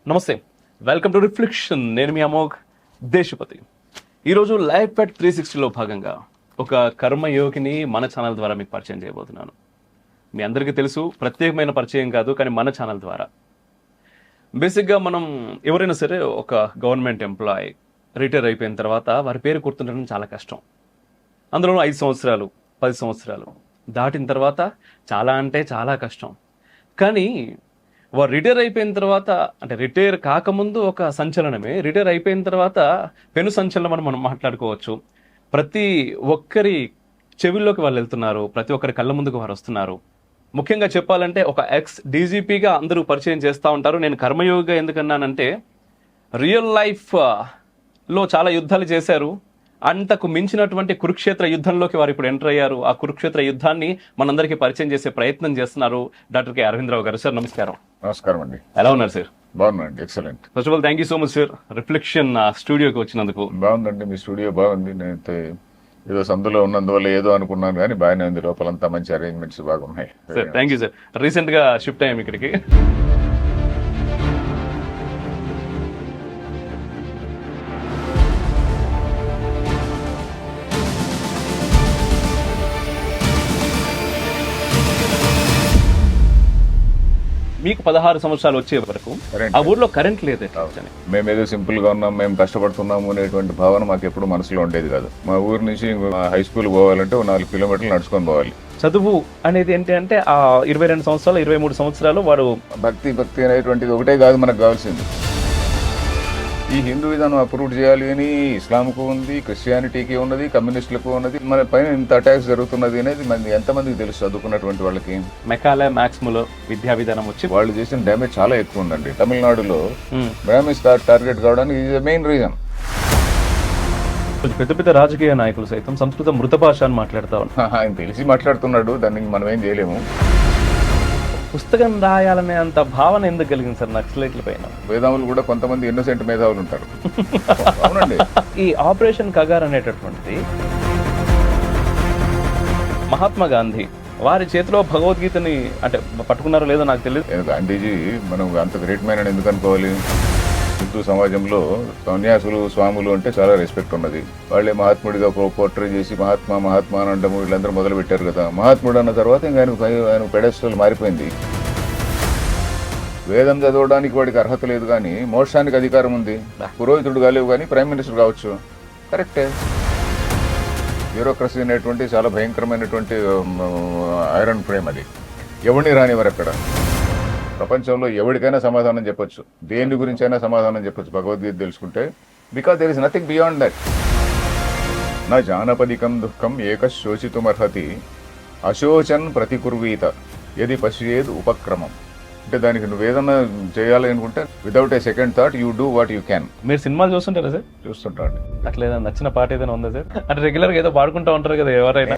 నమస్తే, welcome to reflection. నేను మీ అమోఘ్ దేశపతి. ఈరోజు లైఫ్ ఎట్ 360లో భాగంగా ఒక కర్మయోగిని మన ఛానల్ ద్వారా మీకు పరిచయం చేయబోతున్నాను. మీ అందరికీ తెలుసు, ప్రత్యేకమైన పరిచయం కాదు, కానీ మన ఛానల్ ద్వారా. బేసిక్గా మనం ఎవరైనా సరే ఒక గవర్నమెంట్ ఎంప్లాయీ రిటైర్ అయిపోయిన తర్వాత వారి పేరు గుర్తుండడం చాలా కష్టం. అందులోనూ 5 సంవత్సరాలు 10 సంవత్సరాలు దాటిన తర్వాత చాలా అంటే చాలా కష్టం. కానీ వారు రిటైర్ అయిపోయిన తర్వాత, అంటే రిటైర్ కాకముందు ఒక సంచలనమే, రిటైర్ అయిపోయిన తర్వాత పెను సంచలనం అని మనం మాట్లాడుకోవచ్చు. ప్రతి ఒక్కరి చెవిల్లోకి వాళ్ళు వెళ్తున్నారు, ప్రతి ఒక్కరి కళ్ళ ముందుకు వారు వస్తున్నారు. ముఖ్యంగా చెప్పాలంటే ఒక ఎక్స్ డీజీపీగా అందరూ పరిచయం చేస్తూ ఉంటారు. నేను కర్మయోగిగా ఎందుకన్నానంటే రియల్ లైఫ్లో చాలా యుద్ధాలు చేశారు. అంతకు మించినటువంటి కురుక్షేత్ర యుద్ధంలోకి వారు ఇప్పుడు ఎంటర్ అయ్యారు. ఆ కురుక్షేత్ర యుద్ధాన్ని మనందరికీ పరిచయం చేసే ప్రయత్నం చేస్తున్నారు డాక్టర్ కె అరవిందరావు గారు. సార్ నమస్కారం. నమస్కారం అండి. ఎలా ఉన్నారు సార్? బాగున్నాండి, excellent. First of all thank you so much sir, reflection స్టూడియోకి వచ్చినందుకు. బాగుందండి, మీ స్టూడియో బాగుంది. నేనైతే ఏదో సందులో ఉన్నందువల్ల ఏదో అనుకున్నాను, కానీ బాగానే ఉంది. లోపలంతా మంచి అరేంజ్మెంట్స్ బాగున్నాయి sir. Thank you sir. Recent గా షిఫ్ట్ అయ్యాం ఇక్కడికి. మీకు 16 సంవత్సరాలు వచ్చే వరకు ఆ ఊర్లో కరెంట్ లేదు. మేమేదో సింపుల్ గా ఉన్నాం, మేము కష్టపడుతున్నాము అనేటువంటి భావన మాకు ఎప్పుడు మనసులో ఉండేది కాదు. మా ఊరు నుంచి హై స్కూల్ పోవాలంటే 4 కిలోమీటర్లు నడుచుకొని పోవాలి. చదువు అనేది ఏంటి అంటే ఆ 22 సంవత్సరాలు 23 సంవత్సరాలు వారు భక్తి అనేటువంటిది ఒకటే కాదు మనకు కావాల్సింది. ఈ హిందూయిజం అప్రూవ్ చేయాలి అని ఇస్లాంకు ఉంది, క్రిస్టియానిటీకి ఉన్నది, కమ్యూనిస్టులకు ఉన్నది. మన పైన ఇంత అటాక్స్ జరుగుతున్నది అనేది ఎంతమందికి తెలుసు చదువుకున్నటువంటి వాళ్ళకి. మెకాలే మ్యాక్స్ములో విద్యా విధానం వచ్చి వాళ్ళు చేసిన డ్యామేజ్ చాలా ఎక్కువ ఉందండి. తమిళనాడులో బ్రాహ్మిన్స్ టార్గెట్ కావడానికి ఇది మెయిన్ రీజన్. పెద్ద పెద్ద రాజకీయ నాయకులు సైతం సంస్కృత మృత భాష అని మాట్లాడుతూ ఉన్నారు. ఆయన తెలిసి మాట్లాడుతున్నాడు, దాన్ని మనం ఏం చేయలేము. పుస్తకం రాయాలనే అంత భావన ఎందుకు కలిగింది సార్ నక్సలైట్ల పైన? మేధావులు కూడా కొంతమంది ఇన్నోసెంట్ మేధావులు ఉంటారు. అవునండి. ఈ ఆపరేషన్ కగార్ అనేటటువంటిది మహాత్మా గాంధీ వారి చేతిలో భగవద్గీతని అంటే పట్టుకున్నారో లేదో నాకు తెలియదు. గాంధీజీ మనం అంత గ్రేట్ మ్యాన్ అని ఎందుకు అనుకోవాలి? హిందూ సమాజంలో సన్యాసులు స్వాములు అంటే చాలా రెస్పెక్ట్ ఉన్నది. వాళ్ళే మహాత్ముడిగా పోర్ట్రే చేసి మహాత్మా అని అంటాము, వీళ్ళందరూ మొదలు పెట్టారు కదా. మహాత్ముడు అన్న తర్వాత ఇంకా ఆయన పెడెస్టల్ మారిపోయింది. వేదం చదవడానికి వాడికి అర్హత లేదు, కానీ మోక్షానికి అధికారం ఉంది. పురోహితుడు కాలేవు, కానీ ప్రైమ్ మినిస్టర్ కావచ్చు. కరెక్టే. బ్యూరోక్రసీ అనేటువంటి చాలా భయంకరమైనటువంటి ఐరన్ ఫ్రేమ్. అది ఎవరిని రానివారు అక్కడ. ప్రపంచంలో ఎవరికైనా సమాధానం చెప్పొచ్చు, దేని గురించి అయినా సమాధానం చెప్పొచ్చు భగవద్గీత తెలుసుకుంటే. Because there is nothing beyond that. నా జానపదికం దుఃఖం ఏక శోచితుమర్హతి అశోచన్ ప్రతికుర్వీత యది పశ్యేద్ ఉపక్రమం. అంటే దానికి నువ్వు ఏదన్నా చేయాలి అనుకుంటే without a second thought you do what you can. మీరు సినిమాలు చూస్తుంటారా సార్? చూస్తుంటాడు. అట్లా ఏదైనా నచ్చిన పాట ఏదైనా ఉందా సార్? అంటే రెగ్యులర్గా ఏదో పాడుకుంటూ ఉంటారు కదా ఎవరైనా.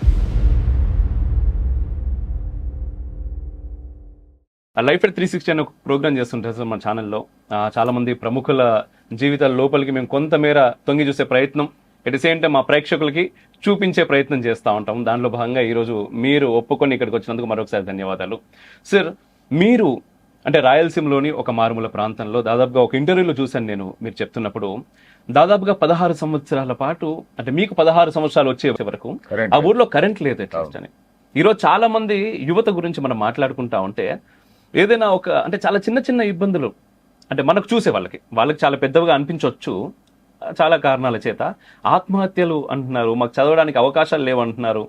లైఫ్ ఎట్ 360 అనే ఒక ప్రోగ్రామ్ చేస్తుంటారు సార్ మన ఛానల్లో. చాలా మంది ప్రముఖుల జీవితాల లోపలికి మేము కొంతమేర తొంగి చూసే ప్రయత్నం, ఎట్ ది సేమ్ టైం మా ప్రేక్షకులకి చూపించే ప్రయత్నం చేస్తూ ఉంటాం. దానిలో భాగంగా ఈరోజు మీరు ఒప్పుకొని ఇక్కడికి వచ్చినందుకు మరొకసారి ధన్యవాదాలు సార్. మీరు అంటే రాయలసీమలోని ఒక మారుమూల ప్రాంతంలో దాదాపుగా ఒక ఇంటర్వ్యూలో చూశాను నేను, మీరు చెప్తున్నప్పుడు దాదాపుగా 16 సంవత్సరాల పాటు, అంటే మీకు 16 సంవత్సరాలు వచ్చే వరకు ఆ ఊర్లో కరెంట్ లేదు ఎట్లా అని. ఈరోజు చాలా మంది యువత గురించి మనం మాట్లాడుకుంటా ఉంటే ఏదైనా ఒక అంటే చాలా చిన్న చిన్న ఇబ్బందులు, అంటే మనకు చూసే వాళ్ళకి చాలా పెద్దవిగా అనిపించవచ్చు చాలా కారణాల చేత. ఆత్మహత్యలు అంటున్నారు, మాకు చదవడానికి అవకాశాలు లేవంటున్నారు,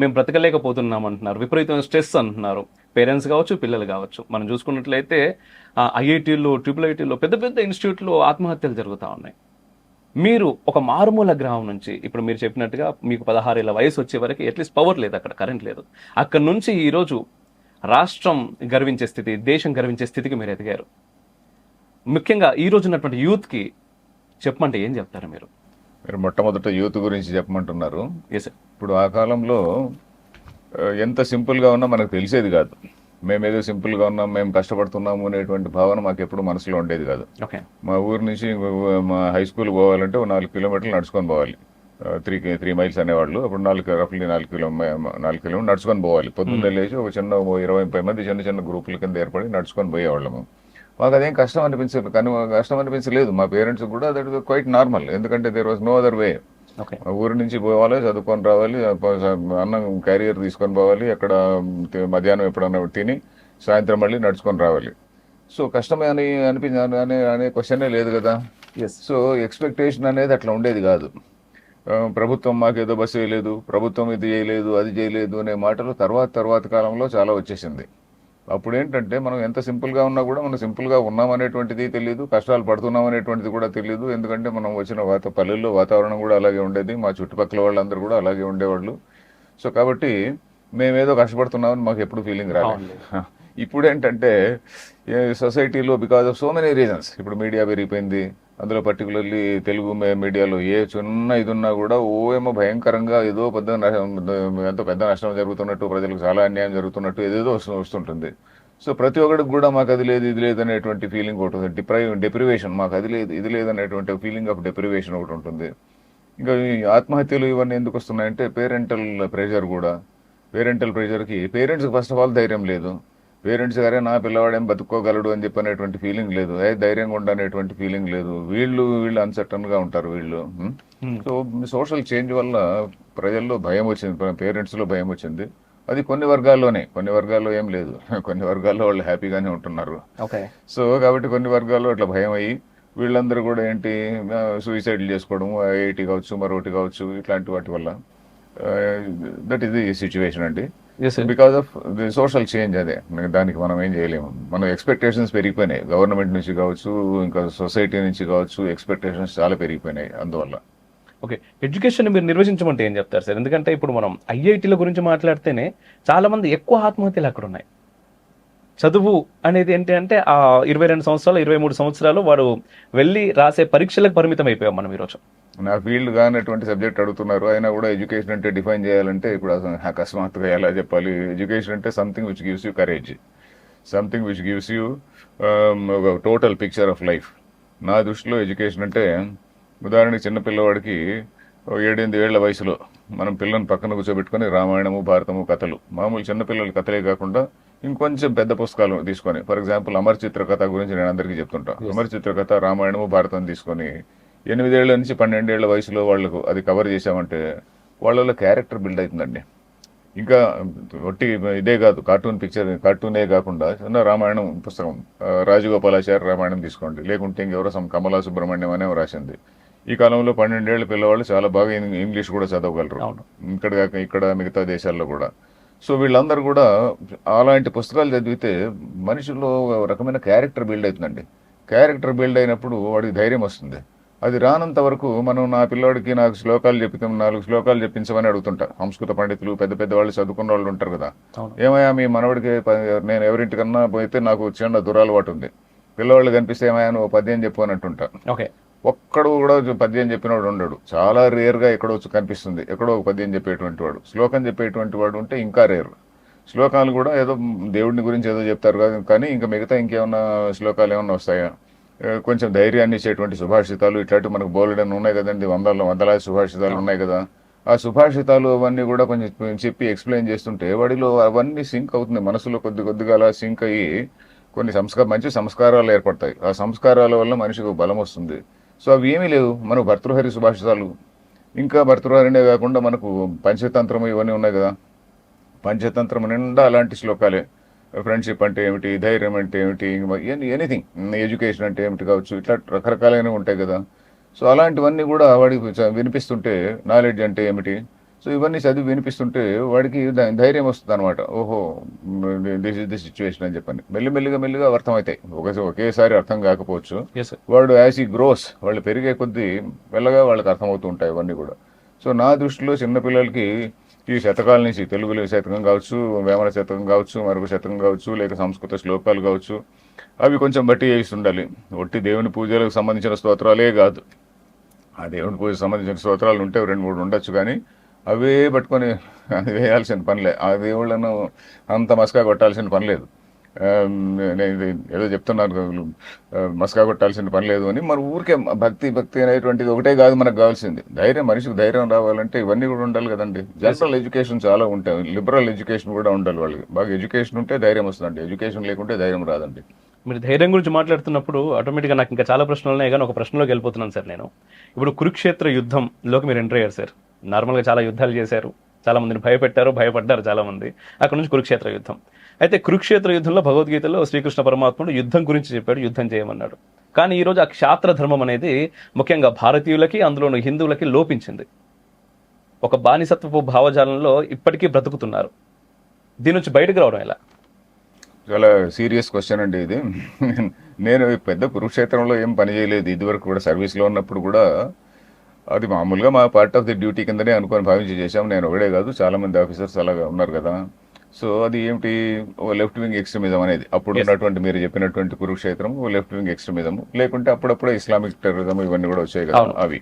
మేము బ్రతకలేకపోతున్నాం అంటున్నారు, విపరీతమైన స్ట్రెస్ అంటున్నారు. పేరెంట్స్ కావచ్చు, పిల్లలు కావచ్చు. మనం చూసుకున్నట్లయితే ఐఐటీల్లో, IIITలో, పెద్ద పెద్ద ఇన్స్టిట్యూట్లో ఆత్మహత్యలు జరుగుతూ ఉన్నాయి. మీరు ఒక మారుమూల గ్రామం నుంచి, ఇప్పుడు మీరు చెప్పినట్టుగా మీకు 16 ఏళ్ళ వయసు వచ్చే వరకు అట్లీస్ట్ పవర్ లేదు, అక్కడ కరెంట్ లేదు. అక్కడ నుంచి ఈరోజు రాష్ట్రం గర్వించే స్థితి, దేశం గర్వించే స్థితికి మీరు ఎదిగారు. ముఖ్యంగా ఈ రోజు ఉన్నటువంటి యూత్కి చెప్పమంటే ఏం చెప్తారు మీరు? మీరు మొట్టమొదట యూత్ గురించి చెప్పమంటున్నారు. Yes sir. ఇప్పుడు ఆ కాలంలో ఎంత సింపుల్గా ఉన్నా మనకు తెలిసేది కాదు. మేమేదో సింపుల్గా ఉన్నాం, మేము కష్టపడుతున్నాము అనేటువంటి భావన మాకు ఎప్పుడు మనసులో ఉండేది కాదు. ఓకే. మా ఊరు నుంచి మా హై స్కూల్ పోవాలంటే 4 కిలోమీటర్లు నడుచుకొని పోవాలి. 3 మైల్స్ అనేవాళ్ళు. అప్పుడు 4 కిలోమీటర్లు నడుచుకొని పోవాలి. పొద్దున్నే లేచి ఒక చిన్న 20-30 మంది చిన్న చిన్న గ్రూపుల కింద ఏర్పడి నడుచుకొని పోయేవాళ్ళము. మాకు అదేం కష్టం అనిపించలేదు, కానీ కష్టం అనిపించలేదు. మా పేరెంట్స్ కూడా దట్ ఇస్ క్వైట్ నార్మల్. ఎందుకంటే there was no other way. Okay. ఊరి నుంచి పోవాలి, చదువుకొని రావాలి, అన్నం క్యారియర్ తీసుకొని పోవాలి, అక్కడ మధ్యాహ్నం ఎప్పుడన్నా తిని సాయంత్రం మళ్ళీ నడుచుకొని రావాలి. సో కష్టమే అని అనే క్వశ్చనే లేదు కదా. ఎస్. సో ఎక్స్పెక్టేషన్ అనేది అట్లా ఉండేది కాదు. ప్రభుత్వం మాకేదో బస్సు వేయలేదు, ప్రభుత్వం ఇది చేయలేదు, అది చేయలేదు అనే మాటలు తర్వాత కాలంలో చాలా వచ్చేసింది. అప్పుడు ఏంటంటే మనం ఎంత సింపుల్గా ఉన్నా కూడా మనం సింపుల్గా ఉన్నామనేటువంటిది తెలియదు, కష్టాలు పడుతున్నాం అనేటువంటిది కూడా తెలియదు. ఎందుకంటే మనం వచ్చిన పల్లెల్లో వాతావరణం కూడా అలాగే ఉండేది, మా చుట్టుపక్కల వాళ్ళందరూ కూడా అలాగే ఉండేవాళ్ళు. సో కాబట్టి మేమేదో కష్టపడుతున్నామని మాకు ఎప్పుడు ఫీలింగ్ రాలేదు. ఇప్పుడు ఏంటంటే సొసైటీలో because of so many reasons, ఇప్పుడు మీడియా పెరిగిపోయింది, అందులో పర్టికులర్లీ తెలుగు మీడియాలో ఏ చిన్న ఇది ఉన్నా కూడా ఏమో భయంకరంగా ఏదో ఎంతో పెద్ద నష్టం జరుగుతున్నట్టు, ప్రజలకు చాలా అన్యాయం జరుగుతున్నట్టు ఏదేదో వస్తుంటుంది. సో ప్రతి ఒక్కడికి కూడా మాకు అది లేదు ఇది లేదు అనేటువంటి ఫీలింగ్ ఒకటి ఉంటుంది. డెప్రివేషన్, మాకు అది లేదు ఇది లేదు అనేటువంటి ఫీలింగ్ ఆఫ్ డెప్రివేషన్ ఒకటి ఉంటుంది. ఇంకా ఈ ఆత్మహత్యలు ఇవన్నీ ఎందుకు వస్తున్నాయంటే పేరెంటల్ ప్రెషర్ కూడా. పేరెంటల్ ప్రెషర్కి పేరెంట్స్కి ఫస్ట్ ఆఫ్ ఆల్ ధైర్యం లేదు. పేరెంట్స్ గారే నా పిల్లవాడేం బతుక్కోగలడు అని చెప్పనేటువంటి ఫీలింగ్ లేదు, ధైర్యంగా ఉండనేటువంటి ఫీలింగ్ లేదు. వీళ్ళు అన్సర్టన్ గా ఉంటారు వీళ్ళు. సో సోషల్ చేంజ్ వల్ల ప్రజల్లో భయం వచ్చింది, పేరెంట్స్ లో భయం వచ్చింది. అది కొన్ని వర్గాల్లో ఏం లేదు, కొన్ని వర్గాల్లో వాళ్ళు హ్యాపీగానే ఉంటున్నారు. సో కాబట్టి కొన్ని వర్గాల్లో అట్లా భయం అయ్యి వీళ్ళందరూ కూడా ఏంటి సూసైడ్లు చేసుకోవడం, ఐఐటి కావచ్చు మరొకటి కావచ్చు, ఇట్లాంటి వాటి వల్ల దట్ ఈస్ ది సిచ్యువేషన్ అండి. Because of the social change. అదే దానికి మనం ఏం చేయలేము. మన ఎక్స్పెక్టేషన్స్ పెరిగిపోయినాయి, గవర్నమెంట్ నుంచి కావచ్చు, ఇంకా సొసైటీ నుంచి కావచ్చు, ఎక్స్పెక్టేషన్స్ చాలా పెరిగిపోయినాయి అందువల్ల. ఓకే, ఎడ్యుకేషన్ మీరు నిర్వచించమంటే ఏం చెప్తారు సార్? ఎందుకంటే ఇప్పుడు మనం ఐఐటీల గురించి మాట్లాడితేనే చాలా మంది ఎక్కువ ఆత్మహత్యలు అక్కడ ఉన్నాయి. చదువు అనేది ఏంటి అంటే ఆ 22 సంవత్సరాలు 23 సంవత్సరాలు వాడు వెళ్ళి రాసే పరీక్షలకు పరిమితం అయిపోయాం మనం ఈరోజు. నా ఫీల్డ్ కానటువంటి సబ్జెక్ట్ అడుగుతున్నారు, అయినా కూడా ఎడ్యుకేషన్ అంటే డిఫైన్ చేయాలంటే ఇప్పుడు అకస్మాత్తుగా ఎలా చెప్పాలి? ఎడ్యుకేషన్ అంటే something which gives you courage, something which gives you ఒక టోటల్ పిక్చర్ ఆఫ్ లైఫ్. నా దృష్టిలో ఎడ్యుకేషన్ అంటే ఉదాహరణకి చిన్నపిల్లవాడికి 7-8 ఏళ్ల వయసులో మనం పిల్లని పక్కన కూర్చోబెట్టుకుని రామాయణము భారతము కథలు, మామూలు చిన్నపిల్లల కథలే కాకుండా ఇంకొంచెం పెద్ద పుస్తకాలు తీసుకొని, ఫర్ ఎగ్జాంపుల్ అమర్ చిత్ర కథ గురించి నేను అందరికీ చెప్తుంటా. అమర్ చిత్ర కథ, రామాయణము భారతం తీసుకొని 8 ఏళ్ల నుంచి 12 ఏళ్ల వయసులో వాళ్ళకు అది కవర్ చేసామంటే వాళ్ళలో క్యారెక్టర్ బిల్డ్ అవుతుందండి. ఇంకా ఒట్టి ఇదే కాదు, కార్టూనే కాకుండా చిన్న రామాయణం పుస్తకం, రాజగోపాలాచారి రామాయణం తీసుకోండి, లేకుంటే ఇంకెవరో కమలా సుబ్రహ్మణ్యం అనే రాసింది. ఈ కాలంలో 12 ఏళ్ల పిల్లవాళ్ళు చాలా బాగా ఇంగ్లీష్ కూడా చదవగలరు, ఇక్కడ మిగతా దేశాల్లో కూడా. సో వీళ్ళందరూ కూడా అలాంటి పుస్తకాలు చదివితే మనిషిలో ఒక రకమైన క్యారెక్టర్ బిల్డ్ అవుతుందండి. క్యారెక్టర్ బిల్డ్ అయినప్పుడు వాడికి ధైర్యం వస్తుంది. అది రానంత వరకు మనం నా పిల్లాడికి నాకు శ్లోకాలు చెప్పితే 4 శ్లోకాలు చెప్పించమని అడుగుతుంటా. సంస్కృత పండితులు పెద్ద వాళ్ళు చదువుకున్న వాళ్ళు ఉంటారు కదా, ఏమయ్యా మీ మనవడికి నేను ఎవరింటికన్నా పోయితే నాకు చిన్న దురలవాటు ఉంది, పిల్లవాళ్ళు కనిపిస్తే ఏమయ్యా నువ్వు పద్యం చెప్పు అని అంటుంటా. ఒక్కడు కూడా పద్యం చెప్పినవాడు ఉండడు, చాలా రేర్గా ఎక్కడో కనిపిస్తుంది ఎక్కడో ఒక పద్యం చెప్పేటువంటి వాడు. శ్లోకం చెప్పేటువంటి వాడు ఉంటే ఇంకా రేర్. శ్లోకాలు కూడా ఏదో దేవుడిని గురించి ఏదో చెప్తారు కానీ ఇంకా మిగతా ఇంకేమన్నా శ్లోకాలు ఏమన్నా వస్తాయా? కొంచెం ధైర్యాన్ని ఇచ్చేటువంటి సుభాషితాలు ఇట్లాంటివి మనకు బోలెడని ఉన్నాయి కదండి, వందలాది సుభాషితాలు ఉన్నాయి కదా. ఆ సుభాషితాలు అవన్నీ కూడా కొంచెం చెప్పి ఎక్స్ప్లెయిన్ చేస్తుంటే వాడిలో అవన్నీ సింక్ అవుతుంది, మనసులో కొద్దిగా అలా సింక్ అయ్యి కొన్ని మంచి సంస్కారాలు ఏర్పడతాయి. ఆ సంస్కారాల వల్ల మనిషికి బలం వస్తుంది. సో అవి ఏమీ లేవు. మనకు భర్తృహరి సుభాషితాలు, ఇంకా భర్తృహరినే కాకుండా మనకు పంచతంత్రము ఇవన్నీ ఉన్నాయి కదా, పంచతంత్రం నిండా అలాంటి శ్లోకాలే. ఫ్రెండ్షిప్ అంటే ఏమిటి, ధైర్యం అంటే ఏమిటి, ఎనీథింగ్, ఎడ్యుకేషన్ అంటే ఏమిటి కావచ్చు, ఇట్లా రకరకాలైనవి ఉంటాయి కదా. సో అలాంటివన్నీ కూడా వాడికి వినిపిస్తుంటే, నాలెడ్జ్ అంటే ఏమిటి, సో ఇవన్నీ చదివి వినిపిస్తుంటే వాడికి ధైర్యం వస్తుంది అనమాట. ఓహో దిస్ ఇస్ ది సిచ్యువేషన్ అని చెప్పని మెల్లిగా అర్థమవుతాయి. ఒకేసారి అర్థం కాకపోవచ్చు. వాడు యాజ్ ఈ గ్రోస్, వాళ్ళు పెరిగే కొద్దీ మెల్లగా వాళ్ళకి అర్థమవుతూ ఉంటాయి ఇవన్నీ కూడా. సో నా దృష్టిలో చిన్నపిల్లలకి ఈ శతకాల నుంచి, తెలుగులో శతకం కావచ్చు, వేమన శతకం కావచ్చు, మరొక శతకం కావచ్చు, లేక సంస్కృత శ్లోకాలు కావచ్చు, అవి కొంచెం బట్టి చేస్తుండాలి. ఒట్టి దేవుని పూజలకు సంబంధించిన స్తోత్రాలే కాదు, ఆ దేవుని పూజకు సంబంధించిన స్తోత్రాలు ఉంటే 2-3 ఉండొచ్చు, కానీ అవే పట్టుకొని అది వేయాల్సిన పనిలే. ఆ దేవుళ్ళను అంత మస్కా కొట్టాల్సిన పని లేదు. నేను ఏదో చెప్తున్నాను, మస్కా కొట్టాల్సిన పని లేదు అని. మరి ఊరికే భక్తి అనేటువంటిది ఒకటే కాదు మనకు కావాల్సింది. ధైర్యం, మనిషికి ధైర్యం రావాలంటే ఇవన్నీ కూడా ఉండాలి కదండి. జనరల్ ఎడ్యుకేషన్ చాలా ఉంటాయి, లిబరల్ ఎడ్యుకేషన్ కూడా ఉండాలి వాళ్ళకి. బాగా ఎడ్యుకేషన్ ఉంటే ధైర్యం వస్తుందండి, ఎడ్యుకేషన్ లేకుంటే ధైర్యం రాదండి. మీరు ధైర్యం గురించి మాట్లాడుతున్నప్పుడు ఆటోమేటిక్గా నాకు ఇంకా చాలా ప్రశ్నలు ఉన్నాయి, కానీ ఒక ప్రశ్నలోకి వెళ్ళిపోతున్నాను సార్ నేను. ఇప్పుడు కురుక్షేత్ర యుద్ధంలోకి మీరు ఎంటర్ అయ్యారు సార్. నార్మల్గా చాలా యుద్ధాలు చేశారు, చాలా మందిని భయపెట్టారు, భయపడ్డారు చాలా మంది. అక్కడ నుంచి కురుక్షేత్ర యుద్ధం. అయితే కురుక్షేత్ర యుద్ధంలో భగవద్గీతలో శ్రీకృష్ణ పరమాత్ముడు యుద్ధం గురించి చెప్పాడు, యుద్ధం చేయమన్నాడు. కానీ ఈరోజు ఆ క్షాత్ర ధర్మం అనేది ముఖ్యంగా భారతీయులకి, అందులోని హిందువులకి లోపించింది. ఒక బానిసత్వపు భావజాలంలో ఇప్పటికీ బ్రతుకుతున్నారు. దీని నుంచి బయటకు రావడం ఎలా? చాలా సీరియస్ క్వశ్చన్ అండి ఇది. నేను పెద్ద కురుక్షేత్రంలో ఏం పని చేయలేదు ఇదివరకు కూడా. సర్వీస్లో ఉన్నప్పుడు కూడా అది మామూలుగా మా పార్ట్ ఆఫ్ ది డ్యూటీ కిందనే అనుకొని భావించి చేశాం. నేను ఒకడే కాదు, చాలా మంది ఆఫీసర్స్ అలాగా ఉన్నారు కదా. సో అది ఏమిటి, లెఫ్ట్ వింగ్ ఎక్స్ట్రీమిజం అనేది అప్పుడు ఉన్నటువంటి మీరు చెప్పినటువంటి కురుక్షేత్రం లెఫ్ట్ వింగ్ ఎక్స్ట్రీమిజం, లేకుంటే అప్పుడప్పుడే ఇస్లామిక్ టెర్రరిజం ఇవన్నీ కూడా వచ్చాయి కదా అవి.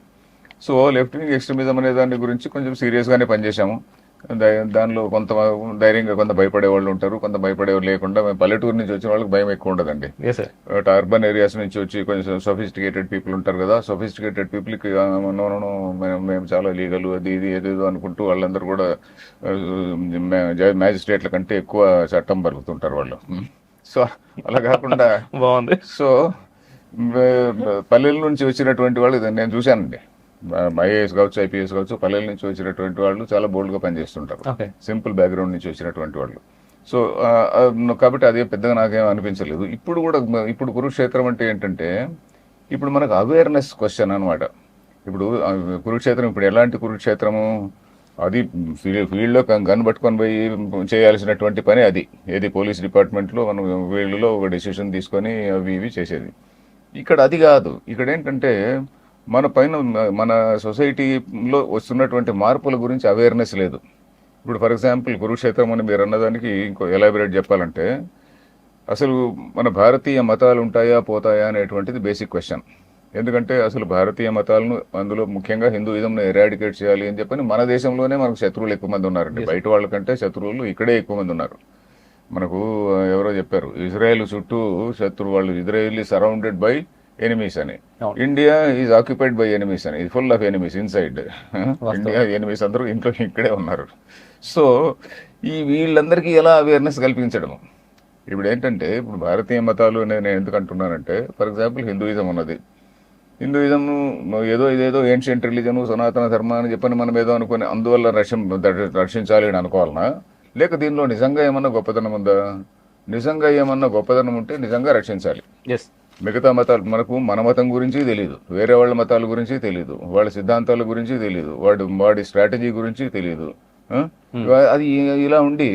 సో లెఫ్ట్ వింగ్ ఎక్స్ట్రీమిజం అనే దాని గురించి కొంచెం సీరియస్గానే పనిచేశాము. దానిలో కొంత ధైర్యంగా కొంత భయపడే వాళ్ళు ఉంటారు, కొంత భయపడేవాళ్ళు లేకుండా. మేము పల్లెటూరు నుంచి వచ్చిన వాళ్ళకి భయం ఎక్కువ ఉండదండి. అర్బన్ ఏరియాస్ నుంచి వచ్చి కొంచెం సొఫిస్టికేటెడ్ పీపుల్ ఉంటారు కదా, సొఫిస్టికేటెడ్ పీపుల్కి మేము చాలా లీగల్ అది ఇది ఏదేదో అనుకుంటూ వాళ్ళందరూ కూడా మ్యాజిస్ట్రేట్ల కంటే ఎక్కువ చట్టం పలుకుతుంటారు వాళ్ళు. సో అలా కాకుండా బాగుంది. సో పల్లెల నుంచి వచ్చినటువంటి వాళ్ళు నేను చూశానండి. ఐఏఎస్ కావచ్చు, ఐపీఎస్ కావచ్చు, పల్లెల నుంచి వచ్చినటువంటి వాళ్ళు చాలా బోల్డ్గా పనిచేస్తుంటారు, సింపుల్ బ్యాక్గ్రౌండ్ నుంచి వచ్చినటువంటి వాళ్ళు. సో కాబట్టి అదే పెద్దగా నాకేం అనిపించలేదు. ఇప్పుడు కురుక్షేత్రం అంటే ఏంటంటే ఇప్పుడు మనకు అవేర్నెస్ క్వశ్చన్ అనమాట. ఇప్పుడు కురుక్షేత్రం ఇప్పుడు ఎలాంటి కురుక్షేత్రము, అది ఫీల్డ్లో గన్ పట్టుకొని పోయి చేయాల్సినటువంటి పని అది. ఏది పోలీస్ డిపార్ట్మెంట్లో మనం ఫీల్డ్లో ఒక డెసిషన్ తీసుకొని అవి ఇవి చేసేది. ఇక్కడ అది కాదు. ఇక్కడ ఏంటంటే మన పైన మన సొసైటీలో వస్తున్నటువంటి మార్పుల గురించి అవేర్నెస్ లేదు. ఇప్పుడు ఫర్ ఎగ్జాంపుల్ కురుక్షేత్రం అని మీరు అన్నదానికి ఇంకో ఎలాబరేట్ చెప్పాలంటే, అసలు మన భారతీయ మతాలు ఉంటాయా పోతాయా అనేటువంటిది బేసిక్ క్వశ్చన్. ఎందుకంటే అసలు భారతీయ మతాలను, అందులో ముఖ్యంగా హిందూయిజంను ఎరాడికేట్ చేయాలి అని చెప్పని మన దేశంలోనే మనకు శత్రువులు ఎక్కువ మంది ఉన్నారండి. బయట వాళ్ళకంటే శత్రువులు ఇక్కడే ఎక్కువ మంది ఉన్నారు. మనకు ఎవరో చెప్పారు, ఇజ్రాయెల్ చుట్టూ శత్రువు వాళ్ళు, Israel is surrounded by enemies అని, India is occupied by enemies అని, ఇది full of enemies inside. India enemies అందరూ ఇంట్లో ఇక్కడే ఉన్నారు. సో వీళ్ళందరికీ ఎలా అవేర్నెస్ కల్పించడం? ఇప్పుడు ఏంటంటే ఇప్పుడు భారతీయ మతాలు నేను ఎందుకు అంటున్నానంటే, ఫర్ ఎగ్జాంపుల్ హిందూయిజం ఉన్నది. హిందూయిజం ఇదేదో ఏన్షియంట్ రిలీజను, సనాతన ధర్మ అని చెప్పని మనం ఏదో అనుకుని అందువల్ల రక్షించాలి అని అనుకోవాలనా, లేక దీనిలో నిజంగా ఏమన్నా గొప్పతనం ఉందా? నిజంగా ఏమన్నా గొప్పతనం ఉంటే నిజంగా రక్షించాలి. మిగతా మతాలు మనకు మన మతం గురించి తెలియదు, వేరే వాళ్ళ మతాల గురించి తెలియదు, వాళ్ళ సిద్ధాంతాల గురించి తెలియదు, వాడి స్ట్రాటజీ గురించి తెలియదు. అది ఇలా ఉండి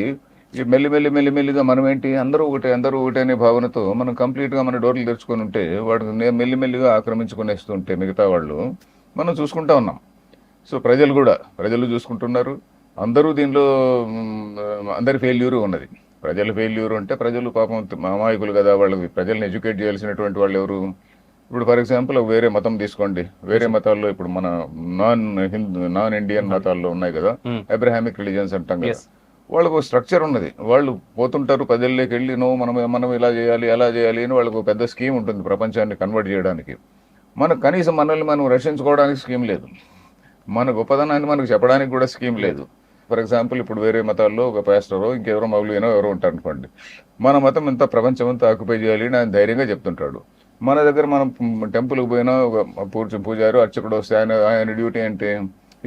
మెల్లిమెల్లిగా మనం ఏంటి అందరూ ఒకటే అనే భావనతో మనం కంప్లీట్గా మన డోర్లు తెరుచుకొని ఉంటే వాడిని మెల్లిమెల్లిగా ఆక్రమించుకునేస్తుంటే మిగతా వాళ్ళు మనం చూసుకుంటా ఉన్నాం. సో ప్రజలు చూసుకుంటున్నారు. అందరూ దీనిలో అందరి ఫెయిల్యూరు ఉన్నది. ప్రజల ఫెయిల్యూర్ అంటే ప్రజలు పాపం అమాయకులు కదా, వాళ్ళకి ప్రజల్ని ఎడ్యుకేట్ చేయాల్సినటువంటి వాళ్ళు ఎవరు? ఇప్పుడు ఫర్ ఎగ్జాంపుల్ వేరే మతం తీసుకోండి. వేరే మతాల్లో ఇప్పుడు మన నాన్ ఇండియన్ మతాల్లో ఉన్నాయి కదా, అబ్రహామిక్ రిలీజన్స్ అంటాం కదా, వాళ్ళకు స్ట్రక్చర్ ఉన్నది. వాళ్ళు పోతుంటారు ప్రజల్లోకి వెళ్ళి, మనం ఇలా చేయాలి అలా చేయాలి అని వాళ్ళకు పెద్ద స్కీమ్ ఉంటుంది ప్రపంచాన్ని కన్వర్ట్ చేయడానికి. మనకు కనీసం మనల్ని మనం రక్షించుకోవడానికి స్కీమ్ లేదు, మన గొప్పదనాన్ని మనకు చెప్పడానికి కూడా స్కీమ్ లేదు. ఫర్ ఎగ్జాంపుల్ ఇప్పుడు వేరే మతాల్లో ఒక పాస్టరో ఇంకెవరో మౌలియనో ఎవరో ఉంటారు అనుకోండి, మన మతం ఇంత ప్రపంచం అంతా ఆక్యుపై చేయాలి అని ఆయన ధైర్యంగా చెప్తుంటాడు. మన దగ్గర మనం టెంపుల్కి పోయినా ఒక పూజారు అర్చకుడు వస్తే ఆయన డ్యూటీ అంటే,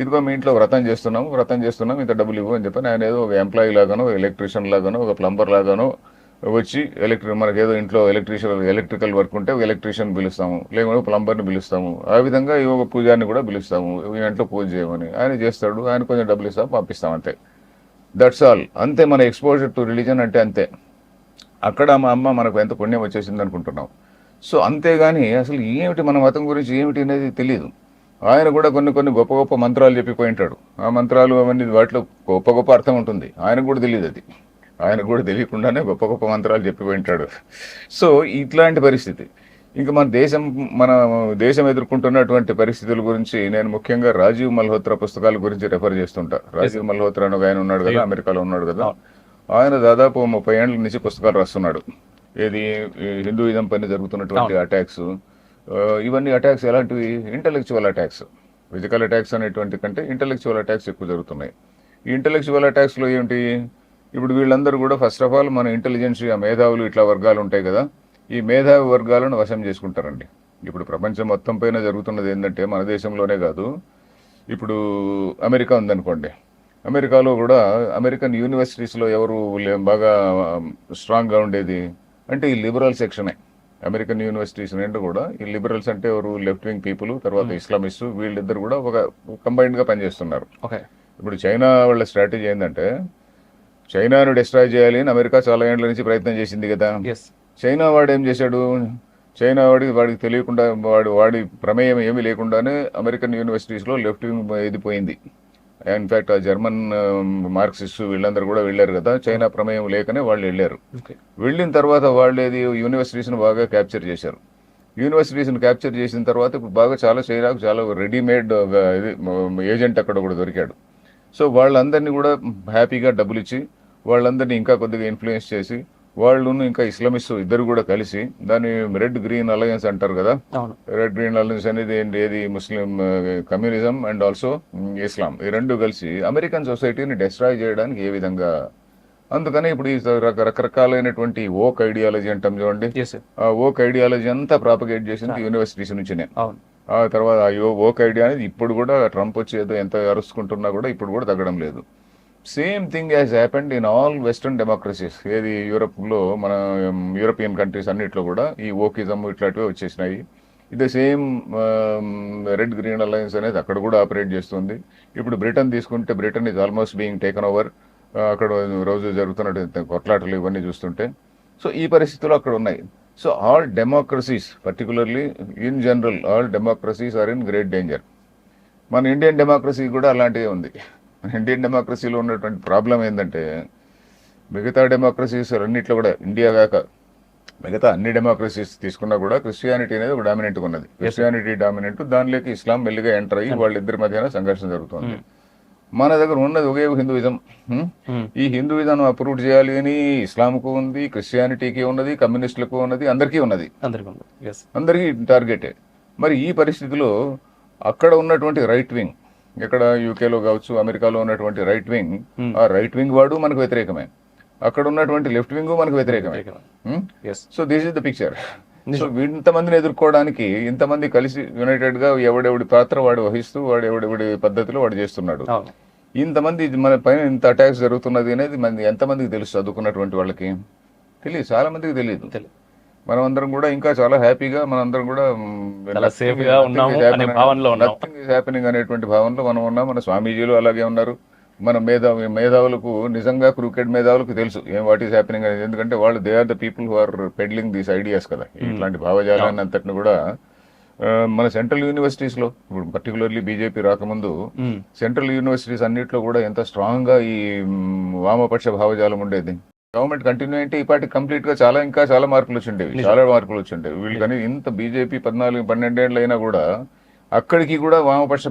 ఇదిగో మీ ఇంట్లో వ్రతం చేస్తున్నాం ఇంత డబ్బులు ఇవ్వు అని చెప్పని ఆయన ఏదో ఒక ఎంప్లాయీ లాగానో, ఎలక్ట్రీషియన్ లాగానో, ఒక ప్లంబర్ లాగానో వచ్చి మనకేదో ఇంట్లో ఎలక్ట్రికల్ వర్క్ ఉంటే ఒక ఎలక్ట్రీషియన్ పిలుస్తాము, లేకపోతే ప్లంబర్ని పిలుస్తాము, ఆ విధంగా ఒక పూజారిని కూడా పిలుస్తాము, ఈ ఇంట్లో పూజ చేయమని. ఆయన చేస్తాడు, ఆయన కొంచెం డబ్బులు ఇస్తాం, పంపిస్తాం, అంతే. That's all. అంతే మన ఎక్స్పోజర్ టు రిలీజన్ అంటే అంతే. అక్కడ మా అమ్మ మనకు ఎంత పుణ్యం వచ్చేసింది అనుకుంటున్నాం. సో అంతేగాని అసలు ఏమిటి మన మతం గురించి ఏమిటి అనేది తెలియదు. ఆయన కూడా కొన్ని గొప్ప మంత్రాలు చెప్పిపోయి ఉంటాడు. ఆ మంత్రాలు అవన్నీ వాటిలో గొప్ప అర్థం ఉంటుంది, ఆయనకు కూడా తెలియదు. అది ఆయన కూడా తెలియకుండానే గొప్ప మంత్రాలు చెప్పిపోయింటాడు. సో ఇట్లాంటి పరిస్థితి. ఇంకా మన దేశం ఎదుర్కొంటున్నటువంటి పరిస్థితుల గురించి నేను ముఖ్యంగా రాజీవ్ మల్హోత్రా పుస్తకాల గురించి రెఫర్ చేస్తుంటా. రాజీవ్ మల్హోత్రా అని ఆయన ఉన్నాడు కదా, అమెరికాలో ఉన్నాడు కదా, ఆయన దాదాపు 30 ఏళ్ల నుంచి పుస్తకాలు రాస్తున్నాడు. ఏది హిందూయిజం పైన జరుగుతున్నటువంటి అటాక్స్, ఇవన్నీ అటాక్స్ ఎలాంటివి? Intellectual attacks. ఫిజికల్ అటాక్స్ అనేటువంటి కంటే ఇంటలెక్చువల్ అటాక్స్ ఎక్కువ జరుగుతున్నాయి. ఈ ఇంటలెక్చువల్ అటాక్స్లో ఏమిటి? ఇప్పుడు వీళ్ళందరూ కూడా ఫస్ట్ ఆఫ్ ఆల్ మన ఇంటెలిజెన్షియా మేధావులు ఇట్లా వర్గాలు ఉంటాయి కదా, ఈ మేధావి వర్గాలను వశం చేసుకుంటారండి. ఇప్పుడు ప్రపంచం మొత్తం పైన జరుగుతున్నది ఏంటంటే మన దేశంలోనే కాదు, ఇప్పుడు అమెరికా ఉందనుకోండి, అమెరికాలో కూడా అమెరికన్ యూనివర్సిటీస్లో ఎవరు బాగా స్ట్రాంగ్గా ఉండేది అంటే ఈ లిబరల్ సెక్షనే. అమెరికన్ యూనివర్సిటీస్ అంటే కూడా ఈ లిబరల్స్ అంటే ఎవరు, లెఫ్ట్ వింగ్ పీపుల్, తర్వాత ఇస్లామిస్ట్, వీళ్ళిద్దరు కూడా ఒక కంబైన్డ్గా పనిచేస్తున్నారు. ఓకే. ఇప్పుడు చైనా వాళ్ళ స్ట్రాటజీ ఏంటంటే చైనాను డిస్ట్రాయ్ చేయాలి అని అమెరికా చాలా ఏళ్ల నుంచి ప్రయత్నం చేసింది కదా. ఎస్. చైనా వాడు ఏం చేశాడు, చైనా వాడికి తెలియకుండా వాడి ప్రమేయం ఏమీ లేకుండానే అమెరికన్ యూనివర్సిటీస్లో లెఫ్ట్ వింగ్ ఇది పోయింది. ఇన్ఫాక్ట్ ఆ జర్మన్ మార్క్సిస్ట్ వీళ్ళందరూ కూడా వెళ్ళారు కదా, చైనా ప్రమేయం లేకనే వాళ్ళు వెళ్ళారు. వెళ్ళిన తర్వాత వాళ్ళు ఏది యూనివర్సిటీస్ని బాగా క్యాప్చర్ చేశారు. యూనివర్సిటీస్ని క్యాప్చర్ చేసిన తర్వాత ఇప్పుడు బాగా చాలా చైనాకు చాలా రెడీమేడ్ ఇది ఏజెంట్ అక్కడ కూడా దొరికాడు. సో వాళ్ళందరినీ కూడా హ్యాపీగా డబ్బులు ఇచ్చి వాళ్ళందరినీ ఇంకా కొద్దిగా ఇన్ఫ్లుయెన్స్ చేసి వాళ్ళను ఇంకా ఇస్లామిస్ట్ ఇద్దరు కూడా కలిసి దాన్ని రెడ్ గ్రీన్ అలయన్స్ అంటారు కదా. రెడ్ గ్రీన్ అలయన్స్ అనేది ఏది ముస్లిం కమ్యూనిజం అండ్ ఆల్సో ఇస్లాం, ఈ రెండు కలిసి అమెరికన్ సొసైటీని డిస్ట్రాయ్ చేయడానికి ఏ విధంగా. అందుకని ఇప్పుడు ఈ రకరకాలైనటువంటి ఓక్ ఐడియాలజీ అంటాం చూడండి, ఆ ఓక్ ఐడియాలజీ అంతా ప్రాపగేట్ చేసింది యూనివర్సిటీస్ నుంచినే. ఆ తర్వాత ఆ ఓక్ ఐడియా అనేది ఇప్పుడు కూడా ట్రంప్ వచ్చి ఏదో ఎంత అరుచుకుంటున్నా కూడా ఇప్పుడు కూడా తగ్గడం లేదు. Same thing has happened in all western democracies. ఏది యూరప్లో మన యూరోపియన్ కంట్రీస్ అన్నిట్లో కూడా ఈ ఓకిజం ఇట్లాంటివి వచ్చేసినాయి. ఇది సేమ్ రెడ్ గ్రీన్ అలయన్స్ అనేది అక్కడ కూడా ఆపరేట్ చేస్తుంది. ఇప్పుడు బ్రిటన్ తీసుకుంటే Britain is almost being taken over. అక్కడ రోజు జరుగుతున్న కొట్లాటలు ఇవన్నీ చూస్తుంటే సో ఈ పరిస్థితులు అక్కడ ఉన్నాయి. So all democracies, particularly in general all democracies are in great danger. మన ఇండియన్ డెమోక్రసీ కూడా అలాంటిదే ఉంది. ఇండియన్ డెమోక్రసీలో ఉన్నటువంటి ప్రాబ్లం ఏంటంటే మిగతా డెమోక్రసీస్ అన్నిట్లో కూడా ఇండియా కాక మిగతా అన్ని డెమోక్రసీస్ తీసుకున్నా కూడా క్రిస్టియానిటీ అనేది ఒక డామినెంట్గా ఉన్నది. క్రిస్టియానిటీ డామినెంట్, దానిలోకి ఇస్లాం మెల్లిగా ఎంటర్ అయ్యి వాళ్ళిద్దరి మధ్యన సంఘర్షణ జరుగుతుంది. మన దగ్గర ఉన్నది ఒకే హిందూయిజం. ఈ హిందూయిజం అప్రూవ్ చేయాలి అని ఇస్లాంకు ఉంది, క్రిస్టియానిటీకి ఉన్నది, కమ్యూనిస్టులకు ఉన్నది, అందరికీ ఉన్నది, అందరికీ టార్గెటే. మరి ఈ పరిస్థితిలో అక్కడ ఉన్నటువంటి రైట్ వింగ్, ఇక్కడ యూకేలో కావచ్చు అమెరికాలో ఉన్నటువంటి రైట్ వింగ్, ఆ రైట్ వింగ్ వాడు మనకు వ్యతిరేకమే, అక్కడ ఉన్నటువంటి లెఫ్ట్ వింగ్ మనకు వ్యతిరేకమే. So this is the picture. So ఇంతమందిని ఎదుర్కోవడానికి ఇంతమంది కలిసి యునైటెడ్ గా ఎవడెవడి పాత్ర వాడు వహిస్తూ వాడు ఎవడెవడి పద్ధతిలో వాడు చేస్తున్నాడు. ఇంతమంది మన పైన ఇంత అటాక్స్ జరుగుతున్నది అనేది ఎంతమందికి తెలుసు? చదువుకున్నటువంటి వాళ్ళకి తెలియదు, చాలా మందికి తెలియదు. మనం అందరం కూడా ఇంకా చాలా హ్యాపీగా మనందరం కూడా హ్యాపెనింగ్ అనేటువంటి భావనలో మనం ఉన్నాం. మన స్వామీజీలు అలాగే ఉన్నారు. మన మేధావులకు నిజంగా క్రికెట్ మేధావులకు తెలుసు ఏం వాట్ ఈస్ హ్యాపెనింగ్ అనేది. ఎందుకంటే వాళ్ళు they are the people who are peddling these ideas కదా. ఇట్లాంటి భావజాలాన్ని అంతటిని కూడా మన సెంట్రల్ యూనివర్సిటీస్ లో, ఇప్పుడు పర్టికులర్లీ బీజేపీ రాకముందు సెంట్రల్ యూనివర్సిటీస్ అన్నింటిలో కూడా ఎంత స్ట్రాంగ్ గా ఈ వామపక్ష భావజాలం ఉండేది. గవర్నమెంట్ కంటిన్యూ అయితే ఈ పార్టీ కంప్లీట్ గా ఇంకా చాలా మార్కులు వచ్చిండేవి, చాలా మార్కులు వచ్చిండేవి వీళ్ళు. కానీ ఇంత బీజేపీ 14-12 ఏళ్ళు అయినా కూడా అక్కడికి కూడా వామపక్ష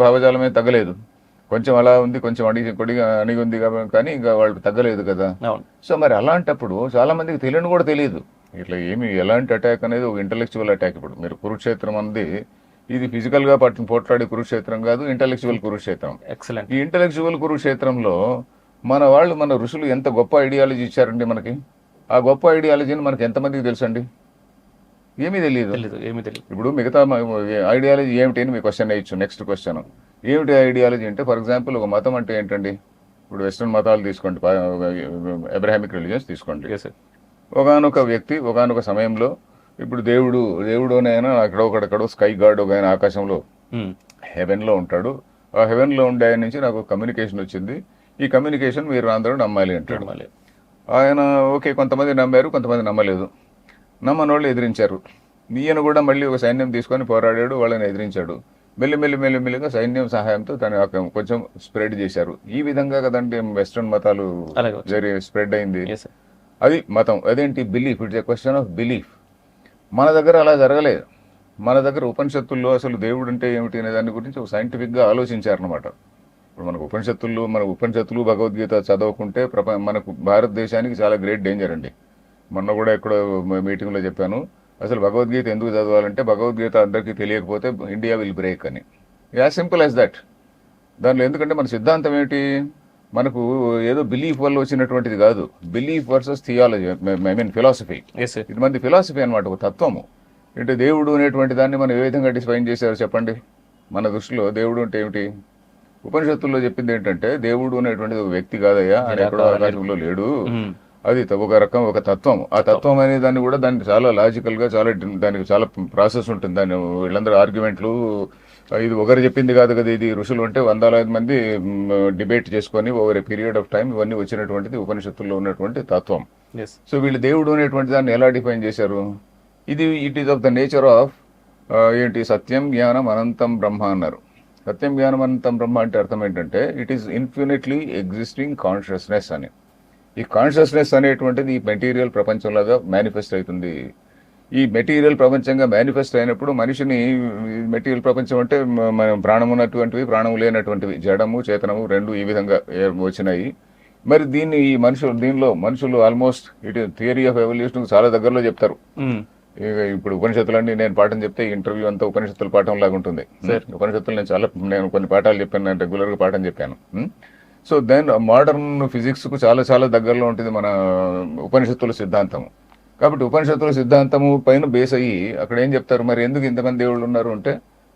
భావజాలమే తగ్గలేదు. కొంచెం అలా ఉంది, కొంచెం అణిగి ఉంది కానీ ఇంకా వాళ్ళకి తగ్గలేదు కదా. సో మరి అలాంటప్పుడు చాలా మందికి తెలియని కూడా తెలియదు ఇట్లా ఏమి ఎలాంటి అటాక్ అనేది ఒక ఇంటలెక్చువల్ అటాక్. ఇప్పుడు మీరు కురుక్షేత్రం అంది, ఇది ఫిజికల్ గా పోట్లాడే కురుక్షేత్రం కాదు, ఇంటలెక్చువల్ కురుక్షేత్రం. ఈ ఇంటలెక్చువల్ కురుక్షేత్రంలో మన వాళ్ళు, మన ఋషులు ఎంత గొప్ప ఐడియాలజీ ఇచ్చారండి మనకి. ఆ గొప్ప ఐడియాలజీని మనకి ఎంతమందికి తెలుసు అండి? ఏమీ తెలియదు. ఇప్పుడు మిగతా ఐడియాలజీ ఏమిటి అని మీ క్వశ్చన్ వేయచ్చు. నెక్స్ట్ క్వశ్చన్ ఏమిటి ఐడియాలజీ అంటే, ఫర్ ఎగ్జాంపుల్ ఒక మతం అంటే ఏంటండి? ఇప్పుడు వెస్ట్రన్ మతాలు తీసుకోండి, అబ్రహామిక్ రిలీజియన్స్ తీసుకోండి. ఒకనొక వ్యక్తి ఒకనొక సమయంలో ఇప్పుడు దేవుడు అయినా అక్కడో స్కై గార్డ్ ఒక ఆయన ఆకాశంలో హెవెన్ లో ఉంటాడు. ఆ హెవెన్ లో ఉండే ఆయన నుంచి నాకు కమ్యూనికేషన్ వచ్చింది, ఈ కమ్యూనికేషన్ మీరు అందరూ నమ్మాలి అంటాడు. ఆయన ఓకే, కొంతమంది నమ్మారు, కొంతమంది నమ్మలేదు. నమ్మనోళ్ళు ఎదిరించారు. ఈయన కూడా మళ్ళీ ఒక సైన్యం తీసుకొని పోరాడాడు, వాళ్ళని ఎదిరించాడు. మెల్లిగా సైన్యం సహాయంతో తను కొంచెం స్ప్రెడ్ చేశారు. ఈ విధంగా కదండి వెస్ట్రన్ మతాలు స్ప్రెడ్ అయింది. అది మతం, అదేంటి belief. It's a question of belief. మన దగ్గర అలా జరగలేదు. మన దగ్గర ఉపనిషత్తుల్లో అసలు దేవుడు అంటే ఏమిటి అనే దాని గురించి ఒక సైంటిఫిక్ గా ఆలోచించారనమాట. ఇప్పుడు మన ఉపనిషత్తులు భగవద్గీత చదవకుంటే మనకు భారతదేశానికి చాలా గ్రేట్ డేంజర్ అండి. మొన్న కూడా ఎక్కడో మీటింగ్లో చెప్పాను, అసలు భగవద్గీత ఎందుకు చదవాలంటే భగవద్గీత అందరికీ తెలియకపోతే ఇండియా విల్ బ్రేక్ అని. As simple as that. దానిలో ఎందుకంటే మన సిద్ధాంతం ఏమిటి? మనకు ఏదో బిలీఫ్ వల్ల వచ్చినటువంటిది కాదు. Belief versus theology, I mean philosophy. Yes ఇది మంది ఫిలాసఫీ అనమాట, ఒక తత్వము. అంటే దేవుడు అనేటువంటి దాన్ని మనం ఏ విధంగా డిఫైన్ చేశారు చెప్పండి? మన దృష్టిలో దేవుడు అంటే ఏమిటి? ఉపనిషత్తుల్లో చెప్పింది ఏంటంటే దేవుడు అనేటువంటిది ఒక వ్యక్తి కాదయ్యా, ఆయన ఎక్కడో ఆకాశంలో లేడు, అది ఒక రకం ఒక తత్వం. ఆ తత్వం అనే దాన్ని కూడా దానికి చాలా లాజికల్ గా చాలా దానికి చాలా ప్రాసెస్ ఉంటుంది. దాని వీళ్ళందరూ ఆర్గ్యుమెంట్లు, ఇది ఒకరు చెప్పింది కాదు కదా, ఇది ఋషులు అంటే వందలాది మంది డిబేట్ చేసుకొని over a period of time ఇవన్నీ వచ్చినటువంటిది ఉపనిషత్తుల్లో ఉన్నటువంటి తత్వం. ఎస్ సో వీళ్ళు దేవుడు అనేటువంటి దాన్ని ఎలా డిఫైన్ చేశారు? It is of the nature of ఏంటి, సత్యం జ్ఞానం అనంతం బ్రహ్మ అన్నారు. సత్యం జ్ఞానం అనంతం బ్రహ్మ అంటే అర్థం ఏంటంటే it is infinitely existing consciousness అని. ఈ కాన్షియస్నెస్ అనేటువంటిది ఈ మెటీరియల్ ప్రపంచంలాగా మేనిఫెస్ట్ అవుతుంది. ఈ మెటీరియల్ ప్రపంచంగా మేనిఫెస్ట్ అయినప్పుడు మనిషిని, మెటీరియల్ ప్రపంచం అంటే మనం ప్రాణం ఉన్నటువంటివి, ప్రాణం లేనటువంటివి, జడము చేతనము రెండు ఈ విధంగా వచ్చినాయి. మరి దీన్ని ఈ దీనిలో మనుషులు almost it theory of evolution చాలా దగ్గరలో చెప్తారు. ఇప్పుడు ఉపనిషత్తులన్నీ నేను పాఠం చెప్తే ఇంటర్వ్యూ అంతా ఉపనిషత్తుల పాఠం లాగా ఉంటుంది. ఉపనిషత్తులు నేను కొన్ని పాఠాలు చెప్పాను, నేను రెగ్యులర్ గా పాఠం చెప్పాను. సో దెన్ మోడర్న్ ఫిజిక్స్ కు చాలా చాలా దగ్గరలో ఉంటుంది మన ఉపనిషత్తుల సిద్ధాంతం. కాబట్టి ఉపనిషత్తుల సిద్ధాంతము పైన బేస్ అయ్యి అక్కడ ఏం చెప్తారు, మరి ఎందుకు ఇంతమంది దేవుళ్ళు ఉన్నారు అంటే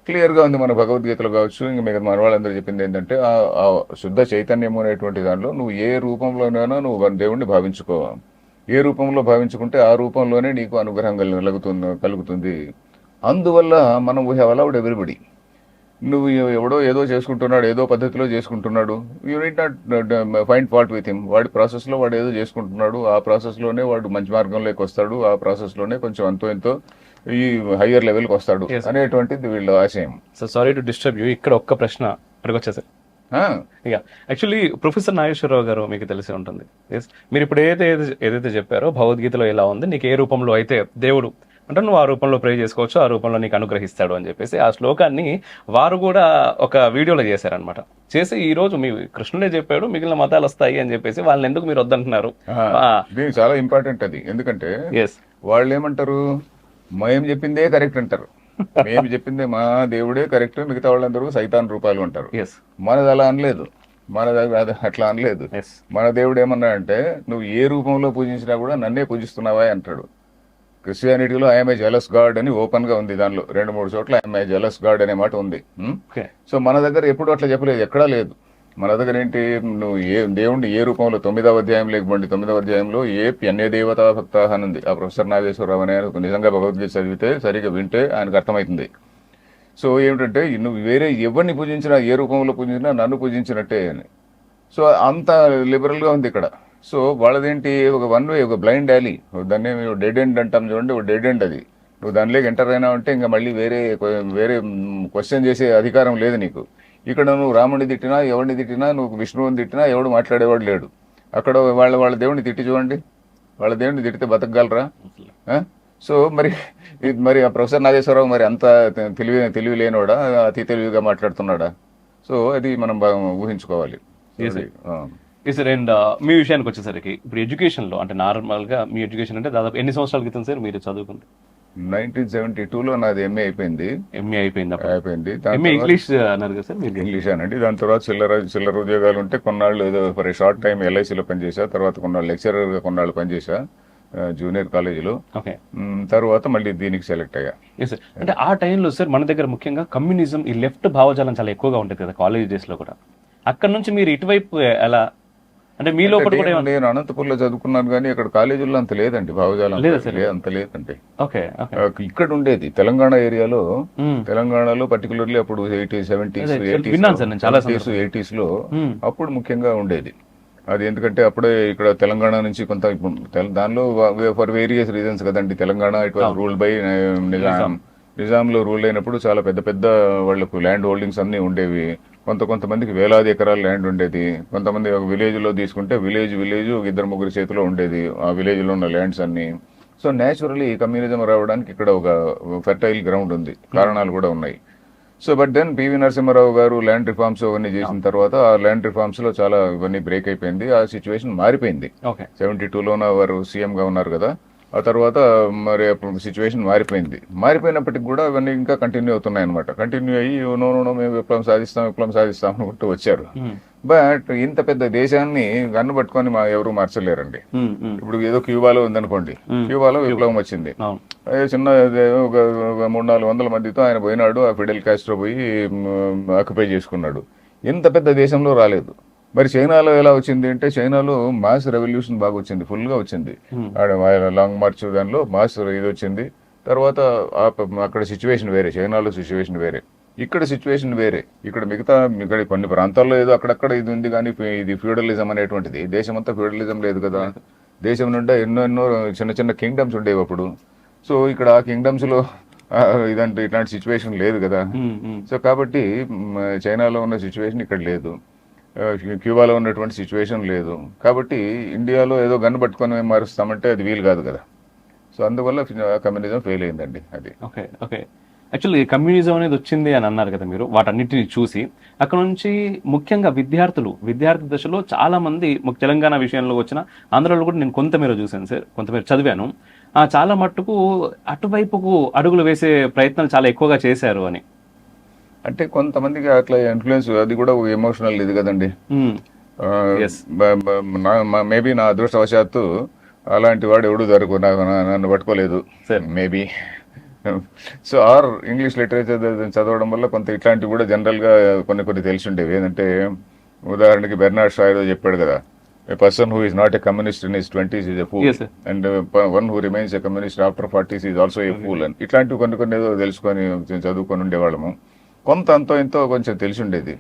క్లియర్ గా ఉంది. మన భగవద్గీతలో కావచ్చు, ఇంకా మిగతా మన వాళ్ళందరూ చెప్పింది ఏంటంటే ఆ శుద్ధ చైతన్యము అనేటువంటి దాంట్లో నువ్వు ఏ రూపంలోనైనా నువ్వు దేవుణ్ణి భావించుకో. ఏ రూపంలో భావించుకుంటే ఆ రూపంలోనే నీకు అనుగ్రహం కలుగుతుంది. అందువల్ల మనం వీ హ్యావ్ అలౌడ్ ఎవ్రీబడి. నువ్వు ఎవడో ఏదో చేసుకుంటున్నాడు, ఏదో పద్ధతిలో చేసుకుంటున్నాడు, you need not find fault with him. వాడి ప్రాసెస్లో వాడు ఏదో చేసుకుంటున్నాడు, ఆ ప్రాసెస్లోనే వాడు మంచి మార్గంలోకి వస్తాడు, ఆ ప్రాసెస్లోనే కొంచెం అంతో ఎంతో ఈ హయ్యర్ లెవెల్కి వస్తాడు అనేటువంటిది వీళ్ళ ఆశయం. So sorry to disturb you, ఇక్కడ ఒక్క ప్రశ్న అడగొచ్చా సార్? ఇక యాక్చువల్లీ ప్రొఫెసర్ నాగేశ్వరరావు గారు మీకు తెలిసే ఉంటుంది. మీరు ఇప్పుడు ఏదైతే చెప్పారో భగవద్గీతలో ఎలా ఉంది, నీకు ఏ రూపంలో అయితే దేవుడు అంటే నువ్వు ఆ రూపంలో ప్రే చేసుకోవచ్చు, ఆ రూపంలో నీకు అనుగ్రహిస్తాడు అని చెప్పేసి ఆ శ్లోకాన్ని వారు కూడా ఒక వీడియోలో చేశారనమాట. చేసి ఈ రోజు మీ కృష్ణుడే చెప్పాడు మిగిలిన మతాలు వస్తాయి అని చెప్పేసి వాళ్ళని ఎందుకు మీరు వద్దంటున్నారు? దీనికి చాలా ఇంపార్టెంట్ అది. ఎందుకంటే వాళ్ళు ఏమంటారు, మేము చెప్పిందే కరెక్ట్ అంటారు, మేము చెప్పిందే మా దేవుడే కరెక్ట్, మిగతా వాళ్ళందరూ సైతాన్ రూపాయలు అంటారు. మనది అలా అనలేదు, మనది అట్లా అనలేదు. మన దేవుడు ఏమన్నా అంటే నువ్వు ఏ రూపంలో పూజించినా కూడా నన్నే పూజిస్తున్నావా అంటాడు. క్రిస్టియానిటీలో ఐఎమ్ ఏ జెలస్ గాడ్ అని ఓపెన్ గా ఉంది, దానిలో 2-3 చోట్ల ఐఎమ్ ఏ జెలస్ గాడ్ అనే మాట ఉంది. సో మన దగ్గర ఎప్పుడు అట్లా చెప్పలేదు, ఎక్కడా లేదు. మన దగ్గర ఏంటి, నువ్వు దేవుణ్ణి ఏ రూపంలో 9వ అధ్యాయంలో ఇవ్వండి, 9వ అధ్యాయంలో అన్య దేవతా భక్త అని ఉంది. ఆ ప్రొఫెసర్ నాగేశ్వరరావు అనే నిజంగా భగవద్గీత చదివితే సరిగ్గా వింటే ఆయనకు అర్థమవుతుంది. సో ఏమిటంటే నువ్వు వేరే ఎవరిని పూజించినా, ఏ రూపంలో పూజించినా నన్ను పూజించినట్టే అని. సో అంత లిబరల్ గా ఉంది ఇక్కడ. సో వాళ్ళదేంటి, ఒక వన్ వే, ఒక బ్లైండ్ డాలీ, దాన్ని డెడ్ ఎండ్ అంటాం చూడండి, ఒక డెడ్ ఎండ్ అది. నువ్వు దానిలోకి ఎంటర్ అయినా అంటే ఇంకా మళ్ళీ వేరే క్వశ్చన్ చేసే అధికారం లేదు నీకు. ఇక్కడ నువ్వు రాముడిని తిట్టినా, ఎవరిని తిట్టినా, నువ్వు విష్ణువుని తిట్టినా ఎవడు మాట్లాడేవాడు లేడు. అక్కడ వాళ్ళ దేవుడిని తిట్టి చూడండి, వాళ్ళ దేవుడిని తిట్టితే బతకగలరా? సో మరి ఆ ప్రొఫెసర్ నాగేశ్వరరావు మరి అంత తెలివి లేనివాడా, అతి తెలివిగా మాట్లాడుతున్నాడా? సో అది మనం ఊహించుకోవాలి. అండ్ మీ విషయానికి వచ్చేసరికి ఇప్పుడు ఎడ్యుకేషన్ లో అంటే నార్మల్ గా మీ ఎడ్యుకేషన్ అంటే దాదాపు ఎన్ని సంవత్సరాల క్రితం సార్ మీరు చదువుకుంది? 1972లో నాది ఎంఏ అయిపోయింది. ఇంగ్లీష్ అన్నారు కదా సార్? ఇంగ్లీష్ అనండి. దాని తర్వాత చిల్లర ఉద్యోగాలు ఉంటే కొన్నాళ్ళు ఏదో ఫర్ షార్ట్ టైం ఎల్ఐసిలో పనిచేసా, తర్వాత కొన్నాళ్ళు లెక్చరర్ గా కొన్నాళ్ళు పనిచేసా జూనియర్ కాలేజీలో. తర్వాత మళ్ళీ దీనికి సెలెక్ట్ అయ్యా. అంటే ఆ టైంలో సార్ మన దగ్గర ముఖ్యంగా కమ్యూనిజం, ఈ లెఫ్ట్ భావజాలం చాలా ఎక్కువగా ఉంటుంది కదా కాలేజ్ డేస్ లో కూడా. అక్కడ నుంచి మీరు ఇటువైపు ఎలా అంటే మీ లోపల కూడా? నేను అనంతపూర్లో చదువుకున్నాను కానీ అక్కడ కాలేజీల్లో అంత లేదండి భావజాలం, అంత లేదండి. ఇక్కడ ఉండేది తెలంగాణ ఏరియాలో, తెలంగాణలో పర్టికులర్లీ అప్పుడు 80s, 70s, 80s లో అప్పుడు ముఖ్యంగా ఉండేది అది. ఎందుకంటే అప్పుడే ఇక్కడ తెలంగాణ నుంచి కొంత దానిలో ఫర్ వేరియస్ రీజన్స్ కదండి. Telangana it was ruled by నిజాంలో రూల్ అయినప్పుడు చాలా పెద్ద పెద్ద వాళ్లకు ల్యాండ్ హోల్డింగ్స్ అన్ని ఉండేవి. కొంతమందికి వేలాది ఎకరాల ల్యాండ్ ఉండేది. కొంతమంది ఒక విలేజ్ లో తీసుకుంటే విలేజ్ 2-3 చేతిలో ఉండేది ఆ విలేజ్ లో ఉన్న ల్యాండ్స్ అన్ని. సో నేచురలీ కమ్యూనిజం రావడానికి ఇక్కడ ఒక ఫెర్టైల్ గ్రౌండ్ ఉంది, కారణాలు కూడా ఉన్నాయి. So but then PV Narasimha Rao గారు ల్యాండ్ రిఫార్మ్స్ అవన్నీ చేసిన తర్వాత ఆ ల్యాండ్ రిఫార్మ్స్ లో చాలా ఇవన్నీ బ్రేక్ అయిపోయింది. ఆ సిచ్యువేషన్ మారిపోయింది. 72లోన వారు సీఎం గా ఉన్నారు కదా, ఆ తర్వాత మరి సిచ్యువేషన్ మారిపోయినప్పటికి కూడా అవన్నీ ఇంకా కంటిన్యూ అవుతున్నాయి అనమాట. కంటిన్యూ అయ్యి నో మేము విప్లవం సాధిస్తాం అనుకుంటూ వచ్చారు. బట్ ఇంత పెద్ద దేశాన్ని గన్ను పట్టుకొని ఎవరు మార్చలేరండి. ఇప్పుడు ఏదో క్యూబాలో ఉందనుకోండి, క్యూబాలో విప్లవం వచ్చింది, చిన్న ఒక 300-400 మందితో ఆయన పోయినాడు, ఆ ఫిడెల్ కాస్ట్రో పోయి ఆక్యుపై చేసుకున్నాడు. ఇంత పెద్ద దేశంలో రాలేదు. మరి చైనాలో ఎలా వచ్చింది అంటే, చైనాలో మాస్ రెవల్యూషన్ బాగా వచ్చింది, ఫుల్గా వచ్చింది. లాంగ్ మార్చ్ దానిలో మాస్ ఇది వచ్చింది. తర్వాత అక్కడ సిచ్యువేషన్ వేరే, చైనాలో సిచ్యువేషన్ వేరే, ఇక్కడ సిచ్యువేషన్ వేరే. ఇక్కడ కొన్ని ప్రాంతాల్లో ఏదో అక్కడక్కడ ఇది ఉంది, కానీ ఇది ఫ్యూడలిజం అనేటువంటిది, దేశమంతా ఫ్యూడలిజం లేదు కదా. దేశం నుండి ఎన్నో చిన్న చిన్న కింగ్డమ్స్ ఉండేవి అప్పుడు. సో ఇక్కడ ఆ కింగ్డమ్స్లో ఇట్లాంటి సిచ్యువేషన్ లేదు కదా. సో కాబట్టి చైనాలో ఉన్న సిచ్యువేషన్ ఇక్కడ లేదు, క్యూబాలో ఉన్నటువంటి సిచ్యువేషన్ లేదు. కాబట్టి ఇండియాలో ఏదో గన్ను పట్టుకొని మేము మారుస్తామంటే అది వీలు కాదు కదా. సో అందువల్ల కమ్యూనిజం ఫెయిల్ అయిందండి. అది ఓకే ఓకే యాక్చువల్లీ కమ్యూనిజం అనేది వచ్చింది అని అన్నారు కదా మీరు, వాటన్నిటిని చూసి అక్కడ నుంచి ముఖ్యంగా విద్యార్థి దశలో చాలా మంది తెలంగాణ విషయంలో వచ్చిన ఆంధ్రలో కూడా నేను కొంతమేర చూశాను సార్, కొంతమేర చదివాను. చాలా మట్టుకు అటువైపుకు అడుగులు వేసే ప్రయత్నాలు చాలా ఎక్కువగా చేశారు అని. అంటే కొంతమందికి అట్లా ఇన్ఫ్లుయెన్స్, అది కూడా ఎమోషనల్ ఇది కదండి. మేబీ నా అదృష్టవశాత్తు అలాంటి వాడు ఎవడు నన్ను పట్టుకోలేదు మేబీ. సో ఇంగ్లీష్ లిటరేచర్ చదవడం వల్ల కొంత ఇట్లాంటివి కూడా జనరల్గా కొన్ని తెలిసి ఉండేవి. ఏంటంటే ఉదాహరణకి బెర్నార్డ్ షా ఏదో చెప్పాడు కదా, a person who is not a communist in his 20s is a fool, and one who remains a communist after 40s is also a fool. అని ఇట్లాంటివి కొన్ని ఏదో తెలుసుకొని చదువుకొని ఉండేవాళ్ళము. కొంత అంతో ఇంతో కొంచెం తెలిసి ఉండేది.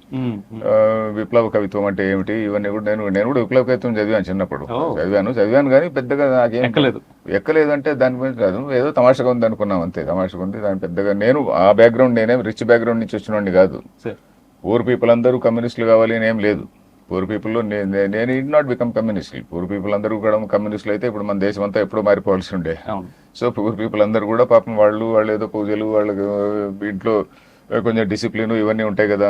విప్లవ కవిత్వం అంటే ఏమిటి ఇవన్నీ కూడా నేను కూడా విప్లవ కవిత్వం చదివాను చిన్నప్పుడు. చదివాను కానీ పెద్దగా నాకేం ఎక్కలేదంటే దాని గురించి కాదు, ఏదో తమాషగా ఉంది అనుకున్నాం అంతే. తమాషగా ఉంది దాని పెద్దగా. నేను ఆ బ్యాక్గ్రౌండ్, నేనేం రిచ్ బ్యాక్గ్రౌండ్ నుంచి వచ్చినోడిని కాదు. పూర్ పీపుల్ అందరూ కమ్యూనిస్టులు కావాలి అని ఏం లేదు. పూర్ పీపుల్లో నేను I'd not become communist. Poor people అందరూ కూడా కమ్యూనిస్టులు అయితే ఇప్పుడు మన దేశం అంతా ఎప్పుడో మారిపోవాల్సి ఉండే. సో పూర్ పీపుల్ అందరూ కూడా పాపం వాళ్ళు ఏదో పూజలు, వాళ్ళకి ఇంట్లో కొంచెం డిసిప్లిన్ ఇవన్నీ ఉంటాయి కదా.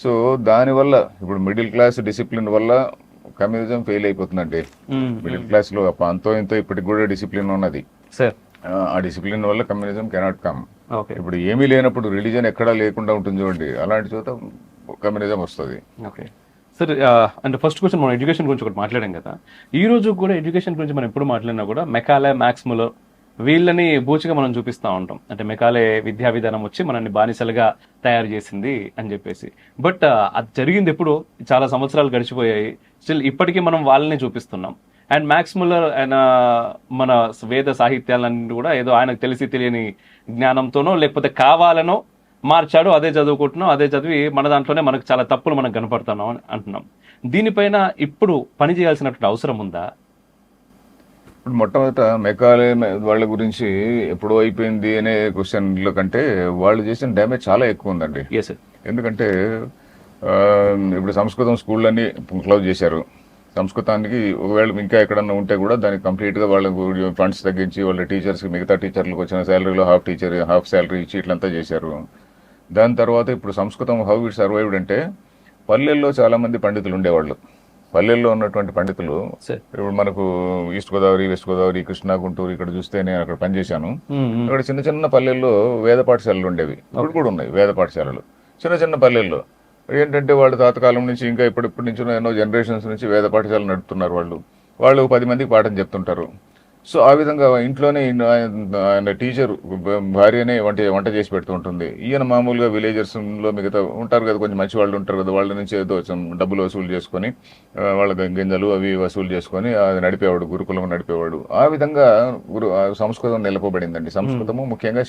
సో దానివల్ల ఇప్పుడు మిడిల్ క్లాస్ డిసిప్లిన్ వల్ల కమ్యూనిజం ఫెయిల్ అయిపోతుందండి. మిడిల్ క్లాస్ లో అంతో ఇంతో ఇప్పటికి కూడా డిసిప్లిన్ ఉన్నది. ఆ డిసిప్లిన్ వల్ల కమ్యూనిజం కెనాట్ కమ్. ఇప్పుడు ఏమీ లేనప్పుడు రిలీజన్ ఎక్కడా లేకుండా ఉంటుంది చూడండి, అలాంటి చోట కమ్యూనిజం వస్తుంది. సార్ అంటే ఫస్ట్ క్వశ్చన్, మనం ఎడ్యుకేషన్ గురించి ఒకటి మాట్లాడాం కదా. ఈ రోజు కూడా ఎడ్యుకేషన్ గురించి మనం ఎప్పుడు మాట్లాడినా కూడా మెకాలే, మ్యాక్స్ ముల్లర్ వీళ్ళని బూచిగా మనం చూపిస్తూ ఉంటాం. అంటే మెకాలే విద్యా విధానం వచ్చి మనల్ని బానిసలుగా తయారు చేసింది అని చెప్పేసి. బట్ అది జరిగింది ఎప్పుడు, చాలా సంవత్సరాలు గడిచిపోయాయి, స్టిల్ ఇప్పటికీ మనం వాళ్ళని చూపిస్తున్నాం. అండ్ మ్యాక్స్ ముల్లర్ ఆయన మన వేద సాహిత్యాలన్నీ కూడా ఏదో ఆయనకు తెలియని జ్ఞానంతోనో లేకపోతే కావాలనో మార్చాడు. అదే చదువుకుంటున్నాం, అదే చదివి మన దాంట్లోనే మనకు చాలా తప్పులు మనకు కనపడుతున్నాం అని అంటున్నాం. దీనిపైన ఇప్పుడు పని చేయాల్సినటువంటి అవసరం ఉందా? ఇప్పుడు మొట్టమొదట మెకాలే వాళ్ళ గురించి ఎప్పుడో అయిపోయింది అనే క్వశ్చన్ల కంటే వాళ్ళు చేసిన డ్యామేజ్ చాలా ఎక్కువ ఉందండి. ఎందుకంటే ఇప్పుడు సంస్కృతం స్కూళ్ళన్నీ క్లోజ్ చేశారు. సంస్కృతానికి ఒకవేళ ఇంకా ఎక్కడన్నా ఉంటే కూడా దానికి కంప్లీట్గా వాళ్ళకు ఫండ్స్ తగ్గించి వాళ్ళ టీచర్స్కి, మిగతా టీచర్లకు వచ్చిన శాలరీలో హాఫ్ శాలరీ ఇచ్చి ఇట్లంతా చేశారు. దాని తర్వాత ఇప్పుడు సంస్కృతం హౌ ఇట్ సర్వైవ్డ్ అంటే, పల్లెల్లో చాలా మంది పండితులు ఉండేవాళ్ళు. పల్లెల్లో ఉన్నటువంటి పండితులు ఇప్పుడు మనకు ఈస్ట్ గోదావరి, వెస్ట్ గోదావరి, కృష్ణా, గుంటూరు ఇక్కడ చూస్తే నేను అక్కడ పనిచేశాను. అక్కడ చిన్న చిన్న పల్లెల్లో వేద పాఠశాలలు ఉండేవి, ఇప్పుడు కూడా ఉన్నాయి వేద పాఠశాలలు. చిన్న పల్లెల్లో ఏంటంటే వాళ్ళు తాతకాలం నుంచి ఇంకా ఇప్పటి నుంచి ఎన్నో జనరేషన్స్ నుంచి వేద పాఠశాలలు నడుపుతున్నారు. వాళ్ళు 10 మందికి పాఠం చెప్తుంటారు. సో ఆ విధంగా ఇంట్లోనే ఆయన టీచర్ భార్యనే వంట చేసి పెడుతూ ఉంటుంది. ఈయన మామూలుగా విలేజర్స్లో మిగతా ఉంటారు కదా, కొంచెం మంచి వాళ్ళు ఉంటారు కదా, వాళ్ళ నుంచి ఏదో డబ్బులు వసూలు చేసుకొని, వాళ్ళ గింజలు అవి వసూలు చేసుకొని అది నడిపేవాడు, గురుకులం నడిపేవాడు. ఆ విధంగా సంస్కృతం నిలపబడిందండి. సంస్కృతము ముఖ్యంగా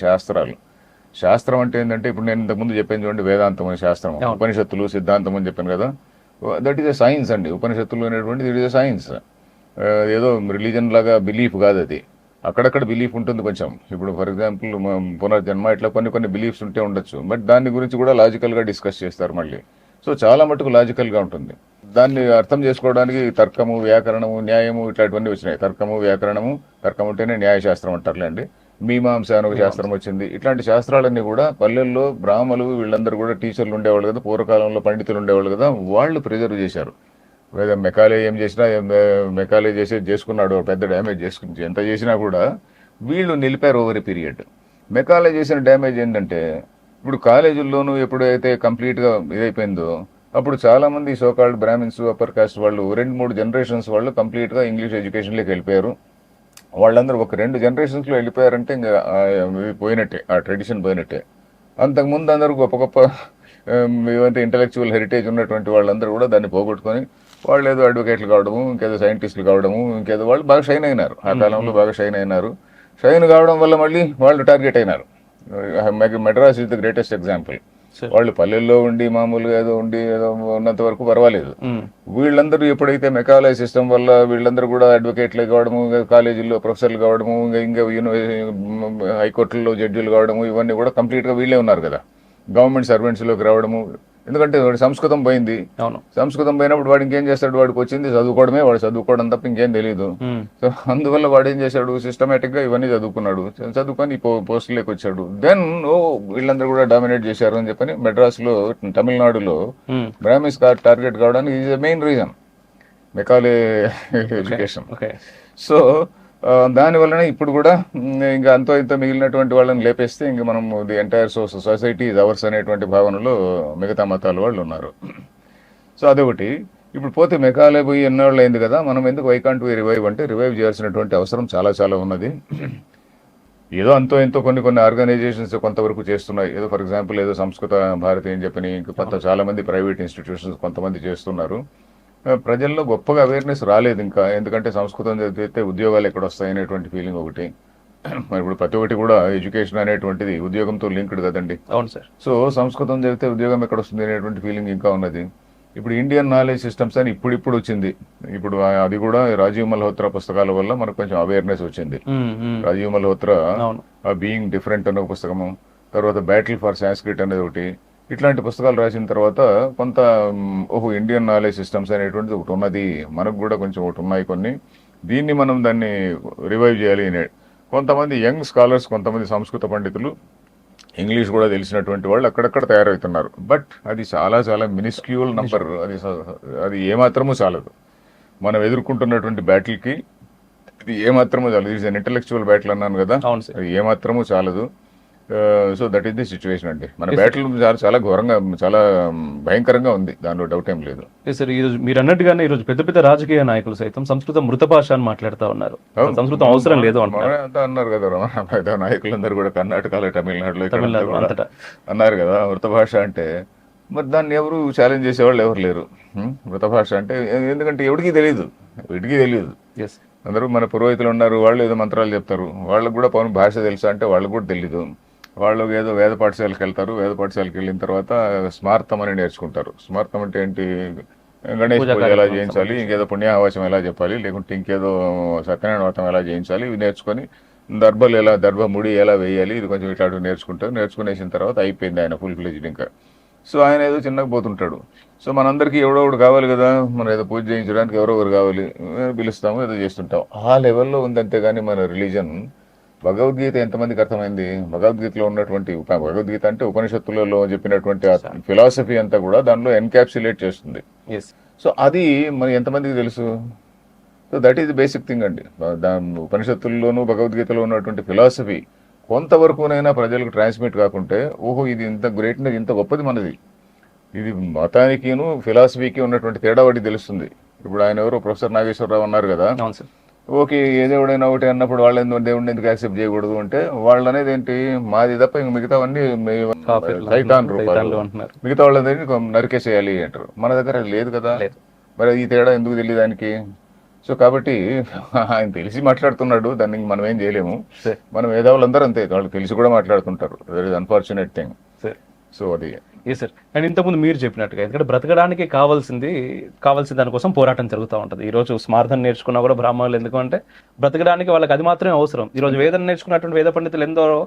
శాస్త్రం అంటే ఏంటంటే, ఇప్పుడు నేను ఇంతకుముందు చెప్పాను చూడండి, వేదాంతం అనే శాస్త్రం, ఉపనిషత్తులు, సిద్ధాంతం అని చెప్పాను కదా, దట్ ఈస్ ఎ సైన్స్ అండి. ఉపనిషత్తులు అనేటువంటిది ఇట్ ఈస్ ఎ సైన్స్. ఏదో రిలీజన్ లాగా బిలీఫ్ కాదు అది. అక్కడక్కడ బిలీఫ్ ఉంటుంది కొంచెం. ఇప్పుడు ఫర్ ఎగ్జాంపుల్ పునర్జన్మ ఇట్లా కొన్ని బిలీఫ్స్ ఉంటే ఉండొచ్చు, బట్ దాని గురించి కూడా లాజికల్గా డిస్కస్ చేస్తారు మళ్ళీ. సో చాలా మటుకు లాజికల్గా ఉంటుంది. దాన్ని అర్థం చేసుకోవడానికి తర్కము, వ్యాకరణము, న్యాయము ఇట్లాంటివన్నీ వచ్చినాయి. తర్కము ఉంటేనే న్యాయశాస్త్రం అంటారులేండి. మీమాంస అనే ఒక శాస్త్రం వచ్చింది. ఇట్లాంటి శాస్త్రాలన్నీ కూడా పల్లెల్లో బ్రాహ్మలు వీళ్ళందరూ కూడా టీచర్లు ఉండేవాళ్ళు కదా, పూర్వకాలంలో పండితులు ఉండేవాళ్ళు కదా, వాళ్ళు ప్రిజర్వ్ చేశారు. లేదా మెకాలే ఏం చేసినా మెకాలే చేసుకున్నాడు పెద్ద డ్యామేజ్ చేసుకుని ఎంత చేసినా కూడా వీళ్ళు నిలిపారు ఓవర్ ఏ పీరియడ్. మెకాలే చేసిన డ్యామేజ్ ఏంటంటే ఇప్పుడు కాలేజీల్లోనూ ఎప్పుడైతే కంప్లీట్గా ఇదైపోయిందో అప్పుడు చాలా మంది సోకాల్డ్ బ్రాహ్మిన్స్ అప్పర్ కాస్ట్ వాళ్ళు 2-3 జనరేషన్స్ వాళ్ళు కంప్లీట్గా ఇంగ్లీష్ ఎడ్యుకేషన్లోకి వెళ్ళిపోయారు. వాళ్ళందరూ ఒక 2 జనరేషన్స్లో వెళ్ళిపోయారంటే ఇంకా పోయినట్టే, ఆ ట్రెడిషన్ పోయినట్టే. అంతకుముందు అందరూ గొప్ప గొప్ప ఏమంటే ఇంటలెక్చువల్ హెరిటేజ్ ఉన్నటువంటి వాళ్ళందరూ కూడా దాన్ని పోగొట్టుకొని వాళ్ళు ఏదో అడ్వకేట్లు కావడము, ఇంకేదో సైంటిస్టులు కావడము, ఇంకేదో వాళ్ళు బాగా షైన్ అయినారు. ఆ కాలంలో బాగా షైన్ అయినారు. షైన్ కావడం వల్ల మళ్ళీ వాళ్ళు టార్గెట్ అయినారు. Madras is the greatest example. వాళ్ళు పల్లెల్లో ఉండి మామూలుగా ఏదో ఉన్నంత వరకు పర్వాలేదు. వీళ్ళందరూ ఎప్పుడైతే మెకాలే సిస్టమ్ వల్ల వీళ్ళందరూ కూడా అడ్వకేట్లు కావడము, కాలేజీల్లో ప్రొఫెసర్లు కావడము, ఇంకా హైకోర్టుల్లో జడ్జిలు కావడము, ఇవన్నీ కూడా కంప్లీట్ గా వీళ్ళే ఉన్నారు కదా. గవర్నమెంట్ సర్వెంట్స్ లోకి రావడము, ఎందుకంటే వాడు సంస్కృతం పోయింది. సంస్కృతం పోయినప్పుడు వాడు ఇంకేం చేస్తాడు, వాడికి వచ్చింది చదువుకోవడమే, వాడు చదువుకోవడం తప్ప ఇంకేం తెలియదు. సో అందువల్ల వాడు ఏం చేశాడు, సిస్టమేటిక్ గా ఇవన్నీ చదువుకున్నాడు, చదువుకొని పోస్టులోకి వచ్చాడు. దెన్ వీళ్ళందరూ కూడా డామినేట్ చేశారు అని చెప్పని మెడ్రాస్ లో, తమిళనాడులో బ్రాహ్మిన్స్ టార్గెట్ కావడానికి is the main reason Macaulay education. So దానివల్లనే ఇప్పుడు కూడా ఇంకా అంతో ఇంత మిగిలినటువంటి వాళ్ళని లేపేస్తే ఇంకా మనం the entire society is ours అనేటువంటి భావనలో మిగతా మతాల వాళ్ళు ఉన్నారు. సో అదొకటి. ఇప్పుడు పోతే మెకాలే పోయి ఎన్నాళ్ళు అయింది కదా, మనం ఎందుకు వైకాంట్ రివైవ్ అంటే రివైవ్ చేయాల్సినటువంటి అవసరం చాలా చాలా ఉన్నది. ఏదో అంతో ఎంతో కొన్ని ఆర్గనైజేషన్స్ కొంతవరకు చేస్తున్నాయి. ఏదో ఫర్ ఎగ్జాంపుల్ ఏదో సంస్కృత భారతి అని చెప్పని ఇంకా చాలా మంది ప్రైవేట్ ఇన్స్టిట్యూషన్స్ కొంతమంది చేస్తున్నారు. ప్రజల్లో గొప్పగా అవేర్నెస్ రాలేదు ఇంకా, ఎందుకంటే సంస్కృతం చదివితే ఉద్యోగాలు ఎక్కడ వస్తాయి అనేటువంటి ఫీలింగ్ ఒకటి. ఇప్పుడు ప్రతి ఒక్కటి కూడా ఎడ్యుకేషన్ అనేటువంటిది ఉద్యోగంతో లింక్డ్ కదండి. అవును సార్. సో సంస్కృతం చదివితే ఉద్యోగం ఎక్కడ వస్తుంది అనేటువంటి ఫీలింగ్ ఇంకా ఉన్నది. ఇప్పుడు ఇండియన్ నాలెడ్జ్ సిస్టమ్స్ అని ఇప్పుడు వచ్చింది. ఇప్పుడు అది కూడా రాజీవ్ మల్హోత్రా పుస్తకాల వల్ల మనకు కొంచెం అవేర్నెస్ వచ్చింది. రాజీవ్ మల్హోత్రా బీయింగ్ డిఫరెంట్ అనే పుస్తకము, తర్వాత బ్యాటిల్ ఫర్ సాంస్క్రిట్ అనేది ఒకటి, ఇట్లాంటి పుస్తకాలు రాసిన తర్వాత కొంత ఇండియన్ నాలెడ్జ్ సిస్టమ్స్ అనేటువంటిది ఒకటి ఉన్నది, మనకు కూడా కొంచెం ఒకటి ఉన్నాయి కొన్ని, దీన్ని మనం దాన్ని రివైవ్ చేయాలి. కొంతమంది యంగ్ స్కాలర్స్, కొంతమంది సంస్కృత పండితులు, ఇంగ్లీష్ కూడా తెలిసినటువంటి వాళ్ళు అక్కడక్కడ తయారవుతున్నారు. బట్ అది చాలా చాలా మినిస్క్యూల్ నంబర్. అది ఏమాత్రమూ చాలదు మనం ఎదుర్కొంటున్నటువంటి బ్యాటిల్కి. ఇది ఏమాత్రమూ చాలదు. ఇది ఇంటలెక్చువల్ బ్యాటిల్ అన్నాను కదా, అది ఏమాత్రమూ చాలదు. So that is the situation అండి. మన బ్యాటిల్ చాలా ఘోరంగా, చాలా భయంకరంగా ఉంది, దానిలో డౌట్ ఏం లేదు. సార్, ఈరోజు మీరు అన్నట్టుగానే ఈరోజు పెద్ద పెద్ద రాజకీయ నాయకులు సైతం సంస్కృతం మృత భాష అని మాట్లాడుతూ ఉన్నారు. సంస్కృతం అవసరం లేదు అంతా అన్నారు కదా నాయకులందరూ కూడా, కర్ణాటకలో, తమిళనాడులో అన్నారు కదా మృత భాష అంటే. మరి దాన్ని ఎవరు ఛాలెంజ్ చేసేవాళ్ళు ఎవరు లేరు. మృత భాష అంటే ఎందుకంటే ఎవరికి తెలియదు, వీటికి తెలియదు. అందరూ మన పురోహితులు ఉన్నారు, వాళ్ళు ఏదో మంత్రాలు చెప్తారు, వాళ్ళకు కూడా పవన్ భాష తెలుసా అంటే వాళ్ళకు కూడా తెలీదు. వాళ్ళు ఏదో వేద పాఠశాలకు వెళ్తారు, వేద పాఠశాలకు వెళ్ళిన తర్వాత స్మార్థం అని నేర్చుకుంటారు. స్మార్థం అంటే ఏంటి, గణేష్ పూజ ఎలా చేయించాలి, ఇంకేదో పుణ్యాహవాచం ఎలా చెప్పాలి, లేకుంటే ఇంకేదో సత్యనారాయణ వ్రతం ఎలా చేయించాలి, ఇవి నేర్చుకొని దర్భ ముడి ఎలా వేయాలి, ఇది కొంచెం ఇట్లాంటివి నేర్చుకుంటారు. నేర్చుకునేసిన తర్వాత అయిపోయింది ఆయన ఫుల్ ఫ్లెజ్డ్ ఇంకా. సో ఆయన ఏదో చిన్నగా పోతుంటాడు. సో మనందరికీ ఎవడో ఒకటి కావాలి కదా, మనం ఏదో పూజ చేయించడానికి ఎవరో ఒకరు కావాలి, పిలుస్తాము, ఏదో చేస్తుంటాం. ఆ లెవెల్లో ఉంది. అంతేగాని మన రిలీజన్, భగవద్గీత ఎంతమందికి అర్థమైంది? భగవద్గీతలో ఉన్నటువంటి, భగవద్గీత అంటే ఉపనిషత్తులలో చెప్పినటువంటి ఫిలాసఫీ అంతా కూడా దానిలో ఎన్కాప్సులేట్ చేస్తుంది. సో అది మరి ఎంతమందికి తెలుసు? So that is the basic thing అండి. ఉపనిషత్తుల్లోనూ భగవద్గీతలో ఉన్నటువంటి ఫిలాసఫీ కొంతవరకునైనా ప్రజలకు ట్రాన్స్మిట్ కాకుంటే, ఇది ఇంత గ్రేట్నెస్, ఇంత గొప్పది మనది, ఇది మతానికిను ఫిలాసఫీకి ఉన్నటువంటి తేడా వాటికి తెలుస్తుంది. ఇప్పుడు ఆయన ఎవరు ప్రొఫెసర్ నాగేశ్వరరావు అన్నారు కదా, ఓకే ఏ దేవుడైనా ఒకటి అన్నప్పుడు వాళ్ళు దేవుడిని ఎందుకు యాక్సెప్ట్ చేయకూడదు అంటే, వాళ్ళు అనేది ఏంటి, మాది తప్ప ఇంక మిగతావన్నీ సైతాన్ రూపాలు, మిగతా వాళ్ళని నరికేసేయాలి అంటారు. మన దగ్గర లేదు కదా, మరి ఈ తేడా ఎందుకు తెలియదు ఆయనకి? సో కాబట్టి ఆయన తెలిసి మాట్లాడుతున్నాడు, దాన్ని మనం ఏం చేయలేము. మనం మేధావులందరూ అంతే, వాళ్ళు తెలిసి కూడా మాట్లాడుతుంటారు. That is unfortunate thing. So అది సార్. అండ్ ఇంతకుముందు మీరు చెప్పినట్టుగా, ఎందుకంటే బ్రతకడానికి కావాల్సిన దానికోసం పోరాటం జరుగుతూ ఉంటుంది. ఈ రోజు స్మార్థం నేర్చుకున్నా కూడా బ్రాహ్మణులు ఎందుకు అంటే బ్రతకడానికి వాళ్ళకి అది మాత్రమే అవసరం. ఈ రోజు వేదన నేర్చుకున్నటువంటి వేద పండితులు ఎందరో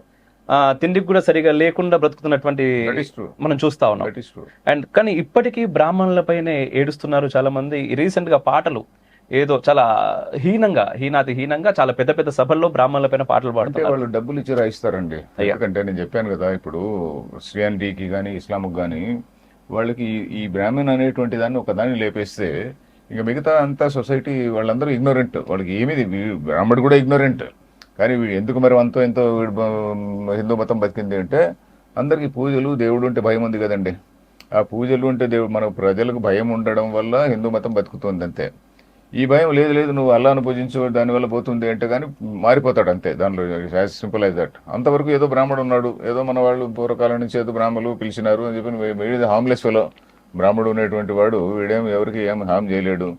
తిండికి కూడా సరిగా లేకుండా బ్రతుకుతున్నటువంటి మనం చూస్తా ఉన్నాం. అండ్ కానీ ఇప్పటికీ బ్రాహ్మణులపైనే ఏడుస్తున్నారు చాలా మంది. రీసెంట్ గా పాటలు ఏదో చాలా హీనంగా చాలా పెద్ద పెద్ద సభల్లో బ్రాహ్మణుల పైన పాటలు పాడుతుంటే వాళ్ళు డబ్బులు ఇచ్చి రాయిస్తారండి. ఎందుకంటే నేను చెప్పాను కదా, ఇప్పుడు క్రిస్టియానిటీకి కానీ ఇస్లాంకి కానీ వాళ్ళకి ఈ బ్రాహ్మణ్ అనేటువంటి దాన్ని ఒక దాన్ని లేపేస్తే ఇంకా మిగతా అంతా సొసైటీ వాళ్ళందరూ ఇగ్నోరెంట్, వాళ్ళకి ఏమీ బ్రాహ్మడు కూడా ఇగ్నోరెంట్. కానీ వీడు ఎందుకు మరి అంతో ఎంతో వీడు హిందూ మతం బతికింది అంటే అందరికీ పూజలు దేవుడు అంటే భయం ఉంది కదండి. ఆ పూజలు అంటే దేవుడు మన ప్రజలకు భయం ఉండడం వల్ల హిందూ మతం బతుకుతుంది అంతే. ఈ భయం లేదు నువ్వు అల్లాను పూజించు దానివల్ల పోతుంది అంటే కానీ మారిపోతాడు అంతే. దానిలో యాజ్ సింపుల్ యాజ్ దట్. అంతవరకు ఏదో బ్రాహ్మడు ఉన్నాడు, ఏదో మన వాళ్ళు పూర్వకాలం నుంచి ఏదో బ్రాహ్మణులు పిలిచినారు అని చెప్పి వీడి హార్మ్లెస్ ఫెలో. బ్రాహ్మడు ఉన్నటువంటి వాడు వీడేం ఎవరికి ఏం హామ్ చేయలేడు,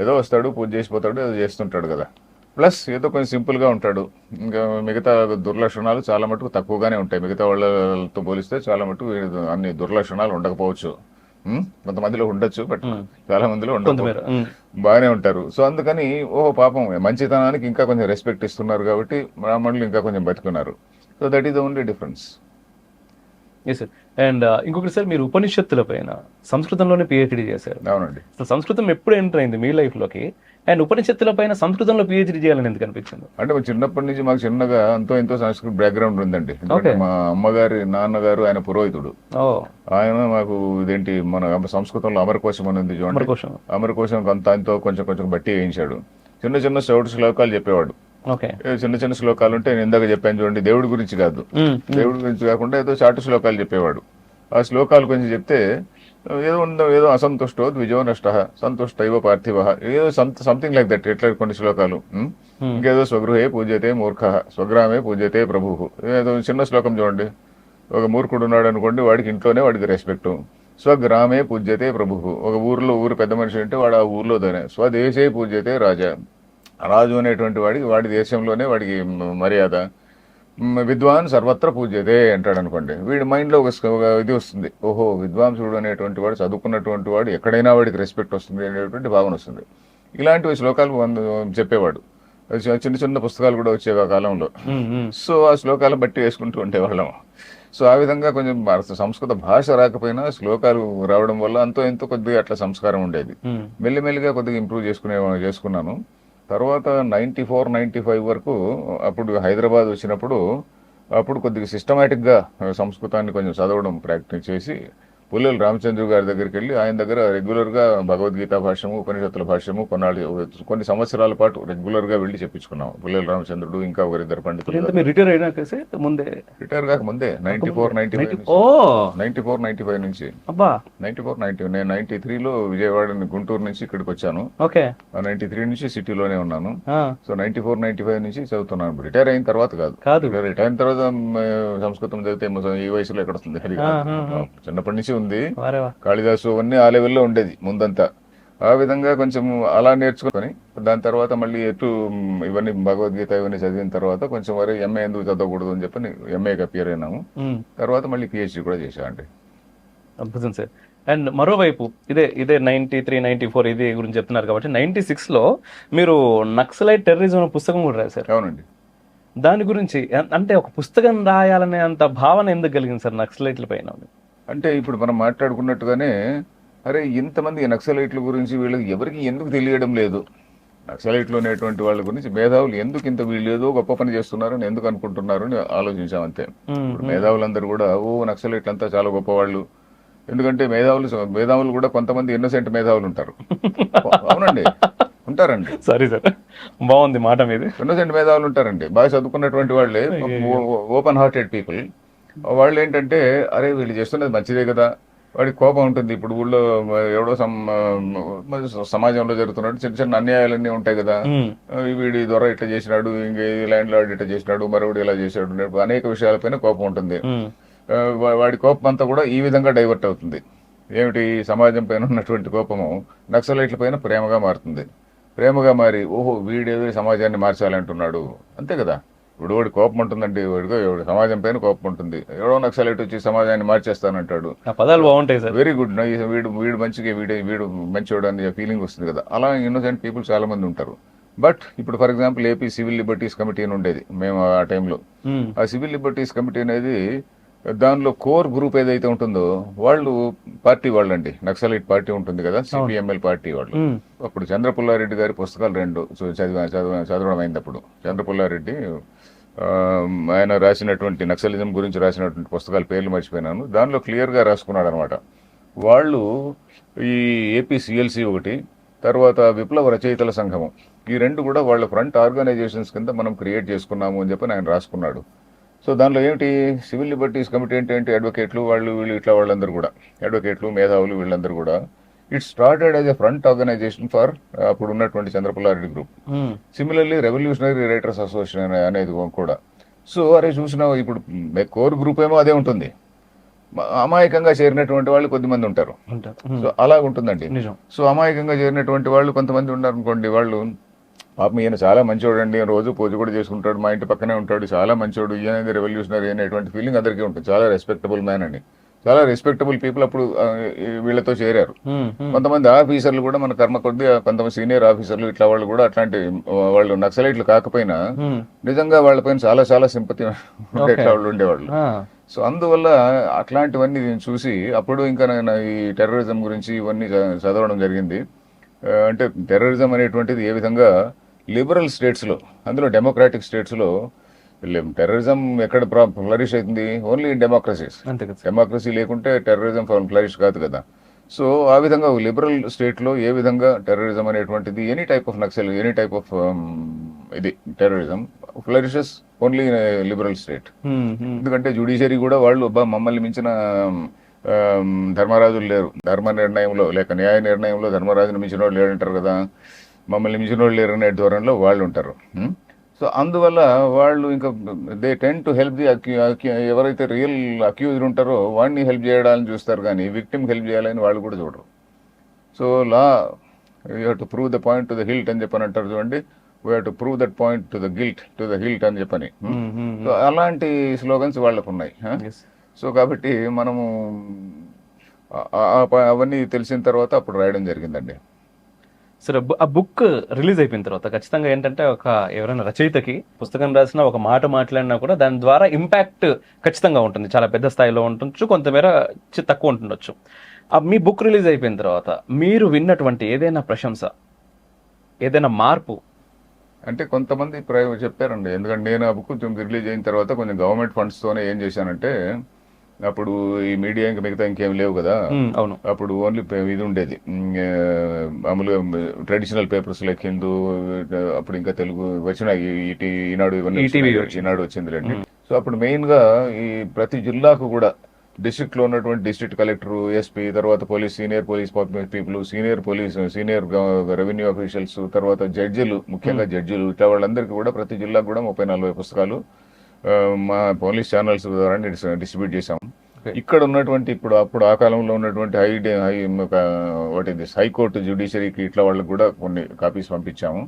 ఏదో వస్తాడు పూజ చేసిపోతాడు, ఏదో చేస్తుంటాడు కదా. ప్లస్ ఏదో కొంచెం సింపుల్గా ఉంటాడు. ఇంకా మిగతా దుర్లక్షణాలు చాలా మటుకు తక్కువగానే ఉంటాయి. మిగతా వాళ్ళతో పోలిస్తే చాలా మటుకు అన్ని దుర్లక్షణాలు ఉండకపోవచ్చు. కొంతమందిలో ఉండొచ్చు, బట్ చాలా మందిలో ఉండకపోవచ్చు, బాగానే ఉంటారు. సో అందుకని ఓహో పాపం మంచితనానికి ఇంకా కొంచెం రెస్పెక్ట్ ఇస్తున్నారు కాబట్టి బ్రాహ్మణులు ఇంకా కొంచెం బతుకున్నారు. So that is the only difference. Yes sir. And ఇంకొకటి సార్, మీరు ఉపనిషత్తుల పైన సంస్కృతంలోనే పిహెచ్డి చేశారు. అవునండి. అసలు సంస్కృతం ఎప్పుడు ఎంటర్ అయింది మీ లైఫ్లోకి? అండ్ ఉపనిషత్తుల పైన సంస్కృతంలో పిహెచ్డి చేయాలని ఎందుకు అనిపించింది? అంటే చిన్నప్పటి నుంచి మాకు చిన్నగా ఎంతో సంస్కృత బ్యాక్గ్రౌండ్ ఉందండి. మా అమ్మగారి నాన్నగారు ఆయన పురోహితుడు. ఆయన మాకు ఇదేంటి మన సంస్కృతంలో అమరకోశం అని ఉంది చూడండి, అమరకోశం ఎంతో కొంచెం బట్టి వేయించాడు. చిన్న చౌటు శ్లోకాలు చెప్పేవాడు. చిన్న శ్లోకాలు ఉంటే నేను ఇందాక చెప్పాను చూడండి, దేవుడి గురించి కాదు, దేవుడి గురించి కాకుండా ఏదో చాటు శ్లోకాలు చెప్పేవాడు. ఆ శ్లోకాలు కొంచెం చెప్తే ఏదో అసంతుష్టో ద్విజో నష్ట సంతుష్ట ఇవ పార్థివ, ఏదో సంథింగ్ లైక్ దట్. ఎట్లా కొన్ని శ్లోకాలు. ఇంకేదో స్వగృహే పూజ్యతే మూర్ఖ స్వగ్రామే పూజ్యతే ప్రభు, ఏదో చిన్న శ్లోకం చూడండి. ఒక మూర్ఖుడు ఉన్నాడు అనుకోండి, వాడికి ఇంట్లోనే వాడికి రెస్పెక్ట్. స్వగ్రామే పూజ్యతే ప్రభు, ఒక ఊరు పెద్ద మనిషి అంటే వాడు ఆ ఊర్లోనే. స్వదేశే పూజ్యతే రాజా, రాజు అనేటువంటి వాడి దేశంలోనే వాడికి మర్యాద. విద్వాన్ సర్వత్ర పూజ్యతే అంటాడు అనుకోండి, వీడి మైండ్లో ఒక ఇది వస్తుంది, ఓహో విద్వాంసుడు అనేటువంటి వాడు, చదువుకున్నటువంటి వాడు ఎక్కడైనా వాడికి రెస్పెక్ట్ వస్తుంది అనేటువంటి భావన వస్తుంది. ఇలాంటివి శ్లోకాలు చెప్పేవాడు. చిన్న పుస్తకాలు కూడా వచ్చేవి ఆ కాలంలో. సో ఆ శ్లోకాలు బట్టి వేసుకుంటూ ఉండేవాళ్ళం. సో ఆ విధంగా కొంచెం సంస్కృత భాష రాకపోయినా శ్లోకాలు రావడం వల్ల ఎంతో కొద్దిగా అట్లా సంస్కారం ఉండేది. మెల్లిమెల్లిగా కొద్దిగా ఇంప్రూవ్ చేసుకున్నాను. తర్వాత 94, 95 వరకు అప్పుడు హైదరాబాద్ వచ్చినప్పుడు కొద్దిగా సిస్టమేటిక్గా సంస్కృతాన్ని కొంచెం చదవడం ప్రాక్టీస్ చేసి పుల్లెల రామచంద్ర గారి దగ్గరికి వెళ్ళి ఆయన దగ్గర రెగ్యులర్గా భగవద్గీత భాష్యము ఉపనిషత్తుల భాష్యము కొన్ని సంవత్సరాల పాటు రెగ్యులర్గా వెళ్ళి చెప్పించుకున్నాం. పుల్లెల రామచంద్రుడు ఇంకా ఒకరిద్దరు పండితులు. రిటైర్ కాక ముందే 94, 95 నుంచి 94, 90 నేను 93లో విజయవాడ గుంటూరు నుంచి ఇక్కడికి వచ్చాను. 93 నుంచి సిటీలోనే ఉన్నాను. సో 94, 95 నుంచి చదువుతున్నాను. రిటైర్ అయిన తర్వాత కాదు. రిటైర్ అయిన తర్వాత సంస్కృతం చదివితే ఈ వయసులో ఎక్కడ వస్తుంది? చిన్నప్పటి నుంచి ఉంది. కాళిదాసు అవన్నీ ఆ లెవెల్లో ఉండేది ముందంతా. ఆ విధంగా కొంచెం అలా నేర్చుకొని దాని తర్వాత మళ్ళీ ఇవన్నీ భగవద్గీత ఇవన్నీ చదివిన తర్వాత కొంచెం వరే ఎంఏ ఎందుకు చదవకూడదు అని చెప్పి ఎంఏకి అపియర్ అయినాము. తర్వాత మళ్ళీ పిహెచ్డి కూడా చేశానండి. అద్భుతం సార్. అండ్ మరోవైపు ఇదే 93, 94 ఇది గురించి చెప్తున్నారు కాబట్టి 96లో మీరు నక్సలైట్ టెర్రరిజం పుస్తకం కూడా రాశారు. అవునండి. దాని గురించి అంటే ఒక పుస్తకం రాయాలనే అంత భావన ఎందుకు కలిగింది సార్ నక్సలైట్ల పైన? అంటే ఇప్పుడు మనం మాట్లాడుకున్నట్టుగానే అరే ఇంతమంది నక్సలైట్ల గురించి వీళ్ళకి ఎవరికి ఎందుకు తెలియడం లేదు, నక్సలైట్లు అనేటువంటి వాళ్ళ గురించి మేధావులు ఎందుకు ఇంత వీళ్ళు ఏదో గొప్ప పని చేస్తున్నారని ఎందుకు అనుకుంటున్నారు అని ఆలోచించామంతే. ఇప్పుడు మేధావులందరూ కూడా నక్సలైట్లు అంతా చాలా గొప్పవాళ్ళు. ఎందుకంటే మేధావులు కూడా కొంతమంది ఇన్నోసెంట్ మేధావులు ఉంటారు. అవునండి, ఉంటారండి. సరే సార్, బాగుంది మాట మీద. ఇన్నోసెంట్ మేధావులు ఉంటారండి, బాగా చదువుకున్నటువంటి వాళ్ళే, ఓపెన్ హార్టెడ్ పీపుల్. వాళ్ళు ఏంటంటే అరే వీళ్ళు చేస్తున్నది మంచిదే కదా, వాడికి కోపం ఉంటుంది. ఇప్పుడు ఊళ్ళో ఎవడో సమాజంలో జరుగుతున్నాడు చిన్న అన్యాయాలన్నీ ఉంటాయి కదా, వీడి దొర ఇట్లా చేసినాడు, ఇంక ల్యాండ్ లార్డ్ ఇట్లా చేసినాడు, మరొకటి ఇలా చేశాడు, అనేక విషయాలపైన కోపం ఉంటుంది. వాడి కోపం అంతా కూడా ఈ విధంగా డైవర్ట్ అవుతుంది. ఏమిటి? సమాజం పైన ఉన్నటువంటి కోపము నక్సలైట్ల పైన ప్రేమగా మారుతుంది. ప్రేమగా మారి ఓహో వీడేదో సమాజాన్ని మార్చాలంటున్నాడు, అంతే కదా. ఇప్పుడు వాడి కోపం ఉంటుందండి, వాడికి సమాజం పైన కోపం ఉంటుంది. ఎవడో నక్సలైట్ వచ్చి సమాజాన్ని మార్చేస్తానంటాడు, పదాలు బాగుంటాయి సార్, వెరీ గుడ్, వీడు మంచిగా వీడు మంచివాడు అని ఫీలింగ్ వస్తుంది కదా. అలా ఇన్నోసెంట్ పీపుల్ చాలా మంది ఉంటారు. బట్ ఇప్పుడు for example AP civil liberties committee అని ఉండేది మేము ఆ టైంలో. ఆ సివిల్ లిబర్టీస్ కమిటీ అనేది దానిలో కోర్ గ్రూప్ ఏదైతే ఉంటుందో వాళ్ళు పార్టీ వాళ్ళండి, నక్సలైట్ పార్టీ ఉంటుంది కదా, సిపిఎంఎల్ పార్టీ వాళ్ళు. అప్పుడు చంద్రపుల్లారెడ్డి గారి పుస్తకాలు 2 చదవడం అయింది. అప్పుడు చంద్రపుల్లారెడ్డి ఆయన రాసినటువంటి నక్సలిజం గురించి రాసినటువంటి పుస్తకాల పేర్లు మర్చిపోయినాను, దానిలో క్లియర్గా రాసుకున్నాడు అనమాట. వాళ్ళు ఈ ఏపీ సిఎల్సి ఒకటి, తర్వాత విప్లవ రచయితల సంఘము, ఈ రెండు కూడా వాళ్ళ ఫ్రంట్ ఆర్గనైజేషన్స్ కింద మనం క్రియేట్ చేసుకున్నాము అని చెప్పి ఆయన రాసుకున్నాడు. సో దానిలో ఏమిటి, సివిల్ లిబర్టీస్ కమిటీ అంటే అడ్వకేట్లు వాళ్ళు వీళ్ళు ఇట్లా వాళ్ళందరూ కూడా అడ్వకేట్లు మేధావులు వీళ్ళందరూ కూడా it started as a front organization for అప్పుడు ఉన్నటువంటి Chandra Pulla Reddy group. Similarly revolutionary writers association అనేది కూడా. సో అరే చూసినా ఇప్పుడు కోర్ గ్రూప్ ఏమో అదే ఉంటుంది, అమాయకంగా చేరినటువంటి వాళ్ళు కొద్దిమంది ఉంటారు. సో అలా ఉంటుందండి. సో అమాయకంగా చేరినటువంటి వాళ్ళు కొంతమంది ఉన్నారు అనుకోండి, వాళ్ళు పాపం ఈయన చాలా మంచివాడు అండి, రోజు పూజ కూడా చేసుకుంటాడు, మా ఇంటి పక్కనే ఉంటాడు, చాలా మంచివాడు, ఈయన రెవల్యూషనరీ అనేటువంటి ఫీలింగ్ అందరికీ ఉంటుంది. చాలా రెస్పెక్టబుల్ మ్యాన్ అండి, చాలా రెస్పెక్టబుల్ పీపుల్ అప్పుడు వీళ్ళతో చేరారు. కొంతమంది ఆఫీసర్లు కూడా మన కర్మ కొద్ది, కొంతమంది సీనియర్ ఆఫీసర్లు ఇట్లా వాళ్ళు కూడా అట్లాంటి వాళ్ళు నక్సలైట్లు కాకపోయినా నిజంగా వాళ్ళపైన చాలా చాలా సింపతి వాళ్ళు ఉండేవాళ్ళు. సో అందువల్ల అట్లాంటివన్నీ నేను చూసి అప్పుడు ఇంకా నేను ఈ టెర్రరిజం గురించి ఇవన్నీ చదవడం జరిగింది. అంటే టెర్రరిజం అనేటువంటిది ఏ విధంగా లిబరల్ స్టేట్స్లో, అందులో డెమోక్రాటిక్ స్టేట్స్లో టెర్రరిజం ఎక్కడ ఫ్లరిష్ అవుతుంది, ఓన్లీ ఇన్ డెమోక్రసీస్. డెమోక్రసీ లేకుంటే టెర్రరిజం ఫ్లరిష్ కాదు కదా. సో ఆ విధంగా లిబరల్ స్టేట్లో ఏ విధంగా టెర్రరిజం అనేటువంటిది, any type of Naxal, any type of ఇది terrorism flourishes only in liberal state. ఎందుకంటే జ్యుడిషియరీ కూడా వాళ్ళు మమ్మల్ని మించిన ధర్మరాజులు లేరు, ధర్మ నిర్ణయంలో లేక న్యాయ నిర్ణయంలో ధర్మరాజుని మించిన వాళ్ళు లేడంటారు కదా, మమ్మల్ని మించిన వాళ్ళు లేరు అనే ధోరణిలో వాళ్ళు ఉంటారు. సో అందువల్ల వాళ్ళు ఇంకా they ten to help the ఎవరైతే రియల్ అక్యూజ్డ్ ఉంటారో వాడిని హెల్ప్ చేయడాలని చూస్తారు, కానీ విక్టిమ్కి హెల్ప్ చేయాలని వాళ్ళు కూడా చూడరు. So law you have to prove the point to the HILT అని చెప్పని అంటారు చూడండి, we have to prove that point to the guilt to the HILT అని చెప్పని. సో అలాంటి స్లోగన్స్ వాళ్ళకు ఉన్నాయి. సో కాబట్టి మనము అవన్నీ తెలిసిన తర్వాత అప్పుడు రాయడం జరిగిందండి. సరే, ఆ బుక్ రిలీజ్ అయిపోయిన తర్వాత ఖచ్చితంగా ఏంటంటే ఎవరైనా రచయితకి పుస్తకం రాసినా, ఒక మాట మాట్లాడినా కూడా దాని ద్వారా ఇంపాక్ట్ ఖచ్చితంగా ఉంటుంది, చాలా పెద్ద స్థాయిలో ఉండొచ్చు, కొంతమేర తక్కువ ఉంటుండొచ్చు. మీ బుక్ రిలీజ్ అయిపోయిన తర్వాత మీరు విన్నటువంటి ఏదైనా ప్రశంస, ఏదైనా మార్పు? అంటే కొంతమంది చెప్పారండి, ఎందుకంటే నేను ఆ బుక్ రిలీజ్ అయిన తర్వాత కొంచెం గవర్నమెంట్ ఫండ్స్తోనే ఏం చేశానంటే, అప్పుడు ఈ మీడియా ఇంకా మిగతా ఇంకేం లేవు కదా, అవును, అప్పుడు ఓన్లీ ఇది ఉండేది మామూలుగా ట్రెడిషనల్ పేపర్స్ లైక్ హిందూ, అప్పుడు ఇంకా తెలుగు వచ్చినాయి, ఈనాడు, ఇవన్నీ ఈనాడు వచ్చింది రండి. సో అప్పుడు మెయిన్ గా ఈ ప్రతి జిల్లాకు కూడా డిస్ట్రిక్ట్ లో ఉన్నటువంటి డిస్ట్రిక్ట్ కలెక్టర్, ఎస్పీ, తర్వాత senior police people, senior revenue officials, తర్వాత జడ్జిలు, ముఖ్యంగా జడ్జిలు, ఇట్లా వాళ్ళందరికీ కూడా ప్రతి జిల్లాకు కూడా 30-40 పుస్తకాలు మా పోలీస్ ఛానల్స్ ద్వారా డిస్ట్రిబ్యూట్ చేశాం. ఇక్కడ ఉన్నటువంటి అప్పుడు ఆ కాలంలో ఉన్నటువంటి హైకోర్టు జ్యుడిషియరీకి ఇట్లా వాళ్ళకి కూడా కొన్ని కాపీస్ పంపించాము.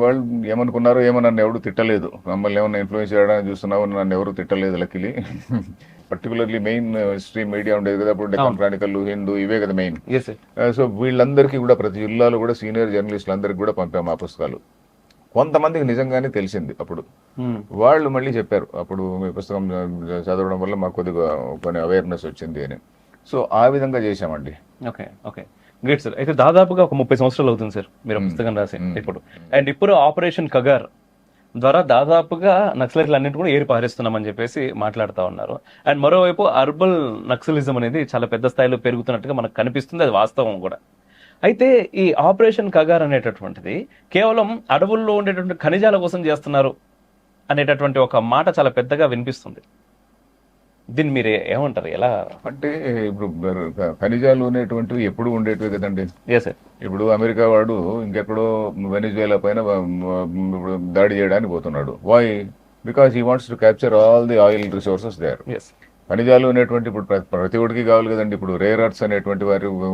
వాళ్ళు ఏమనుకున్నారో ఏమో, నన్ను ఎవరు తిట్టలేదు, మమ్మల్ని ఏమన్నా ఇన్ఫ్లుయెన్స్ చేయడానికి చూస్తున్నావు, నన్ను ఎవరు తిట్టలేదు luckily. Particularly mainstream media ఉండేది కదా అప్పుడు, డెక్కన్ క్రానికల్, హిందూ, ఇవే కదా మెయిన్. సో వీళ్ళందరికీ కూడా ప్రతి జిల్లాలో కూడా సీనియర్ జర్నలిస్టులందరికీ కూడా పంపాము ఆ పుస్తకాలు. కొంతమందికి నిజంగానే తెలిసింది అప్పుడు, వాళ్ళు మళ్ళీ చెప్పారు అప్పుడు మీ పుస్తకం చదవడం వల్ల మాకు కొద్దిగా కొన్ని అవేర్నెస్ వచ్చింది అని. సో ఆ విధంగా చేశామండి. Okay, okay, great sir. అయితే దాదాపుగా ఒక 30 సంవత్సరాలు అవుతుంది సార్ మీరు పుస్తకం రాసి ఇప్పుడు. అండ్ ఇప్పుడు ఆపరేషన్ కగార్ ద్వారా దాదాపుగా నక్సలైట్లు అన్నింటి కూడా ఏరి పారేస్తున్నామని చెప్పేసి మాట్లాడుతూ ఉన్నారు. అండ్ మరోవైపు అర్బల్ నక్సలిజం అనేది చాలా పెద్ద స్థాయిలో పెరుగుతున్నట్టుగా మనకు కనిపిస్తుంది, అది వాస్తవం కూడా. అయితే ఈ ఆపరేషన్ కగార్ అనేటటువంటిది కేవలం అడవుల్లో ఉండేటువంటి ఖనిజాల కోసం చేస్తున్నారు అనేటటువంటి ఒక మాట చాలా పెద్దగా వినిపిస్తుంది. దీన్ని మీరు ఏమంటారు, ఎలా? అంటే ఇప్పుడు ఖనిజాలు అనేటువంటివి ఎప్పుడు ఉండేటివి కదండి. ఇప్పుడు అమెరికా వాడు ఇంకెక్కడో వెనిజువేలా పైన దాడి చేయడానికి పోతున్నాడు. Why? Because he wants to capture all the oil resources there. ఖనిజాలు అనేటువంటి ఇప్పుడు ప్రతి ఒక్కడికి కావాలి కదండి. ఇప్పుడు రేర్ అర్త్స్ అనేటువంటి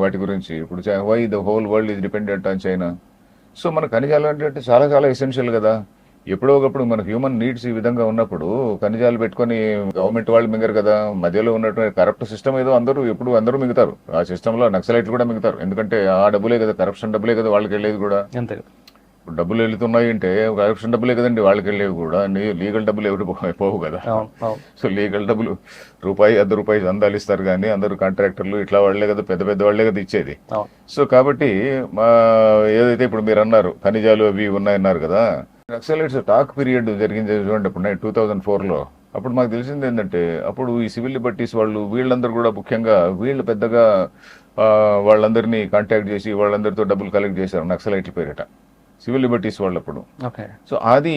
వాటి గురించి ఇప్పుడు why the whole world is dependent on China. So మన ఖనిజాలు అంటే చాలా చాలా ఎసెన్షియల్ కదా. ఎప్పుడో ఒకప్పుడు మన హ్యూమన్ నీడ్స్ ఈ విధంగా ఉన్నప్పుడు ఖనిజాలు పెట్టుకొని గవర్నమెంట్ వాళ్ళు మింగరు కదా. మధ్యలో ఉన్నటువంటి కరప్ట్ సిస్టమ్ ఏదో అందరూ మిగుతారు. ఆ సిస్టమ్ లో నక్సలైట్లు కూడా మిగుతారు. ఎందుకంటే ఆ డబ్బులే కదా, కరప్షన్ డబ్బులే కదా వాళ్ళకి వెళ్ళేది కూడా. ఇప్పుడు డబ్బులు వెళ్తున్నాయి అంటే కరప్షన్ డబ్బులే కదండి వాళ్ళకి వెళ్ళేవి కూడా. లీగల్ డబ్బులు ఎవరు పోవు కదా. సో లీగల్ డబ్బులు రూపాయి, ₹1 చందాలు ఇస్తారు కానీ అందరూ కాంట్రాక్టర్లు ఇట్లా వాళ్లే కదా, పెద్ద పెద్ద వాళ్లే కదా ఇచ్చేది. సో కాబట్టి ఏదైతే ఇప్పుడు మీరు అన్నారు ఖనిజాలు అవి ఉన్నాయన్నారు కదా, నక్సలైట్స్ టాక్ పీరియడ్ జరిగింది చూడండి. ఇప్పుడు 2004లో అప్పుడు మాకు తెలిసింది ఏంటంటే అప్పుడు ఈ సివిల్ లిబర్టీస్ వాళ్ళు వీళ్ళందరూ కూడా ముఖ్యంగా వీళ్ళు పెద్దగా వాళ్ళందరినీ కాంటాక్ట్ చేసి వాళ్ళందరితో డబ్బులు కలెక్ట్ చేశారు నక్సలైట్ల పేరిట సివిల్ లిబర్టీస్ వాళ్ళు అప్పుడు. ఓకే. సో అది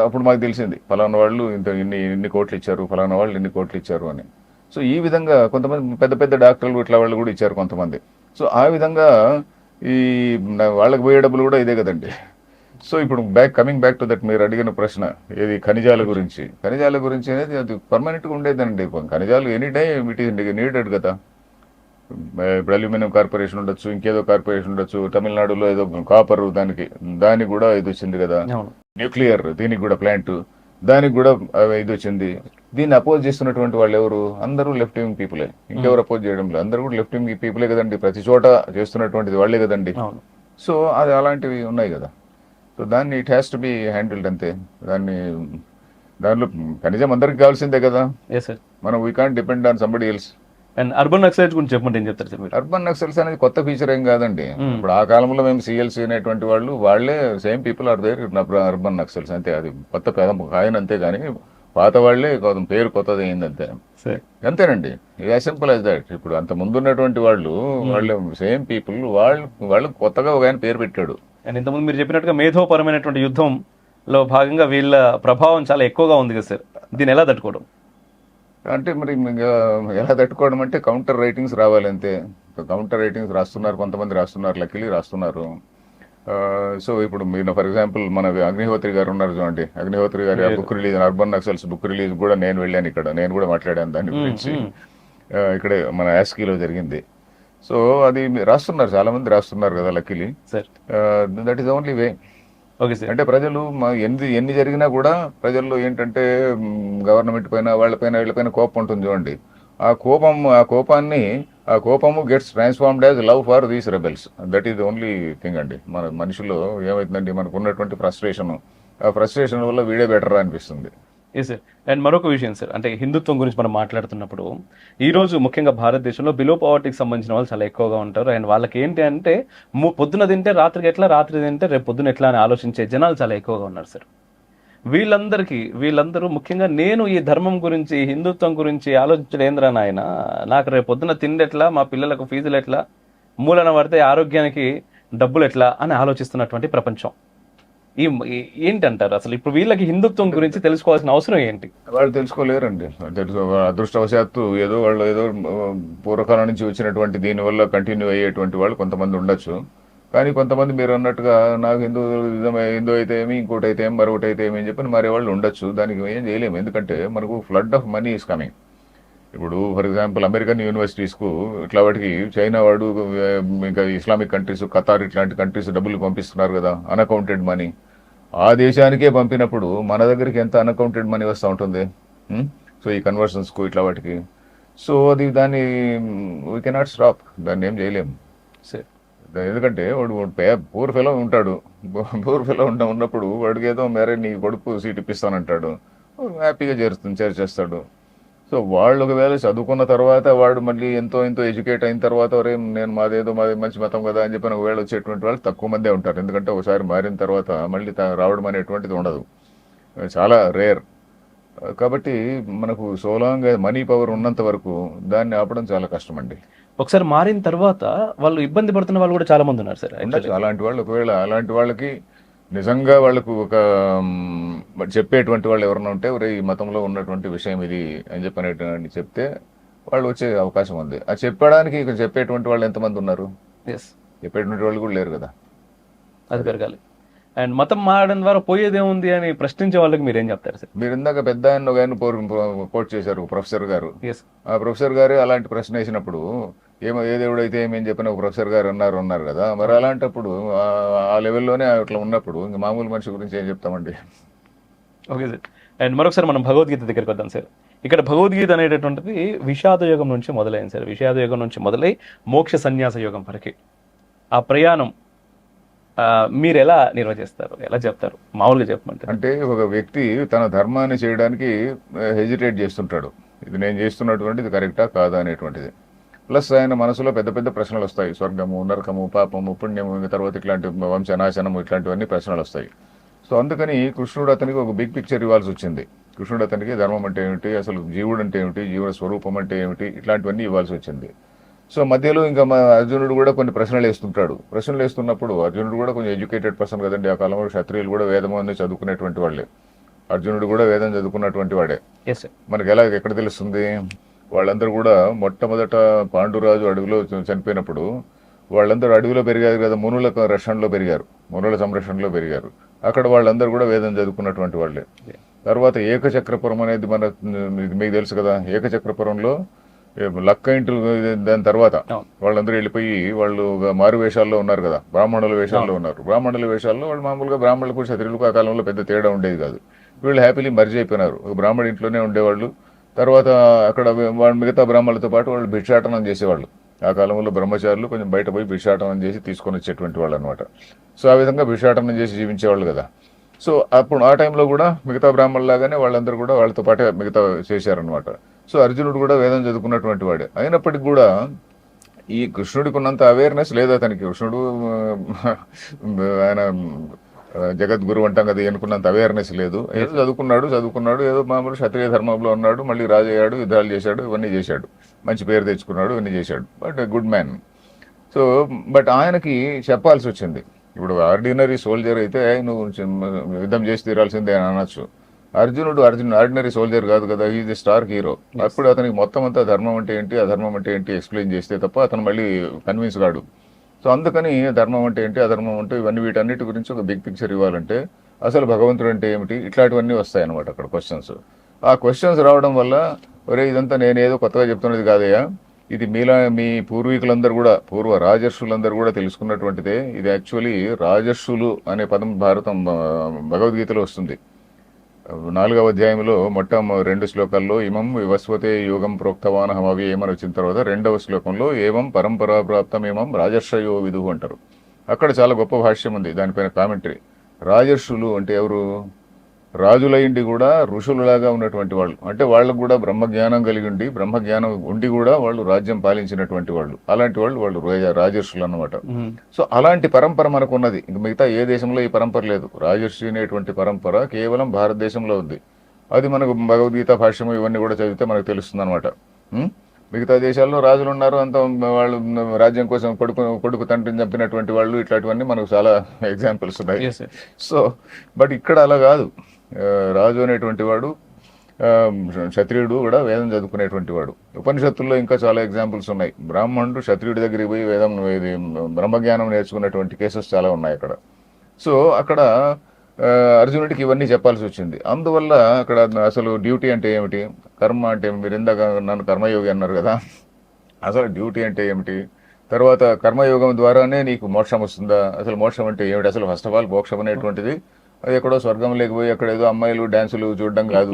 అప్పుడు మాకు తెలిసింది ఫలానా వాళ్ళు ఇన్ని కోట్లు ఇచ్చారు, ఫలానా వాళ్ళు ఇన్ని కోట్లు ఇచ్చారు అని. సో ఈ విధంగా కొంతమంది పెద్ద పెద్ద డాక్టర్లు ఇట్లా వాళ్ళు కూడా ఇచ్చారు కొంతమంది. సో ఆ విధంగా ఈ వాళ్ళకి పోయే డబ్బులు కూడా ఇదే కదండి. సో ఇప్పుడు కమింగ్ బ్యాక్ టు దట్ మీరు అడిగిన ప్రశ్న ఏది ఖనిజాల గురించి అనేది అది పర్మనెంట్గా ఉండేదండి. ఖనిజాలు any time it is needed కదా. ఇప్పుడు అల్యూమినియం కార్పొరేషన్ ఉండొచ్చు, ఇంకేదో కార్పొరేషన్ ఉండొచ్చు, తమిళనాడులో ఏదో కాపర్ దానికి కూడా ఇది వచ్చింది కదా, న్యూక్లియర్ దీనికి కూడా ప్లాంట్ దానికి కూడా ఇది వచ్చింది. దీన్ని అపోజ్ చేస్తున్నటువంటి వాళ్ళు ఎవరు? అందరూ లెఫ్ట్ వింగ్ పీపులే. ఇంకెవరు అపోజ్ చేయడం లేదు, అందరూ కూడా లెఫ్ట్ వింగ్ పీపులే కదండి. ప్రతి చోట చేస్తున్నటువంటిది వాళ్లే కదండి. సో అది అలాంటివి ఉన్నాయి కదా. సో దాన్ని it has to be handled అంతే. దానిలో కనీసం అందరికి కావాల్సిందే కదా. మనం we can't depend on somebody else. And urban Naxalites గురించి చెప్పండి, ఏం చెప్తారు సార్? అర్బన్ నక్సల్స్ అనేది కొత్త ఫీచర్ ఏం కాదండి. ఇప్పుడు ఆ కాలంలో మేము సిఎల్సి అనేటువంటి వాళ్ళే same people are there urban Naxals అంతే. అది కొత్త పదం ఆయన అంతే కానీ పాత వాళ్లే పేరు కొత్తది అయిందంతే. అంతేనండి, యాజ్ సింపుల్ యాజ్ దాట్. ఇప్పుడు అంత ముందున్నటువంటి వాళ్ళు సేమ్ పీపుల్, వాళ్ళు కొత్తగా ఒక ఆయన పేరు పెట్టాడు. అండ్ ఇంతకుముందు మీరు చెప్పినట్టుగా మేధోపరమైనటువంటి యుద్ధంలో భాగంగా వీళ్ళ ప్రభావం చాలా ఎక్కువగా ఉంది కదా సార్, దీన్ని ఎలా తట్టుకోవడం? అంటే మరి ఎలా తట్టుకోవడం అంటే కౌంటర్ రైటింగ్స్ రావాలి అంతే. కౌంటర్ రైటింగ్స్ రాస్తున్నారు, కొంతమంది రాస్తున్నారు, లక్కీలీ రాస్తున్నారు. సో ఇప్పుడు మీరు ఫర్ ఎగ్జాంపుల్ మన అగ్నిహోత్రి గారు ఉన్నారు చూడండి, అగ్నిహోత్రి గారి book release, urban Naxals book release కూడా నేను వెళ్ళాను, ఇక్కడ నేను కూడా మాట్లాడాను దాని గురించి. ఇక్కడే మన యాస్కీలో జరిగింది. సో అది రాస్తున్నారు, చాలా మంది రాస్తున్నారు కదా luckily. That is only way. అంటే ప్రజలు ఎన్ని జరిగినా కూడా ప్రజల్లో ఏంటంటే గవర్నమెంట్ పైన వీళ్ళపైన కోపం ఉంటుంది చూడండి. ఆ కోపము gets transformed as love for these rebels. That is only thing అండి. మన మనిషిలో ఏమైతుందండి, మనకు ఉన్నటువంటి ఫ్రస్ట్రేషన్, ఆ ఫ్రస్ట్రేషన్ వల్ల వీడే బెటర్ అనిపిస్తుంది. సార్. అండ్ మరొక విషయం సార్, అంటే హిందుత్వం గురించి మనం మాట్లాడుతున్నప్పుడు ఈ రోజు ముఖ్యంగా భారతదేశంలో బిలో పవర్టీకి సంబంధించిన వాళ్ళు చాలా ఎక్కువగా ఉంటారు. అండ్ వాళ్ళకి ఏంటి అంటే పొద్దున తింటే రాత్రికి ఎట్లా, రాత్రి తింటే రేపు పొద్దున ఎట్లా అని ఆలోచించే జనాలు చాలా ఎక్కువగా ఉన్నారు సార్. వీళ్ళందరూ ముఖ్యంగా నేను ఈ ధర్మం గురించి, హిందుత్వం గురించి ఆలోచించడం ఏంద్రా నాయన, నాకు రేపు పొద్దున తిండి ఎట్లా, మా పిల్లలకు ఫీజులు ఎట్లా, మూలన పడితే ఆరోగ్యానికి డబ్బులు ఎట్లా అని ఆలోచిస్తున్నటువంటి ప్రపంచం. ఏంటంటారు అసలు ఇప్పుడు వీళ్ళకి హిందుత్వం గురించి తెలుసుకోవాల్సిన అవసరం ఏంటి? వాళ్ళు తెలుసుకోలేరండి. అదృష్టవశాత్తు ఏదో పూర్వకాలం నుంచి వచ్చినటువంటి దీనివల్ల కంటిన్యూ అయ్యేటువంటి వాళ్ళు కొంతమంది ఉండొచ్చు. కానీ కొంతమంది మీరు అన్నట్టుగా నాకు హిందూ అయితే ఏమి, ఇంకోటి అయితే ఏమి, మరొకటి అయితే ఏమి అని చెప్పి మరే వాళ్ళు ఉండొచ్చు. దానికి ఏం చేయలేము, ఎందుకంటే మనకు flood of money is coming. ఇప్పుడు ఫర్ ఎగ్జాంపుల్ అమెరికన్ యూనివర్సిటీస్కు ఇట్లా వాటికి చైనా వాడు, ఇంకా ఇస్లామిక్ కంట్రీస్, ఖతార్ ఇట్లాంటి కంట్రీస్ డబ్బులు పంపిస్తున్నారు కదా, అన్అకౌంటెడ్ మనీ. ఆ దేశానికే పంపినప్పుడు మన దగ్గరికి ఎంత అన్అకౌంటెడ్ మనీ వస్తూ ఉంటుంది. సో ఈ కన్వర్షన్స్కు ఇట్లా వాటికి. సో దాన్ని వీ కెనాట్ స్టాప్, దాన్ని ఏం చేయలేము. ఎందుకంటే వాడు పూర్ ఫెలో ఉంటాడు, పూర్ ఫెలో ఉన్నప్పుడు వాడికి ఏదో మేరే నీ కొడుకు సీట్ ఇప్పిస్తానంటాడు, హ్యాపీగా చేర్చేస్తాడు. సో వాళ్ళు ఒకవేళ చదువుకున్న తర్వాత వాడు మళ్ళీ ఎంతో ఎడ్యుకేట్ అయిన తర్వాత మాది మంచి మతం కదా అని చెప్పి ఒకవేళ వచ్చేటువంటి వాళ్ళు తక్కువ మందే ఉంటారు. ఎందుకంటే ఒకసారి మారిన తర్వాత మళ్ళీ రావడం అనేటువంటిది ఉండదు, చాలా రేర్. కాబట్టి మనకు సోలాంగ్ మనీ పవర్ ఉన్నంత వరకు దాన్ని ఆపడం చాలా కష్టం అండి. ఒకసారి మారిన తర్వాత వాళ్ళు ఇబ్బంది పడుతున్న వాళ్ళు కూడా చాలా మంది ఉన్నారు సార్. అలాంటి వాళ్ళు ఒకవేళ అలాంటి వాళ్ళకి నిజంగా వాళ్ళకు ఒక చెప్పేటువంటి వాళ్ళు ఎవరైనా ఉంటే ఈ మతంలో ఉన్నటువంటి విషయం ఇది అని చెప్పనేటువంటి చెప్తే వాళ్ళు వచ్చే అవకాశం ఉంది. అది చెప్పేటువంటి వాళ్ళు ఎంతమంది ఉన్నారు? చెప్పేటువంటి వాళ్ళు కూడా లేరు కదా. అది పెరగాలి. అండ్ మతం మారడం ద్వారా పోయేదేముంది అని ప్రశ్నించే వాళ్ళకి మీరు ఏం చెప్తారు సార్? మీరు ఇందాక పెద్ద ఆయన కోట్ చేశారు ప్రొఫెసర్ గారు. ఆ ప్రొఫెసర్ గారు అలాంటి ప్రశ్న వేసినప్పుడు ఏ దేవుడైతే ఏమేం చెప్పిన ఒక ప్రొఫెసర్ గారు ఉన్నారు కదా, మరి అలాంటప్పుడు ఆ లెవెల్లోనే అట్లా ఉన్నప్పుడు ఇంకా మామూలు మనిషి గురించి ఏం చెప్తామండి. Okay sir. అండ్ మరొకసారి మనం భగవద్గీత దగ్గరికి వద్దాం సార్. ఇక్కడ భగవద్గీత అనేటటువంటిది విషాద యుగం నుంచి మొదలైంది సార్. విషాద యుగం నుంచి మొదలై మోక్ష సన్యాస యుగం వరకు ఆ ప్రయాణం మీరు ఎలా నిర్వచిస్తారు, ఎలా చెప్తారు మామూలుగా చెప్పమంటే? అంటే ఒక వ్యక్తి తన ధర్మాన్ని చేయడానికి హెజిటేట్ చేస్తుంటాడు, ఇది నేను చేస్తున్నటువంటి ఇది కరెక్టా కాదా అనేటువంటిది. ప్లస్ ఆయన మనసులో పెద్ద పెద్ద ప్రశ్నలు వస్తాయి, స్వర్గము, నరకము, పాపము, పుణ్యము, తర్వాత ఇట్లాంటి వంశనాశనము, ఇట్లాంటివన్నీ ప్రశ్నలు వస్తాయి. సో అందుకని కృష్ణుడు అతనికి ఒక బిగ్ పిక్చర్ ఇవ్వాల్సి వచ్చింది. కృష్ణుడు అతనికి ధర్మం అంటే ఏమిటి, అసలు జీవుడు అంటే ఏమిటి, జీవుల స్వరూపం అంటే ఏమిటి, ఇట్లాంటివన్నీ ఇవ్వాల్సి వచ్చింది. సో మధ్యలో ఇంకా మా అర్జునుడు కూడా కొన్ని ప్రశ్నలు వేస్తుంటాడు. ప్రశ్నలు వేస్తున్నప్పుడు అర్జునుడు కూడా కొంచెం ఎడ్యుకేటెడ్ పర్సన్ కదండి, ఆ కాలంలో క్షత్రియులు కూడా వేదం అనేది చదువుకునేటువంటి వాళ్ళే. అర్జునుడు కూడా వేదం చదువుకున్నటువంటి వాడే. Yes sir. మనకి ఎలా ఎక్కడ తెలుస్తుంది, వాళ్ళందరూ కూడా మొట్టమొదట పాండురాజు అడవిలో చనిపోయినప్పుడు వాళ్ళందరూ అడవిలో పెరిగారు కదా, మునుల రక్షణలో పెరిగారు, మునుల సంరక్షణలో పెరిగారు. అక్కడ వాళ్ళందరూ కూడా వేదం చదువుకున్నటువంటి వాళ్ళే. తర్వాత ఏకచక్రపురం అనేది మీకు తెలుసు కదా, ఏకచక్రపురంలో లక్క ఇంటి దాని తర్వాత వాళ్ళందరూ వెళ్ళిపోయి వాళ్ళు మారు వేషాల్లో ఉన్నారు కదా, బ్రాహ్మణుల వేషాల్లో ఉన్నారు. బ్రాహ్మణుల వేషాల్లో వాళ్ళు మామూలుగా బ్రాహ్మణులకు క్షత్రియులకు ఆ కాలంలో పెద్ద తేడా ఉండేది కాదు. వీళ్ళు హ్యాపీలీ మర్జ్ అయిపోయినారు, ఒక బ్రాహ్మణ ఇంట్లోనే ఉండేవాళ్ళు. తర్వాత అక్కడ వాళ్ళ మిగతా బ్రాహ్మణులతో పాటు వాళ్ళు భిక్షాటనం చేసేవాళ్ళు. ఆ కాలంలో బ్రహ్మచారులు కొంచెం బయట పోయి భిక్షాటనం చేసి తీసుకొని వచ్చేటువంటి వాళ్ళు అనమాట. సో ఆ విధంగా భిక్షాటనం చేసి జీవించేవాళ్ళు కదా. సో అప్పుడు ఆ టైంలో కూడా మిగతా బ్రాహ్మణులాగానే వాళ్ళందరూ కూడా వాళ్ళతో పాటే మిగతా చేశారనమాట. సో అర్జునుడు కూడా వేదం చదువుకున్నటువంటి వాడే. అయినప్పటికీ కూడా ఈ కృష్ణుడికి ఉన్నంత అవేర్నెస్ లేదు అతనికి. కృష్ణుడు ఆయన జగద్గురు అంటాం కదా, అనుకున్నంత అవేర్నెస్ లేదు. ఏదో చదువుకున్నాడు, ఏదో మామూలు క్షత్రియ ధర్మంలో ఉన్నాడు, మళ్ళీ రాజు అయ్యాడు, యుద్ధాలు చేశాడు, ఇవన్నీ చేశాడు, మంచి పేరు తెచ్చుకున్నాడు, ఇవన్నీ చేశాడు. But good man. So but ఆయనకి చెప్పాల్సి వచ్చింది. ఇప్పుడు ఆర్డినరీ సోల్జర్ అయితే నువ్వు యుద్ధం చేసి తీరాల్సిందే అని అనొచ్చు. అర్జునుడు ఆర్డినరీ సోల్జర్ కాదు కదా, ఈజ్ ది స్టార్ హీరో. అప్పుడు అతనికి మొత్తం అంతా ధర్మం అంటే ఏంటి, అధర్మం అంటే ఏంటి ఎక్స్ప్లెయిన్ చేస్తే తప్ప అతను మళ్ళీ కన్విన్స్ కాడు. సో అందుకని ధర్మం అంటే ఏంటి, అధర్మం అంటే ఇవన్నీ, వీటన్నిటి గురించి ఒక బిగ్ పిక్చర్ ఇవ్వాలంటే అసలు భగవంతుడు అంటే ఏమిటి, ఇట్లాంటివన్నీ వస్తాయన్నమాట అక్కడ క్వశ్చన్స్. ఆ క్వశ్చన్స్ రావడం వల్ల ఒరే ఇదంతా నేనేదో కొత్తగా చెప్తున్నది కాదయ్యా, ఇది మీ పూర్వీకులందరూ కూడా, పూర్వ రాజర్షులందరూ కూడా తెలుసుకున్నటువంటిదే. ఇది యాక్చువల్లీ రాజర్షులు అనే పదం భగవద్గీతలో వస్తుంది. 4వ అధ్యాయంలో మొత్తం 2 శ్లోకాల్లో ఇమం వివస్వతే యోగం ప్రోక్తవాన్ హమవ్యేమని వచ్చిన తర్వాత 2వ శ్లోకంలో ఏవం పరంపరా ప్రాప్తం ఏమం రాజర్షయో విదు అంటారు. అక్కడ చాలా గొప్ప భాష్యం ఉంది, దానిపైన కామెంటరీ. రాజర్షులు అంటే ఎవరు, రాజులైండి కూడా ఋషులలాగా ఉన్నటువంటి వాళ్ళు, అంటే వాళ్ళకు కూడా బ్రహ్మజ్ఞానం కలిగి ఉండి, బ్రహ్మజ్ఞానం ఉండి కూడా వాళ్ళు రాజ్యం పాలించినటువంటి వాళ్ళు, అలాంటి వాళ్ళు రాజర్షులు అన్నమాట. సో అలాంటి పరంపర మనకు ఉన్నది. ఇంక మిగతా ఏ దేశంలో ఈ పరంపర లేదు. రాజర్షి అనేటువంటి పరంపర కేవలం భారతదేశంలో ఉంది. అది మనకు భగవద్గీత భాష్యము ఇవన్నీ కూడా చదివితే మనకు తెలుస్తుంది అనమాట. మిగతా దేశాల్లో రాజులు ఉన్నారు, అంత వాళ్ళు రాజ్యం కోసం కొడుకు తండ్రిని చంపినటువంటి వాళ్ళు, ఇట్లాంటివన్నీ మనకు చాలా ఎగ్జాంపుల్స్ ఉన్నాయి. సో బట్ ఇక్కడ అలా కాదు. రాజు అనేటువంటి వాడు, క్షత్రియుడు కూడా వేదం చదువుకునేటువంటి వాడు. ఉపనిషత్తుల్లో ఇంకా చాలా ఎగ్జాంపుల్స్ ఉన్నాయి. బ్రాహ్మణుడు క్షత్రియుడి దగ్గరికి పోయి వేదం బ్రహ్మజ్ఞానం నేర్చుకున్నటువంటి కేసెస్ చాలా ఉన్నాయి అక్కడ. సో అక్కడ అర్జునుడికి ఇవన్నీ చెప్పాల్సి వచ్చింది. అందువల్ల అక్కడ అసలు డ్యూటీ అంటే ఏమిటి, కర్మ అంటే, మీరు ఇందాక నన్ను కర్మయోగి అన్నారు కదా, అసలు డ్యూటీ అంటే ఏమిటి, తర్వాత కర్మయోగం ద్వారానే నీకు మోక్షం వస్తుందా, అసలు మోక్షం అంటే ఏమిటి, అసలు ఫస్ట్ ఆఫ్ ఆల్ మోక్షం అనేటువంటిది అది ఎక్కడో స్వర్గం లేకపోయి అక్కడ ఏదో అమ్మాయిలు డాన్సులు చూడడం కాదు.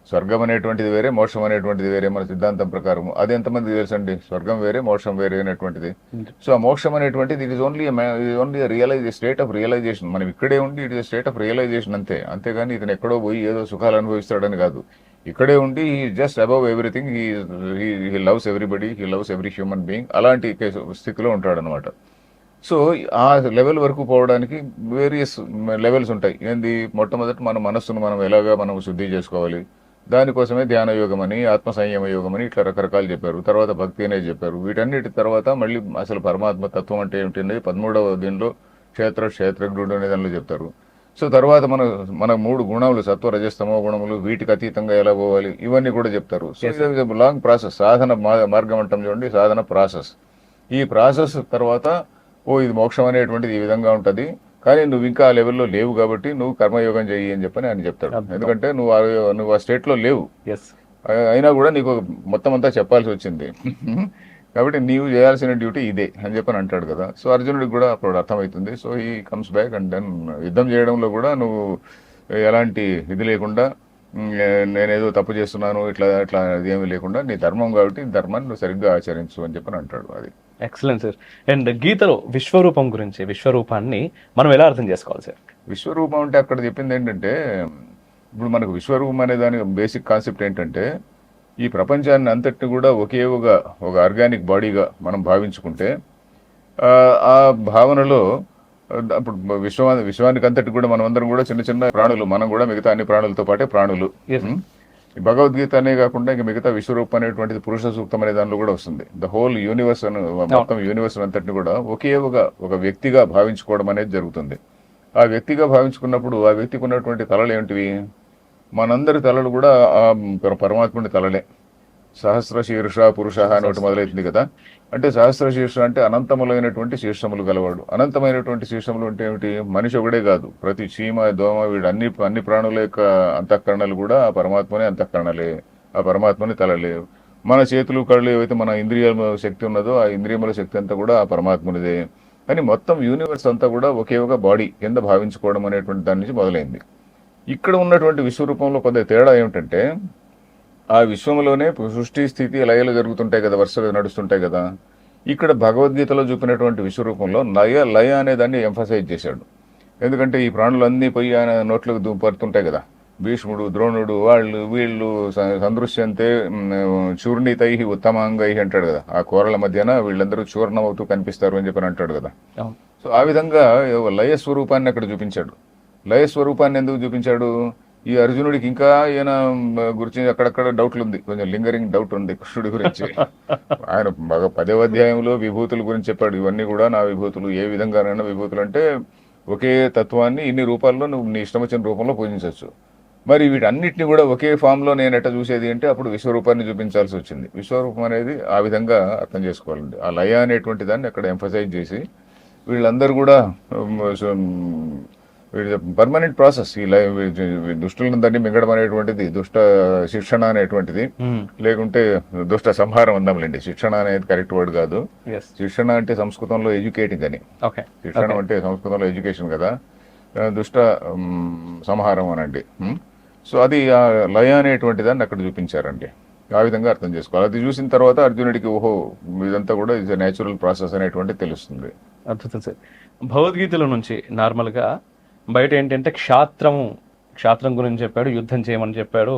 స్వర్గం అనేటువంటిది వేరే, మోక్షం అనేటువంటిది వేరే మన సిద్ధాంతం ప్రకారం. అది ఎంతమంది తెలుసండి, స్వర్గం వేరే మోక్షం వేరే అనేటువంటిది. సో ఆ మోక్షం అనేటువంటిది it is only state of realization. మనం ఇక్కడే ఉండి it is state of realization అంతే. అంతేగాని ఇతను ఎక్కడో పోయి ఏదో సుఖాలు అనుభవిస్తాడని కాదు. ఇక్కడే ఉండి he just above everything, he loves everybody, he loves every human being, అలాంటి స్థితిలో ఉంటాడనమాట. సో ఆ లెవెల్ వరకు పోవడానికి వేరియస్ లెవెల్స్ ఉంటాయి. ఏంది, మొట్టమొదటి మన మనస్సును మనం శుద్ధి చేసుకోవాలి. దానికోసమే ధ్యాన యోగం అని, ఆత్మ సంయమ యోగం అని ఇట్లా రకరకాలు చెప్పారు. తర్వాత భక్తి అనేది చెప్పారు. వీటన్నిటి తర్వాత మళ్ళీ అసలు పరమాత్మ తత్వం అంటే ఏమిటి అనేది 13వ దీనిలో క్షేత్రజ్ఞుడు అనే దానిలో చెప్తారు. సో తర్వాత మన 3 గుణములు, సత్వ రజస్తమో గుణములు, వీటికి అతీతంగా ఎలా పోవాలి, ఇవన్నీ కూడా చెప్తారు. సో ఇది లాంగ్ ప్రాసెస్, సాధన మార్గం అంటాం చూడండి, సాధన ప్రాసెస్. ఈ ప్రాసెస్ తర్వాత ఇది మోక్షం అనేటువంటిది ఈ విధంగా ఉంటుంది, కానీ నువ్వు ఇంకా ఆ లెవెల్లో లేవు కాబట్టి నువ్వు కర్మయోగం చెయ్యి అని చెప్పని ఆయన చెప్తాడు. ఎందుకంటే నువ్వు ఆ స్టేట్లో లేవు, అయినా కూడా నీకు మొత్తం అంతా చెప్పాల్సి వచ్చింది. కాబట్టి నీవు చేయాల్సిన డ్యూటీ ఇదే అని చెప్పని అంటాడు కదా. సో అర్జునుడికి కూడా అప్పుడు అర్థమవుతుంది. So he comes back and then యుద్ధం చేయడంలో కూడా నువ్వు ఎలాంటి ఇది లేకుండా, నేనేదో తప్పు చేస్తున్నాను ఇట్లా అది ఏమీ లేకుండా, నీ ధర్మం కాబట్టి ధర్మాన్ని నువ్వు సరిగ్గా ఆచరించు అని చెప్పని అంటాడు. అది ఎక్సలెంట్ సార్. అండ్ గీతలో విశ్వరూపం గురించి, విశ్వరూపాన్ని మనం ఎలా అర్థం చేసుకోవాలి సార్? విశ్వరూపం అంటే అక్కడ చెప్పింది ఏంటంటే, ఇప్పుడు మనకు విశ్వరూపం అనే దాని బేసిక్ కాన్సెప్ట్ ఏంటంటే, ఈ ప్రపంచాన్ని అంతటిని కూడా ఒక ఆర్గానిక్ బాడీగా మనం భావించుకుంటే, ఆ భావనలో అప్పుడు విశ్వానికి అంతటి కూడా మనం అందరం కూడా చిన్న చిన్న ప్రాణులు, మనం కూడా మిగతా అన్ని ప్రాణులతో పాటే ప్రాణులు. ఈ భగవద్గీత అనే కాకుండా ఇంకా మిగతా విశ్వరూపం అనేటువంటిది పురుష సూక్తం అనే దానిలో కూడా వస్తుంది. ద హోల్ యూనివర్స్ మొత్తం యూనివర్స్ అంతటిని కూడా ఒకే ఒక వ్యక్తిగా భావించుకోవడం అనేది జరుగుతుంది. ఆ వ్యక్తిగా భావించుకున్నప్పుడు ఆ వ్యక్తికి ఉన్నటువంటి తలలు ఏమిటివి? మనందరి తలలు కూడా ఆ పరమాత్ముడి తలలే. సహస్ర శీర్ష పురుష అని ఒకటి మొదలవుతుంది కదా. అంటే సహస్ర శీర్ష అంటే అనంతములైనటువంటి శీర్షములు గలవాడు. అనంతమైనటువంటి శీర్షములు అంటే ఏమిటి? మనిషి ఒకడే కాదు, ప్రతి చీమ దోమ వీడు అన్ని ప్రాణుల యొక్క అంతఃకరణలు కూడా ఆ పరమాత్మనే అంతఃకరణలే, ఆ పరమాత్మని తలలే. మన చేతులు కళ్ళు ఏవైతే మన ఇంద్రియాల శక్తి ఉన్నదో ఆ ఇంద్రియముల శక్తి అంతా కూడా ఆ పరమాత్మునిదే. కానీ మొత్తం యూనివర్స్ అంతా కూడా ఒకే ఒక బాడీ కింద భావించుకోవడం అనేటువంటి దాని నుంచి మొదలైంది. ఇక్కడ ఉన్నటువంటి విశ్వరూపంలో కొద్దిగా తేడా ఏమిటంటే, ఆ విశ్వంలోనే సృష్టి స్థితి లయలు జరుగుతుంటాయి కదా, వరుసగా నడుస్తుంటాయి కదా. ఇక్కడ భగవద్గీతలో చూపినటువంటి విశ్వరూపంలో లయ అనే దాన్ని ఎంఫసైజ్ చేశాడు. ఎందుకంటే ఈ ప్రాణులన్నీ పోయి ఆయన నోట్లకు పడుతుంటాయి కదా. భీష్ముడు, ద్రోణుడు, వీళ్ళు సందృశ్యంతే చూర్ణితై ఉత్తమాంగై అంటాడు కదా. ఆ కూరల మధ్యన వీళ్ళందరూ చూర్ణం అవుతూ కనిపిస్తారు అని చెప్పని అంటాడు కదా. సో ఆ విధంగా లయ స్వరూపాన్ని అక్కడ చూపించాడు. లయ స్వరూపాన్ని ఎందుకు చూపించాడు? ఈ అర్జునుడికి ఇంకా ఈయన గురించి అక్కడక్కడ డౌట్లు ఉంది, కొంచెం లింగరింగ్ డౌట్ ఉంది కృష్ణుడి గురించి. ఆయన 10వ అధ్యాయంలో విభూతుల గురించి చెప్పాడు. ఇవన్నీ కూడా నా విభూతులు, ఏ విధంగానైనా విభూతులు అంటే ఒకే తత్వాన్ని ఇన్ని రూపాల్లో నువ్వు నీ ఇష్టం వచ్చిన రూపంలో పూజించవచ్చు. మరి వీటన్నిటిని కూడా ఒకే ఫామ్లో నేను ఎట్లా చూసేది అంటే అప్పుడు విశ్వరూపాన్ని చూపించాల్సి వచ్చింది. విశ్వరూపం అనేది ఆ విధంగా అర్థం చేసుకోవాలండి. ఆ లయ అనేటువంటి దాన్ని అక్కడ ఎంఫసైజ్ చేసి వీళ్ళందరూ కూడా పర్మనెంట్ ప్రాసెస్. ఈ దుష్టులను దాన్ని మింగడం అనేటువంటిది దుష్ట శిక్షణ అనేటువంటిది, లేకుంటే దుష్ట సంహారం అందాంలేండి. శిక్షణ అనేది కరెక్ట్ వర్డ్ కాదు. శిక్షణ అంటే సంస్కృతంలో ఎడ్యుకేటింగ్ అని, శిక్షణ అంటే సంస్కృతంలో ఎడ్యుకేషన్ కదా. దుష్ట సంహారం అనండి. సో అది ఆ లయ అనేటువంటి దాన్ని అక్కడ చూపించారండి. ఆ విధంగా అర్థం చేసుకోవాలి. అది చూసిన తర్వాత అర్జునుడికి ఓహో ఇదంతా కూడా ఇట్స్ నేచురల్ ప్రాసెస్ అనేటువంటి తెలుస్తుంది. అద్భుతం సార్. భగవద్గీతలో నుంచి నార్మల్గా బయట ఏంటంటే క్షాత్రం గురించి చెప్పాడు, యుద్ధం చేయమని చెప్పాడు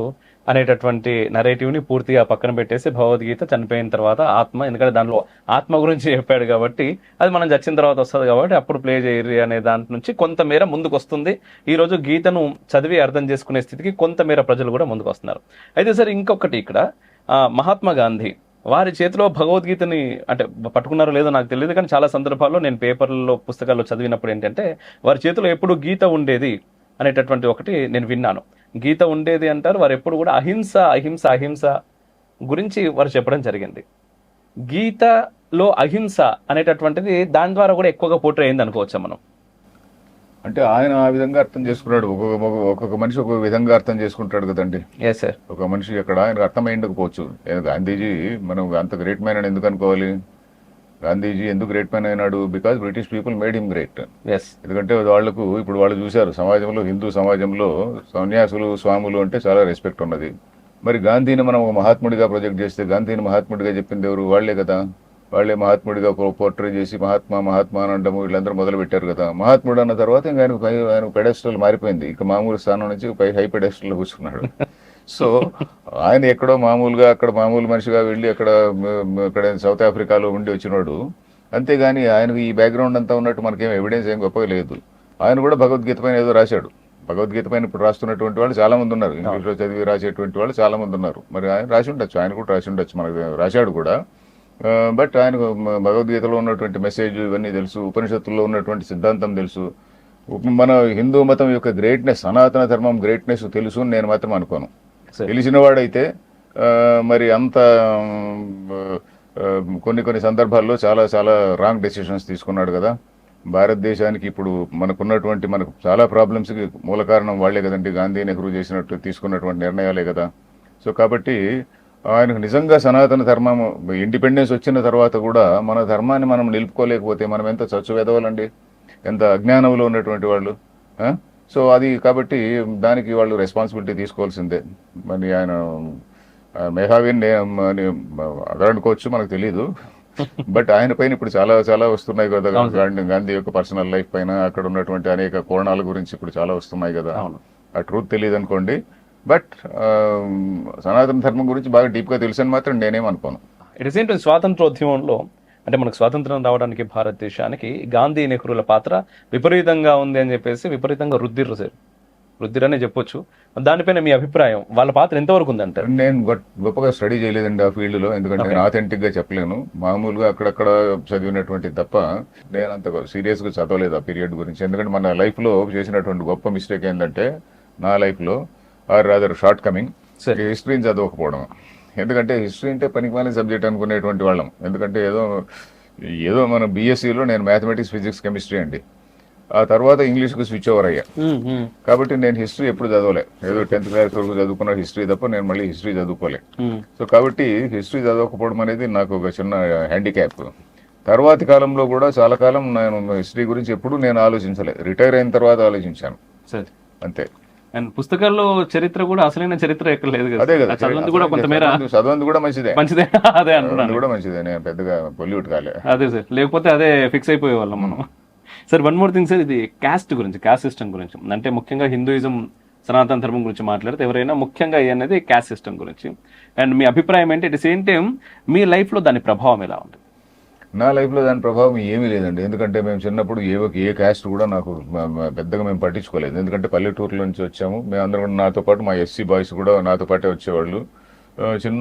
అనేటటువంటి నరేటివ్ని పూర్తిగా పక్కన పెట్టేసి భగవద్గీత చనిపోయిన తర్వాత ఆత్మ, ఎందుకంటే దానిలో ఆత్మ గురించి చెప్పాడు కాబట్టి అది మనం చచ్చిన తర్వాత వస్తుంది కాబట్టి అప్పుడు ప్లే చేయరు అనే దాంట్ నుంచి కొంతమేర ముందుకు వస్తుంది. ఈరోజు గీతను చదివి అర్థం చేసుకునే స్థితికి కొంతమేర ప్రజలు కూడా ముందుకు వస్తున్నారు. అయితే సార్ ఇంకొకటి ఇక్కడ మహాత్మా గాంధీ వారి చేతిలో భగవద్గీతని అంటే పట్టుకున్నారో లేదో నాకు తెలియదు, కానీ చాలా సందర్భాల్లో నేను పేపర్లలో పుస్తకాల్లో చదివినప్పుడు ఏంటంటే వారి చేతిలో ఎప్పుడు గీత ఉండేది అనేటటువంటి ఒకటి నేను విన్నాను. గీత ఉండేది అంటారు. వారు ఎప్పుడు కూడా అహింస గురించి వారు చెప్పడం జరిగింది. గీతలో అహింస అనేటటువంటిది దాని ద్వారా కూడా ఎక్కువగా పోట్రే అయింది అనుకోవచ్చా మనం? అంటే ఆయన ఆ విధంగా అర్థం చేసుకున్నాడు. ఒక్కొక్క మనిషి ఒక్కొక్క విధంగా అర్థం చేసుకుంటాడు కదండి. ఒక మనిషి అక్కడ ఆయనకు అర్థమైండకపోవచ్చు. గాంధీజీ మనం అంత గ్రేట్ మ్యాన్ అని ఎందుకు అనుకోవాలి? గాంధీజీ ఎందుకు గ్రేట్ మ్యాన్ అయినాడు? Because British people made him great. ఎందుకంటే వాళ్లకు ఇప్పుడు వాళ్ళు చూశారు సమాజంలో, హిందూ సమాజంలో సన్యాసులు స్వాములు అంటే చాలా రెస్పెక్ట్ ఉన్నది. మరి గాంధీని మనం ఒక మహాత్ముడిగా ప్రొజెక్ట్ చేస్తే గాంధీని మహాత్ముడిగా చెప్పింది ఎవరు? వాళ్లే కదా. వాళ్లే మహాత్ముడిగా పోర్ట్రే చేసి మహాత్మా అని అనడము వీళ్ళందరూ మొదలు పెట్టారు కదా. మహాత్ముడు అన్న తర్వాత ఇంకా ఆయన పెడెస్టల్ మారిపోయింది. ఇక మామూలు స్థానం నుంచి హై పెడెస్టల్ కూర్చున్నాడు. సో ఆయన ఎక్కడో మామూలుగా అక్కడ మామూలు మనిషిగా వెళ్ళి అక్కడ సౌత్ ఆఫ్రికాలో ఉండి వచ్చినాడు. అంతేగాని ఆయనకు ఈ బ్యాక్గ్రౌండ్ అంతా ఉన్నట్టు మనకేం ఎవిడెన్స్ ఏం గొప్పగా లేదు. ఆయన కూడా భగవద్గీత పైన ఏదో రాశాడు. భగవద్గీత పైన ఇప్పుడు రాస్తున్నటువంటి వాళ్ళు చాలా మంది ఉన్నారు. ఇంగ్లీష్లో చదివి రాసేటువంటి వాళ్ళు చాలా మంది ఉన్నారు. మరి ఆయన రాసి ఉండొచ్చు, ఆయన కూడా రాసి ఉండొచ్చు, మనకు రాశాడు కూడా. బట్ ఆయనకు భగవద్గీతలో ఉన్నటువంటి మెసేజ్ ఇవన్నీ తెలుసు, ఉపనిషత్తుల్లో ఉన్నటువంటి సిద్ధాంతం తెలుసు. మన హిందూ మతం యొక్క గ్రేట్నెస్, సనాతన ధర్మం గ్రేట్నెస్ తెలుసు అని నేను మాత్రం అనుకోను. తెలిసిన వాడైతే మరి అంత కొన్ని సందర్భాల్లో చాలా చాలా రాంగ్ డెసిషన్స్ తీసుకున్నాడు కదా. భారతదేశానికి ఇప్పుడు మనకు చాలా ప్రాబ్లమ్స్కి మూల కారణం వాళ్లే కదండి. గాంధీ, నెహ్రూ తీసుకున్నటువంటి నిర్ణయాలే కదా. సో కాబట్టి ఆయనకు నిజంగా సనాతన ధర్మం ఇండిపెండెన్స్ వచ్చిన తర్వాత కూడా మన ధర్మాన్ని మనం నిలుపుకోలేకపోతే మనం ఎంత చచ్చు వెదవాలండి, ఎంత అజ్ఞానంలో ఉన్నటువంటి వాళ్ళు. సో అది కాబట్టి దానికి వాళ్ళు రెస్పాన్సిబిలిటీ తీసుకోవాల్సిందే. మరి ఆయన మేధావిని అదనుకోవచ్చు, మనకు తెలీదు. బట్ ఆయన పైన ఇప్పుడు చాలా చాలా వస్తున్నాయి కదా. గాంధీ యొక్క పర్సనల్ లైఫ్ పైన అక్కడ ఉన్నటువంటి అనేక కోణాల గురించి ఇప్పుడు చాలా వస్తున్నాయి కదా. ఆ ట్రూత్ తెలియదు అనుకోండి, బట్ సనాతన ధర్మం గురించి బాగా డీప్ గా తెలుసు అని మాత్రం నేనేమనుకోను. ఇట్ ఇస్ ఏంటంటే స్వాతంత్రోద్యమంలో అంటే మనకు స్వాతంత్రం రావడానికి భారతదేశానికి గాంధీ నెహ్రూల పాత్ర విపరీతంగా ఉంది అని చెప్పేసి విపరీతంగా రుద్దిరనే చెప్పొచ్చు. దానిపైన మీ అభిప్రాయం, వాళ్ళ పాత్ర ఎంతవరకు ఉందంటారు? నేను గొప్పగా స్టడీ చేయలేదండి ఆ ఫీల్డ్ లో, ఎందుకంటే నేను ఆథెంటిక్ గా చెప్పలేను. మామూలుగా అక్కడక్కడ చదివినటువంటి తప్ప నేను అంత సీరియస్ గా చదవలేదు ఆ పీరియడ్ గురించి. ఎందుకంటే మన లైఫ్ లో చేసినటువంటి గొప్ప మిస్టేక్ ఏంటంటే, నా లైఫ్ లో ఆర్ రాదర్ షార్ట్ కమింగ్, హిస్టరీని చదవకపోవడం. ఎందుకంటే హిస్టరీ అంటే పనికిమాలిన సబ్జెక్ట్ అనుకునేటువంటి వాళ్ళం. ఎందుకంటే ఏదో మన బీఎస్సీలో నేను మ్యాథమెటిక్స్, ఫిజిక్స్, కెమిస్ట్రీ అండి. ఆ తర్వాత ఇంగ్లీష్కి స్విచ్ ఓవర్ అయ్యా. కాబట్టి నేను హిస్టరీ ఎప్పుడు చదవలే. ఏదో 10th క్లాస్ వరకు చదువుకున్న హిస్టరీ తప్ప నేను మళ్ళీ హిస్టరీ చదువుకోలే. సో కాబట్టి హిస్టరీ చదవకపోవడం అనేది నాకు ఒక చిన్న హ్యాండిక్యాప్. తర్వాతి కాలంలో కూడా చాలా కాలం నేను హిస్టరీ గురించి ఎప్పుడు నేను ఆలోచించలే. రిటైర్ అయిన తర్వాత ఆలోచించాను అంతే. అండ్ పుస్తకాల్లో చరిత్ర కూడా అసలైన చరిత్ర ఎక్కడ లేదు కదా. అదే కదా, చదవంది కూడా కొంతమేర చదవంది కూడా మంచిదే. అదే అంటున్నాను, కూడా మంచిదే. నేను పెద్దగా పొల్యూట్ కాలే. అదే సార్, లేకపోతే అదే ఫిక్స్ అయిపోయే వాళ్ళం మనం. Sir, one more thing sir, ఇది క్యాస్ట్ సిస్టమ్ గురించి, అంటే ముఖ్యంగా హిందూయిజం, సనాతన ధర్మం గురించి మాట్లాడితే ఎవరైనా ముఖ్యంగా అనేది క్యాస్ట్ సిస్టమ్ గురించి. అండ్ మీ అభిప్రాయం ఏంటి? At the same time me life లో దాని ప్రభావం ఎలా ఉంటుంది? నా లైఫ్ లో దాని ప్రభావం ఏమీ లేదండి. ఎందుకంటే మేము చిన్నప్పుడు ఏ క్యాస్ట్ కూడా నాకు పెద్దగా మేము పట్టించుకోలేదు. ఎందుకంటే పల్లెటూరులో నుంచి వచ్చాము మేమందరం కూడా. నాతో పాటు మా ఎస్సీ బాయ్స్ కూడా నాతో పాటే వచ్చేవాళ్ళు.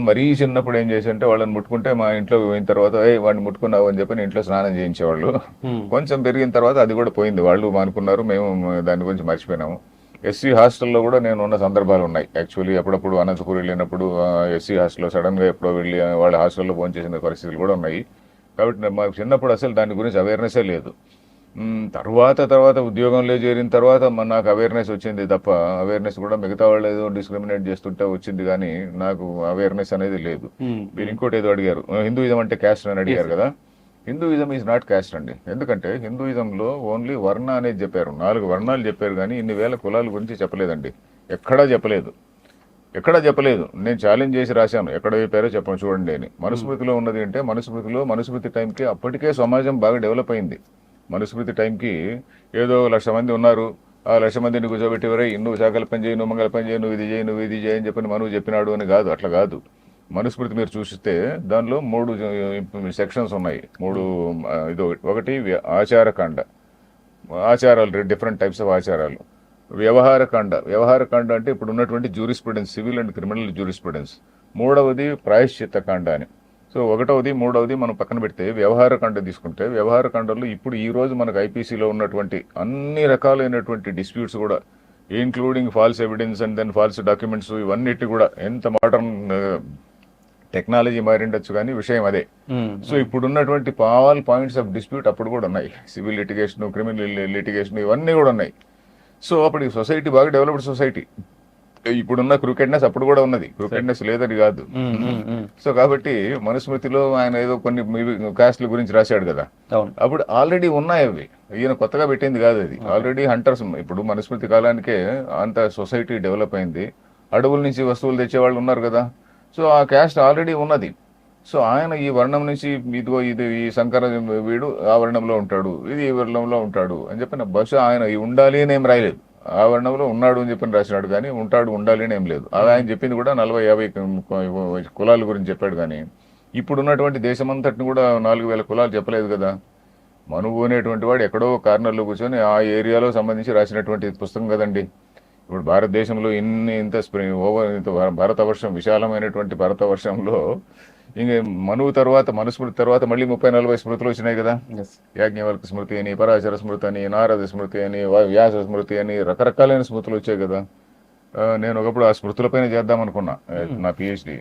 మరీ చిన్నప్పుడు ఏం చేసి అంటే, వాళ్ళని ముట్టుకుంటే మా ఇంట్లో పోయిన తర్వాత వాడిని ముట్టుకున్నావు అని చెప్పి ఇంట్లో స్నానం చేయించేవాళ్ళు. కొంచెం పెరిగిన తర్వాత అది కూడా పోయింది, వాళ్ళు మానుకున్నారు, మేము దాని గురించి మర్చిపోయినాము. ఎస్సీ హాస్టల్లో కూడా నేను ఉన్న సందర్భాలు ఉన్నాయి. యాక్చువల్లీ అప్పుడప్పుడు అనంతపురం వెళ్ళినప్పుడు ఎస్సీ హాస్టల్లో సడన్ గా ఎప్పుడో వెళ్ళి వాళ్ళ హాస్టల్లో ఫోన్ చేసిన పరిస్థితులు కూడా ఉన్నాయి. కాబట్టి మాకు చిన్నప్పుడు అసలు దాని గురించి అవేర్నెస్సే లేదు. తర్వాత ఉద్యోగంలో చేరిన తర్వాత నాకు అవేర్నెస్ వచ్చింది తప్ప, అవేర్నెస్ కూడా మిగతా వాళ్ళు ఏదో డిస్క్రిమినేట్ చేస్తుంటే వచ్చింది, కానీ నాకు అవేర్నెస్ అనేది లేదు. మీరు ఇంకోటి ఏదో అడిగారు, హిందూయిజం అంటే క్యాస్ట్ అని అడిగారు కదా. హిందూయిజం ఈజ్ నాట్ క్యాస్ట్ అండి. ఎందుకంటే హిందూయిజంలో ఓన్లీ వర్ణ అనేది చెప్పారు, 4 వర్ణాలు చెప్పారు, కానీ ఇన్ని వేల కులాల గురించి చెప్పలేదండి. ఎక్కడా చెప్పలేదు. నేను ఛాలెంజ్ చేసి రాశాను, ఎక్కడ చెప్పారో చెప్పండి చూడండి అని. మనుస్మృతిలో ఉన్నది అంటే, మనుస్మృతి టైంకి అప్పటికే సమాజం బాగా డెవలప్ అయింది. మనుస్మృతి టైంకి ఏదో 1,00,000 మంది ఉన్నారు, ఆ 1,00,000 మందిని కూర్చోబెట్టి వరే నువ్వు సకల పని చేయి, నువ్వు మంగళ పని చేయి, నువ్వు ఇది చేయి అని చెప్పి మనువు చెప్పినాడు అని కాదు, అట్లా కాదు. మనుస్మృతి మీరు చూస్తే దానిలో 3 సెక్షన్స్ ఉన్నాయి. ఒకటి ఆచారకాండ, ఆచారాలు, డిఫరెంట్ టైప్స్ ఆఫ్ ఆచారాలు. వ్యవహారకాండ అంటే ఇప్పుడు ఉన్నటువంటి jurisprudence, civil and criminal jurisprudence. 3వది ప్రాయశ్చిత్త కాండ అని. సో 1వది 3వది మనం పక్కన పెడితే వ్యవహారకాండ తీసుకుంటే, వ్యవహారకాండలో ఇప్పుడు ఈ రోజు మనకు ఐపీసీలో ఉన్నటువంటి అన్ని రకాలైనటువంటి డిస్ప్యూట్స్ కూడా, including false evidence and then false documents, ఇవన్నిటి కూడా ఎంత మోడర్న్ టెక్నాలజీ మారిండొచ్చు కానీ విషయం అదే. సో ఇప్పుడున్నటువంటి ఆల్ పాయింట్స్ ఆఫ్ డిస్ప్యూట్ అప్పుడు కూడా ఉన్నాయి. సివిల్ లిటిగేషన్, క్రిమినల్ లిటిగేషన్, ఇవన్నీ కూడా ఉన్నాయి. సో అప్పుడు సొసైటీ బాగా డెవలప్డ్ సొసైటీ. ఇప్పుడున్న క్రూకెడ్నెస్ అప్పుడు కూడా ఉన్నది, క్రూకెడ్నెస్ లేదని కాదు. సో కాబట్టి మనుస్మృతిలో ఆయన ఏదో కొన్ని కాస్ట్ల గురించి రాశాడు కదా, అప్పుడు ఆల్రెడీ ఉన్నాయి అవి, ఈయన కొత్తగా పెట్టింది కాదు అది. ఆల్రెడీ హంటర్స్, ఇప్పుడు మనుస్మృతి కాలానికే అంత సొసైటీ డెవలప్ అయింది. అడవుల నుంచి వస్తువులు తెచ్చేవాళ్ళు ఉన్నారు కదా. సో ఆ క్యాస్ట్ ఆల్రెడీ ఉన్నది. సో ఆయన ఈ వర్ణం నుంచి ఇది ఈ శంకర వీడు ఆ వర్ణంలో ఉంటాడు, ఇది ఈ వర్ణంలో ఉంటాడు అని చెప్పిన, బహుశా ఆయన ఉండాలి అని ఏం రాయలేదు. ఆ వర్ణంలో ఉన్నాడు అని చెప్పి రాసినాడు, కానీ ఉండాలి అని ఏం లేదు. ఆయన చెప్పింది కూడా 40-50 కులాల గురించి చెప్పాడు, కానీ ఇప్పుడు ఉన్నటువంటి దేశమంతటిని కూడా 4,000 కులాలు చెప్పలేదు కదా. మనువు అనేటువంటి వాడు ఎక్కడో కార్నర్లో కూర్చొని ఆ ఏరియాలో సంబంధించి రాసినటువంటి పుస్తకం కదండి. ఇప్పుడు భారతదేశంలో ఇంత భారతవర్షం, విశాలమైనటువంటి భారతవర్షంలో ఇంక మనువు తర్వాత, మనుస్మృతి తర్వాత మళ్ళీ 30-40 స్మృతులు వచ్చినాయి కదా. యాజ్ఞవల్క స్మృతి అని, పరాశర స్మృతి అని, నారద స్మృతి అని, వ్యాస స్మృతి అని, రకరకాలైన స్మృతులు వచ్చాయి కదా. నేను ఒకప్పుడు ఆ స్మృతులపైన చేద్దాం అనుకున్నా నా పిహెచ్డి.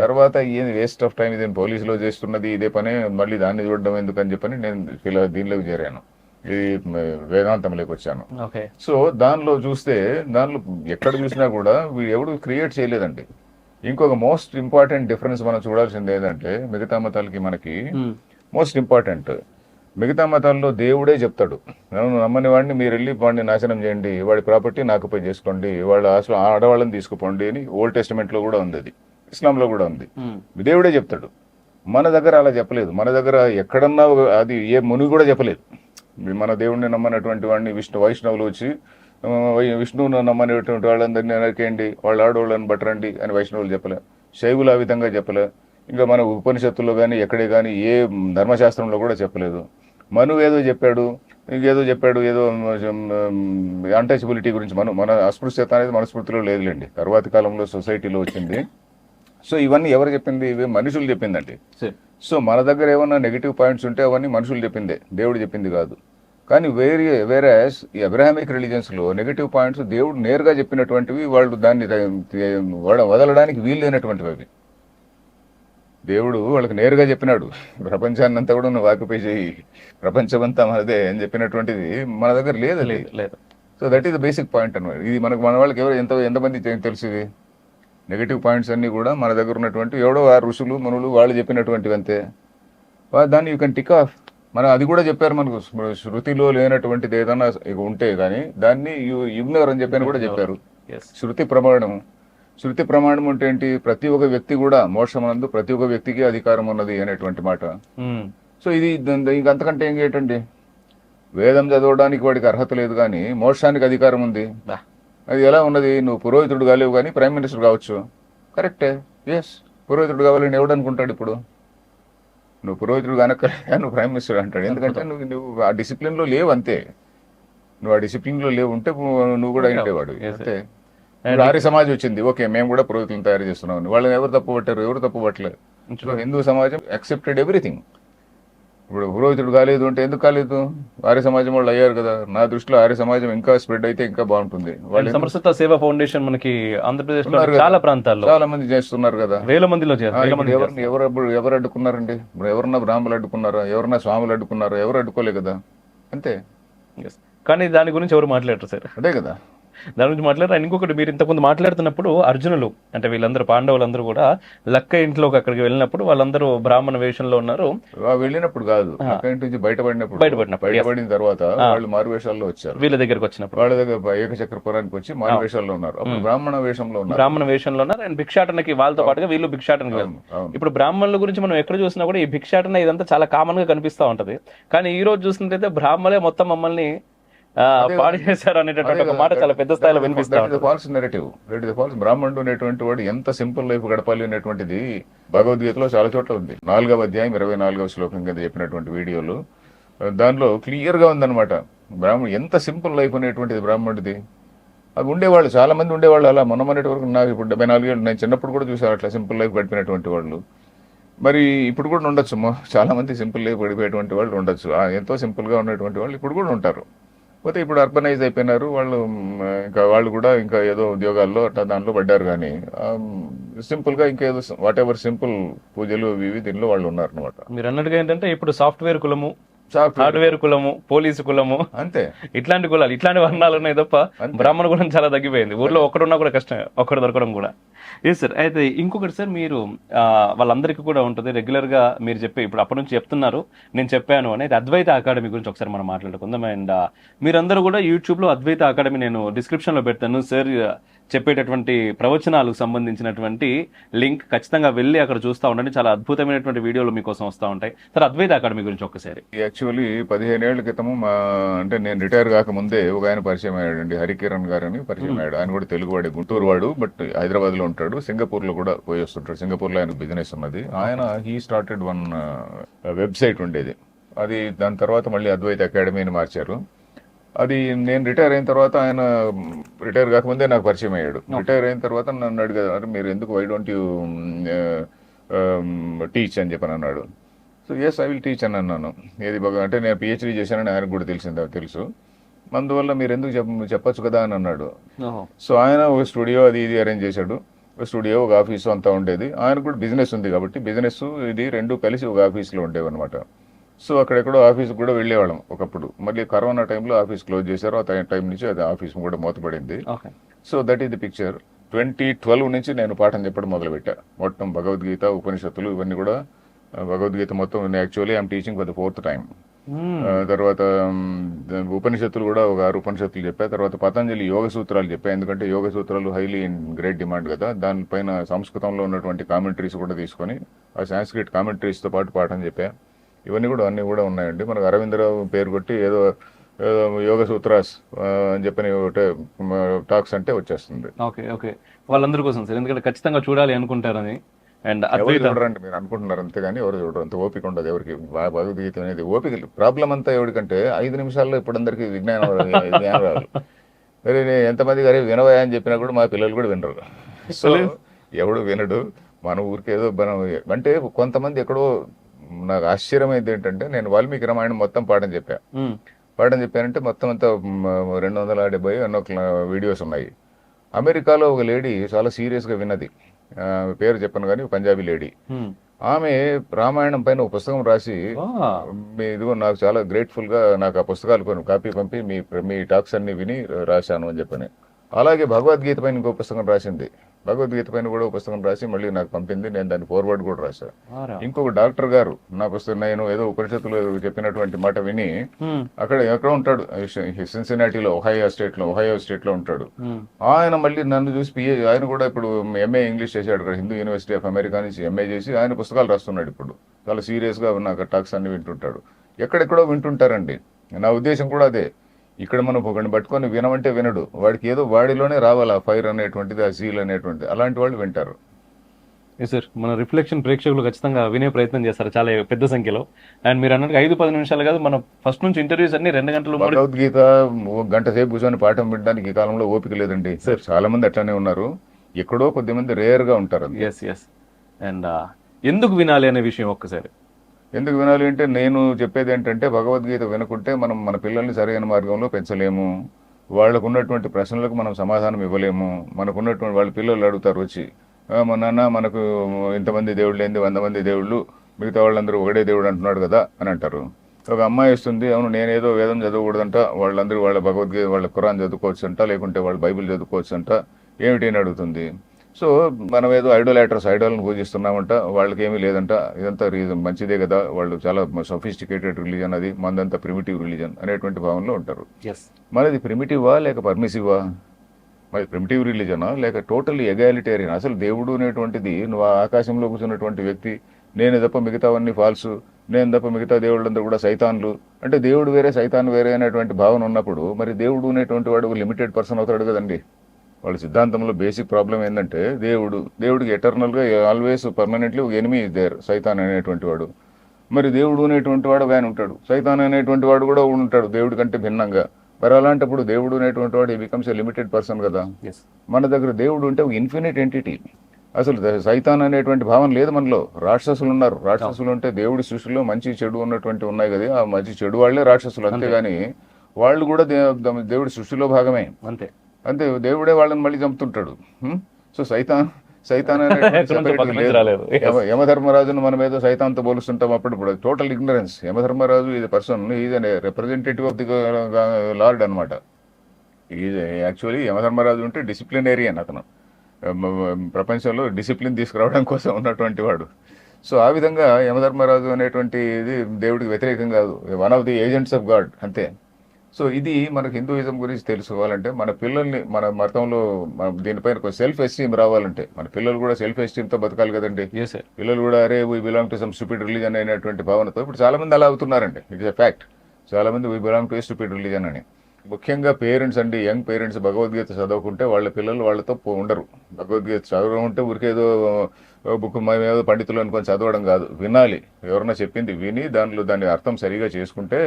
తర్వాత ఏది వేస్ట్ ఆఫ్ టైం, ఇదేం పోలీసులో చేస్తున్నది ఇదే పని, మళ్ళీ దాన్ని చూడడం ఎందుకని చెప్పని నేను దీనిలోకి చేరాను. ఇది వేదాంతంలోకి వచ్చాను. సో దానిలో చూస్తే, దానిలో ఎక్కడ చూసినా కూడా ఎవడు క్రియేట్ చేయలేదండి. ఇంకొక మోస్ట్ ఇంపార్టెంట్ డిఫరెన్స్ మనం చూడాల్సింది ఏంటంటే, మిగతా మతాలకి మనకి మోస్ట్ ఇంపార్టెంట్, మిగతా మతాల్లో దేవుడే చెప్తాడు, నన్ను నమ్మని వాడిని మీరు వెళ్ళి వాడిని నాశనం చేయండి, వాడి ప్రాపర్టీ నాకుపై చేసుకోండి, వాళ్ళ అసలు ఆడవాళ్ళని తీసుకుపోండి అని ఓల్డ్ టెస్టిమెంట్ లో కూడా ఉంది, అది ఇస్లాంలో కూడా ఉంది. దేవుడే చెప్తాడు. మన దగ్గర అలా చెప్పలేదు. మన దగ్గర ఎక్కడన్నా అది ఏ ముని కూడా చెప్పలేదు. మన దేవుడిని నమ్మనటువంటి వాడిని వైష్ణవులు వచ్చి విష్ణువును నమ్మనేటువంటి వాళ్ళందరినీ నరికేయండి, వాళ్ళ ఆడవాళ్ళని బట్టరండి అని వైష్ణవులు చెప్పలే. శైవులు ఆ విధంగా చెప్పలే. ఇంకా మన ఉపనిషత్తుల్లో కానీ ఎక్కడే కానీ ఏ ధర్మశాస్త్రంలో కూడా చెప్పలేదు. మనువు ఏదో చెప్పాడు, ఇంకేదో చెప్పాడు, ఏదో అన్టచబిలిటీ గురించి. మన అస్పృశ్యత అనేది మన స్మృతిలో లేదులేండి, తర్వాతి కాలంలో సొసైటీలో వచ్చింది. సో ఇవన్నీ ఎవరు చెప్పింది? ఇవి మనుషులు చెప్పిందండి. సో మన దగ్గర ఏమన్నా నెగిటివ్ పాయింట్స్ ఉంటే అవన్నీ మనుషులు చెప్పిందే, దేవుడు చెప్పింది కాదు. కానీ వేరేస్ ఈ అబ్రహామిక్ రిలీజియన్స్లో నెగిటివ్ పాయింట్స్ దేవుడు నేరుగా చెప్పినటువంటివి, వాళ్ళు దాన్ని వదలడానికి వీలు లేనటువంటివి అవి. దేవుడు వాళ్ళకి నేరుగా చెప్పినాడు, ప్రపంచాన్ని అంతా కూడా నువ్వు ఆక్యుపై చేయి, ప్రపంచమంతా మనదే అని చెప్పినటువంటిది మన దగ్గర లేదు. లేదు. So that is the basic point అన్నమాట. ఇది మన వాళ్ళకి ఎంతమంది తెలుసు? ఇది నెగిటివ్ పాయింట్స్ అన్నీ కూడా మన దగ్గర ఉన్నటువంటి ఎవడో ఆ ఋషులు మనులు వాళ్ళు చెప్పినటువంటివి అంతే. దాన్ని యూ కెన్ టిక్ ఆఫ్. అది కూడా చెప్పారు మనకు, శృతిలో లేనటువంటిది ఏదైనా ఉంటే కానీ దాన్ని ఇగ్నోర్ అని చెప్పని కూడా చెప్పారు. శృతి ప్రమాణం అంటే ఏంటి? ప్రతి ఒక్క వ్యక్తి కూడా మోక్షమనందు ప్రతి ఒక్క వ్యక్తికి అధికారం ఉన్నది అనేటువంటి మాట. సో ఇది ఇంకంతకంటే ఏంటండి? వేదం చదవడానికి వాడికి అర్హత లేదు కానీ మోక్షానికి అధికారం ఉంది. అది ఎలా ఉన్నది? నువ్వు పురోహితుడు కాలేవు కానీ ప్రైమ్ మినిస్టర్ కావచ్చు. కరెక్టే, ఎస్. పురోహితుడు కావాలని ఎవడు అనుకుంటాడు? ఇప్పుడు నువ్వు పురోహితుడు కనుక నువ్వు ప్రైమ్ మినిస్టర్ అంటాడు. ఎందుకంటే నువ్వు ఆ డిసిప్లిన్లో లేవు, అంతే. నువ్వు ఆ డిసిప్లిన్లో లేవు ఉంటే నువ్వు కూడా అయింటేవాడు, అంతే. ఆర్య సమాజం వచ్చింది, ఓకే మేము కూడా పురోహితులను తయారు చేస్తున్నాం. వాళ్ళని ఎవరు తప్పు పట్టారు? ఎవరు తప్పు పట్టలేదు. హిందూ సమాజం యాక్సెప్టెడ్ ఎవ్రీథింగ్. ఇప్పుడు పురోహితుడు కాలేదు అంటే ఎందుకు కాలేదు? ఆర్య సమాజం వాళ్ళు అయ్యారు కదా. నా దృష్టిలో ఆర్య సమాజం ఇంకా స్ప్రెడ్ అయితే ఇంకా బాగుంటుంది. సమరసత సేవా ఫౌండేషన్ మనకి ఆంధ్రప్రదేశ్ లో చాలా ప్రాంతాల్లో చాలా మంది చేస్తున్నారు కదా, వేల మందిలో. ఎవరు అడ్డుకున్నారండి? ఎవరన్నా బ్రాహ్మణులు అడ్డుకున్నారా? ఎవరన్నా స్వాములు అడ్డుకున్నారా? ఎవరు అడ్డుకోలే కదా, అంతే. కానీ దాని గురించి ఎవరు మాట్లాడరు సార్. అదే కదా, దాని గురించి మాట్లాడారు. అండ్ ఇంకొకటి, మీరు ఇంతకుముందు మాట్లాడుతున్నప్పుడు అర్జునులు అంటే వీళ్ళందరూ పాండవులందరూ కూడా లక్క ఇంట్లోకి అక్కడికి వెళ్ళినప్పుడు వాళ్ళందరూ బ్రాహ్మణ వేషంలో ఉన్నారు. వెళ్ళినప్పుడు కాదు, బయటపడిన తర్వాత వాళ్ళు మారువేషాల్లో వచ్చారు. వీళ్ళ దగ్గరకు వచ్చినప్పుడు వాళ్ళ దగ్గర ఏకచక్రపురానికి వచ్చి మారువేషాల్లో ఉన్నారు. అప్పుడు బ్రాహ్మణ వేషంలో ఉన్నారు. అండ్ భిక్షాటనకి వాళ్ళతో పాటుగా వీళ్ళు భిక్షాటనకి వెళ్ళారు. ఇప్పుడు బ్రాహ్మణుల గురించి మనం ఎక్కడ చూసినా కూడా ఈ భిక్షాటన ఇదంతా చాలా కామన్ గా కనిపిస్తా ఉంటది. కానీ ఈ రోజు చూసినట్టయితే బ్రాహ్మణులే మొత్తం మమ్మల్ని పాడు చేశారు అనేటటువంటి ఒక మాట చాలా పెద్ద స్థాయిలో వినిపిస్తారు. ఫాల్స్ నెరేటివ్, బ్రాహ్మణుడు అనేటువంటి వాడు ఎంత సింపుల్ లైఫ్ గడపాలి అనేటువంటిది భగవద్గీతలో చాలా చోట్ల ఉంది. 4వ అధ్యాయం 24వ శ్లోకం కింద చెప్పినటువంటి వీడియోలు దానిలో క్లియర్ గా ఉందన్నమాట. బ్రాహ్మణుడు ఎంత సింపుల్ లైఫ్ అనేటువంటిది బ్రాహ్మణుడిది. అది ఉండేవాళ్ళు, చాలా మంది ఉండేవాళ్ళు అలా. మొన్నటి వరకు నాకు ఇప్పుడు 74 ఏళ్ళు, నేను చిన్నప్పుడు కూడా చూసాను అట్లా సింపుల్ లైఫ్ గడిపినటువంటి వాళ్ళు. మరి ఇప్పుడు కూడా ఉండొచ్చు, చాలా మంది సింపుల్ లైఫ్ గడిపేటువంటి వాళ్ళు ఉండొచ్చు. ఎంతో సింపుల్ గా ఉన్నటువంటి వాళ్ళు ఇప్పుడు కూడా ఉంటారు. పోతే ఇప్పుడు అర్బనైజ్ అయిపోయినారు వాళ్ళు, ఇంకా వాళ్ళు కూడా ఇంకా ఏదో ఉద్యోగాల్లో అట్లా దాంట్లో పడ్డారు. కానీ సింపుల్ గా ఇంకా ఏదో వాట్ ఎవర్ సింపుల్ పూజలు ఇవి దీనిలో వాళ్ళు ఉన్నారు అనమాట. మీరు అన్నట్టుగా ఏంటంటే ఇప్పుడు సాఫ్ట్వేర్ కులము, హార్డ్వేర్ కులము, పోలీసు కులము, అంతే ఇట్లాంటి కులాలు, ఇట్లాంటి వర్ణాలు ఉన్నాయి తప్ప బ్రాహ్మణ కులం చాలా తగ్గిపోయింది. ఊర్లో ఒక్కడున్నా కూడా కష్టమే, ఒక్కడు దొరకడం కూడా. ఏ సార్, అయితే ఇంకొకటి సార్, మీరు వాళ్ళందరికీ కూడా ఉంటుంది రెగ్యులర్ గా మీరు చెప్పి ఇప్పుడు అప్పటి నుంచి చెప్తున్నారు, నేను చెప్పాను అనేది అద్వైత అకాడమీ గురించి ఒకసారి మనం మాట్లాడుకుందాం. అండ్ మీరందరూ కూడా యూట్యూబ్ లో అద్వైత అకాడమీ నేను డిస్క్రిప్షన్ లో పెడతాను. సార్ చెప్పేటటువంటి ప్రవచనాలకు సంబంధించినటువంటి లింక్ ఖచ్చితంగా వెళ్ళి అక్కడ చూస్తూ ఉండండి. చాలా అద్భుతమైనటువంటి వీడియోలు మీకోసం వస్తూ ఉంటాయి. సార్ అద్వైత అకాడమీ గురించి ఒక్కసారి. యాక్చువల్లీ 15 ఏళ్ల క్రితము అంటే నేను రిటైర్ కాకముందే ఒక ఆయన పరిచయం అయ్యాడండి, హరికిరణ్ గారు అని పరిచయం అయ్యాడు. ఆయన కూడా తెలుగువాడే, గుంటూరు వాడు, బట్ హైదరాబాద్ లో ఉంటాడు. సింగపూర్ లో కూడా పోయి వస్తుంటాడు. సింగపూర్ లో ఆయన బిజినెస్ ఉన్నది. ఆయన హీ స్టార్టెడ్ వన్ వెబ్సైట్ ఉండేది. అది దాని తర్వాత మళ్ళీ అద్వైత అకాడమీని మార్చారు. అది నేను రిటైర్ అయిన తర్వాత, ఆయన రిటైర్ కాకముందే నాకు పరిచయం అయ్యాడు. రిటైర్ అయిన తర్వాత నన్ను అడిగారు, మీరు ఎందుకు వై డోంట్ యూ టీచ్ అని చెప్పని అన్నాడు. So yes I will teach అని అన్నాను. ఏది బాగా అంటే నేను పిహెచ్డీ చేశానని ఆయనకు కూడా తెలుసు. అందువల్ల మీరు ఎందుకు చెప్పచ్చు కదా అని అన్నాడు. సో ఆయన ఒక స్టూడియో అది ఇది అరేంజ్ చేశాడు. ఒక స్టూడియో, ఒక ఆఫీసు అంతా ఉండేది. ఆయన కూడా బిజినెస్ ఉంది కాబట్టి బిజినెస్ ఇది రెండు కలిసి ఒక ఆఫీస్లో ఉండేవి అనమాట. సో అక్కడెక్కడో ఆఫీస్కి కూడా వెళ్ళేవాళ్ళం ఒకప్పుడు. మళ్ళీ కరోనా టైంలో ఆఫీస్ క్లోజ్ చేశారు. ఆ టైం నుంచి అది ఆఫీస్ కూడా మూతపడింది. So that is the picture. 2012 నుంచి నేను పాఠం చెప్పడం మొదలుపెట్టా. మొత్తం భగవద్గీత, ఉపనిషత్తులు ఇవన్నీ కూడా. భగవద్గీత మొత్తం actually I'm teaching for the 4th time. తర్వాత ఉపనిషత్తులు కూడా ఒక 6 ఉపనిషత్తులు చెప్పా. తర్వాత పతంజలి యోగ సూత్రాలు చెప్పా. ఎందుకంటే యోగ సూత్రాలు హైలీ ఇన్ గ్రేట్ డిమాండ్ కదా. దానిపైన సంస్కృతంలో ఉన్నటువంటి కామెంటరీస్ కూడా తీసుకొని ఆ సాంస్క్రిట్ కామెంటరీస్తో పాటు పాఠం చెప్పా. ఇవన్నీ కూడా ఉన్నాయండి. మనకు అరవిందరావు పేరు కొట్టి ఏదో యోగ సూత్రాస్ అని చెప్పని టాక్స్ అంటే వచ్చేస్తుంది. ఓకే వాళ్ళందరి కోసం సార్, ఎందుకంటే ఖచ్చితంగా చూడాలి అనుకుంటారని. అండ్ ఎవరు అద్వైత చూడరండి, మీరు అనుకుంటున్నారు అంతేగాని ఎవరు చూడరు, అంత ఓపిక ఉండదు ఎవరికి. భగవద్గీత అనేది ఓపిక ప్రాబ్లం అంతా ఎవరికంటే 5 నిమిషాల్లో ఇప్పుడు అందరికి జ్ఞానం రాదు. మరి నేను ఎంతమంది గారే వినవా అని చెప్పినా కూడా మా పిల్లలు కూడా వినరు. సో ఎవడు వినడు. మన ఊరికేదో మనం అంటే కొంతమంది ఎక్కడో. నాకు ఆశ్చర్యమైంది ఏంటంటే, నేను వాల్మీకి రామాయణం మొత్తం పాఠం చెప్పానంటే మొత్తం అంతా 270 ఎన్నో వీడియోస్ ఉన్నాయి. అమెరికాలో ఒక లేడీ చాలా సీరియస్గా విన్నది, పేరు చెప్పను కానీ పంజాబీ లేడీ. ఆమె రామాయణం పైన ఒక పుస్తకం రాసి, ఇదిగో నాకు చాలా గ్రేట్ఫుల్ గా నాకు ఆ పుస్తకాలు కొన్ని కాపీ పంపి మీ టాక్స్ అన్ని విని రాశాను అని చెప్పని. అలాగే భగవద్గీత పైన ఇంకో పుస్తకం రాసింది. భగవద్గీత పైన కూడా ఒక పుస్తకం రాసి మళ్ళీ నాకు పంపింది. నేను దాన్ని ఫార్వర్డ్ కూడా రాశాను. ఇంకొక డాక్టర్ గారు నా పుస్తకం, నేను ఏదో ఉపనిషత్తులో చెప్పినటువంటి మాట విని, ఎక్కడ ఉంటాడు, సిన్సినాటిలో, ఒహాయో స్టేట్ లో ఉంటాడు. ఆయన మళ్ళీ నన్ను చూసి ఆయన కూడా ఇప్పుడు ఎంఏ ఇంగ్లీష్ చేశాడు, హిందూ యూనివర్సిటీ ఆఫ్ అమెరికా నుంచి ఎంఏ చేసి ఆయన పుస్తకాలు రాస్తున్నాడు. ఇప్పుడు చాలా సీరియస్ గా నాకు టాక్స్ అన్ని వింటుంటాడు. ఎక్కడెక్కడో వింటుంటారండి. నా ఉద్దేశం కూడా అదే. ఇక్కడ మనం ఒకరిని పట్టుకొని వినమంటే వినడు. వాడికి ఏదో వాడిలోనే రావాలి ఆ ఫైర్ అనేటువంటిది, ఆ సీల్ అనేటువంటిది. అలాంటి వాళ్ళు వింటారు. సార్, మన రిఫ్లెక్షన్ ప్రేక్షకులు ఖచ్చితంగా వినే ప్రయత్నం చేస్తారు చాలా పెద్ద సంఖ్యలో. అండ్ మీరు అన్నట్టు 5-10 నిమిషాలు కాదు, మన ఫస్ట్ నుంచి ఇంటర్వ్యూస్ అన్ని 2 గంటలు. భగవద్గీత గంట సేపు కూర్చొని పాఠం వినడానికి ఈ కాలంలో ఓపిక లేదండి సార్. చాలా మంది అట్లానే ఉన్నారు. ఎక్కడో కొద్దిమంది రేర్ గా ఉంటారు. ఎస్. అండ్ ఎందుకు వినాలి అనే విషయం ఒక్కసారి. ఎందుకు వినాలి అంటే, నేను చెప్పేది ఏంటంటే, భగవద్గీత వినకుంటే మనం మన పిల్లల్ని సరైన మార్గంలో పెంచలేము. వాళ్ళకు ఉన్నటువంటి ప్రశ్నలకు మనం సమాధానం ఇవ్వలేము. మనకున్నటువంటి వాళ్ళ పిల్లలు అడుగుతారు వచ్చి, మా నాన్న మనకు ఇంతమంది దేవుళ్ళు ఏంది, 100 మంది దేవుళ్ళు, మిగతా వాళ్ళందరూ ఒకటే దేవుడు అంటున్నాడు కదా అని అంటారు. ఒక అమ్మాయి వస్తుంది, అవును నేనేదో వేదం చదవకూడదంట, వాళ్ళందరూ వాళ్ళ భగవద్గీత వాళ్ళ ఖురాన్ చదువుకోవచ్చు అంట, లేకుంటే వాళ్ళ బైబిల్ చదువుకోవచ్చు అంట, ఏమిటి అని అడుగుతుంది. సో మనం ఏదో ఐడల్ని పూజిస్తున్నామంట, వాళ్ళకి ఏమీ లేదంట, ఇదంతా మంచిదే కదా, వాళ్ళు చాలా సొఫిస్టికేటెడ్ రిలీజన్, అది మనదంతా ప్రిమిటివ్ రిలీజన్ అనేటువంటి భావనలో ఉంటారు. మనది ప్రిమిటివా లేక పర్మిసివా? మరి ప్రిమిటివ్ రిలీజనా లేక టోటల్లీ ఎగాలిటేరియన్? అసలు దేవుడు అనేటువంటిది, నువ్వు ఆకాశంలో కూర్చున్నటువంటి వ్యక్తి, నేను తప్ప మిగతావన్నీ ఫాల్స్, నేను తప్ప మిగతా దేవుళ్ళందరూ కూడా సైతాన్లు అంటే, దేవుడు వేరే సైతాన్ వేరే అనేటువంటి భావన ఉన్నప్పుడు మరి దేవుడు అనేటువంటి వాడు లిమిటెడ్ పర్సన్ అవుతాడు కదండి. వాళ్ళ సిద్ధాంతంలో బేసిక్ ప్రాబ్లం ఏంటంటే, దేవుడికి ఎటర్నల్గా ఆల్వేస్ పర్మనెంట్లీ ఒక ఎనిమీ దేర్, సైతాన్ అనేటువంటి వాడు. మరి దేవుడు అనేటువంటి వాడు ఆయన ఉంటాడు, సైతాన్ అనేటువంటి వాడు కూడా ఉంటాడు దేవుడి కంటే భిన్నంగా. మరి అలాంటప్పుడు దేవుడు అనేటువంటి వాడు బికమ్స్ ఏ లిమిటెడ్ పర్సన్ కదా. మన దగ్గర దేవుడు ఉంటే ఒక ఇన్ఫినిట్ ఎంటిటీ. అసలు సైతాన్ అనేటువంటి భావన లేదు మనలో. రాక్షసులు ఉన్నారు. రాక్షసులు ఉంటే దేవుడి సృష్టిలో మంచి చెడు ఉన్నటువంటి ఉన్నాయి కదా, ఆ మంచి చెడు వాళ్లే రాక్షసులు. అంతేగాని వాళ్ళు కూడా దేవుడి సృష్టిలో భాగమే. అంతే, దేవుడే వాళ్ళని మళ్ళీ చంపుతుంటాడు. సో సైతాన్ యమధర్మరాజును మనం ఏదో సైతాన్తో పోలుస్తుంటాం. అప్పుడు టోటల్ ఇగ్నరెన్స్. యమధర్మరాజు ఇది person, is an representative of the lord అనమాట. ఈజ్ యాక్చువల్లీ యమధర్మరాజు అంటే డిసిప్లినేరియన్. అతను ప్రపంచంలో డిసిప్లిన్ తీసుకురావడం కోసం ఉన్నటువంటి వాడు. సో ఆ విధంగా యమధర్మరాజు అనేటువంటి ఇది దేవుడికి వ్యతిరేకం కాదు, one of the agents of God, అంతే. సో ఇది మనకు హిందూయిజం గురించి తెలుసుకోవాలంటే, మన పిల్లల్ని మన మతంలో దీనిపైన సెల్ఫ్ ఎస్టీమ్ రావాలంటే, మన పిల్లలు కూడా సెల్ఫ్ ఎస్టీమ్తో బతకాలి కదండి. పిల్లలు కూడా అరే we belong to some stupid religion అనేటువంటి భావనతో ఇప్పుడు చాలా మంది అలా అవుతున్నారండి. It is a fact. చాలా మంది we belong to a stupid religion అని. ముఖ్యంగా పేరెంట్స్ అండి, యంగ్ పేరెంట్స్ భగవద్గీత చదవకుంటే వాళ్ళ పిల్లలు వాళ్ళతో ఉండరు. భగవద్గీత చదవడం అంటే ఊరికేదో బుక్ మేమేదో పండితులు అనుకొని చదవడం కాదు, వినాలి. ఎవరన్నా చెప్పింది విని దాని అర్థం సరిగా చేసుకుంటే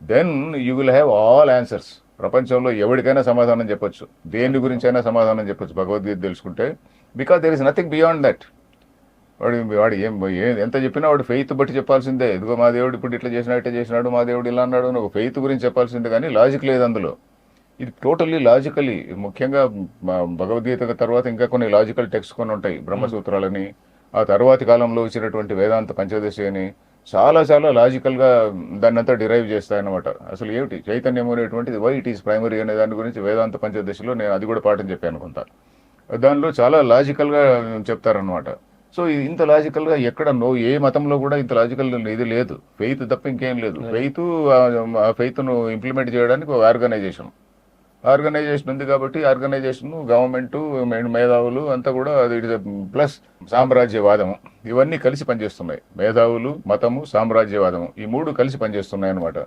then you will have all answers. ప్రపంచంలో ఎవరికైనా సమాధానం చెప్పొచ్చు, దేని గురించి అయినా సమాధానం చెప్పొచ్చు భగవద్గీత తెలుసుకుంటే. Because there is nothing beyond that. వాడు ఎంత చెప్పినా వాడు ఫెయిత్ బట్టి చెప్పాల్సిందే. ఇదిగో మా దేవుడు ఇప్పుడు ఇట్లా చేసినాడు, మా దేవుడు ఇలా అన్నాడు అని ఒక ఫెయిత్ గురించి చెప్పాల్సిందే, కానీ లాజిక్ లేదు అందులో. ఇది టోటల్లీ లాజికలీ. ముఖ్యంగా భగవద్గీత తర్వాత ఇంకా కొన్ని లాజికల్ టెక్స్ట్ కొన్ని ఉంటాయి, బ్రహ్మసూత్రాలని, ఆ తర్వాతి కాలంలో వచ్చినటువంటి వేదాంత పంచదశి అని, చాలా చాలా లాజికల్గా దాన్ని అంతా డిరైవ్ చేస్తాయన్నమాట. అసలు ఏమిటి చైతన్యం అనేటువంటిది, వై ఇట్ ఈస్ ప్రైమరీ అనే దాని గురించి వేదాంత పంచదశిలో నేను అది కూడా పాఠం చెప్పాను కొంత. దానిలో చాలా లాజికల్గా చెప్తారనమాట. సో ఇంత లాజికల్గా ఎక్కడ ఏ మతంలో కూడా ఇంత లాజికల్ ఇది లేదు. ఫెయిత్ తప్ప ఇంకేం లేదు. ఫెయిత్ను ఇంప్లిమెంట్ చేయడానికి ఒక ఆర్గనైజేషన్ ఉంది కాబట్టి ఆర్గనైజేషన్, గవర్నమెంట్, మేధావులు అంతా కూడా అది ప్లస్ సామ్రాజ్యవాదము, ఇవన్నీ కలిసి పనిచేస్తున్నాయి. మేధావులు, మతము, సామ్రాజ్యవాదము, ఈ మూడు కలిసి పనిచేస్తున్నాయి అనమాట.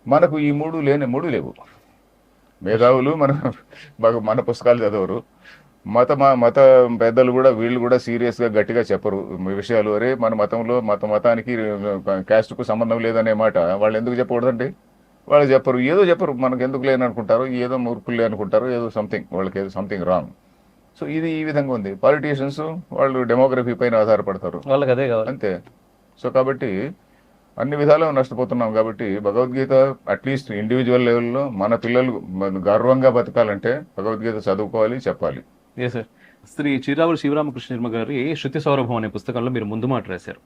మనకు ఈ మూడు లేవు. మేధావులు మన పుస్తకాలు చదవరు, మత పెద్దలు కూడా వీళ్ళు కూడా సీరియస్గా గట్టిగా చెప్పరు ఈ విషయాలు. అరే మన మతంలో మతానికి క్యాస్ట్కు సంబంధం లేదనే మాట వాళ్ళు ఎందుకు చెప్పకూడదండి? వాళ్ళు చెప్పరు, ఏదో చెప్పరు, మనకు ఎందుకు లేని అనుకుంటారు, ఏదో మూర్ఖులే అనుకుంటారు, ఏదో సంథింగ్ వాళ్ళకి ఏదో సంథింగ్ రాంగ్. సో ఇది ఈ విధంగా ఉంది. పాలిటీషియన్స్ వాళ్ళు డెమోగ్రఫీ పైన ఆధారపడతారు, వాళ్ళకి అదే కావాలి అంతే. సో కాబట్టి అన్ని విధాలు నష్టపోతున్నాం. కాబట్టి భగవద్గీత అట్లీస్ట్ ఇండివిజువల్ లెవెల్లో మన పిల్లలు గర్వంగా బతకాలంటే భగవద్గీత చదువుకోవాలి, చెప్పాలి. సార్. శ్రీ చిరావుల శివరామకృష్ణ శర్మ గారి శృతి సౌరభం అనే పుస్తకంలో మీరు ముందు మాట రాశారు.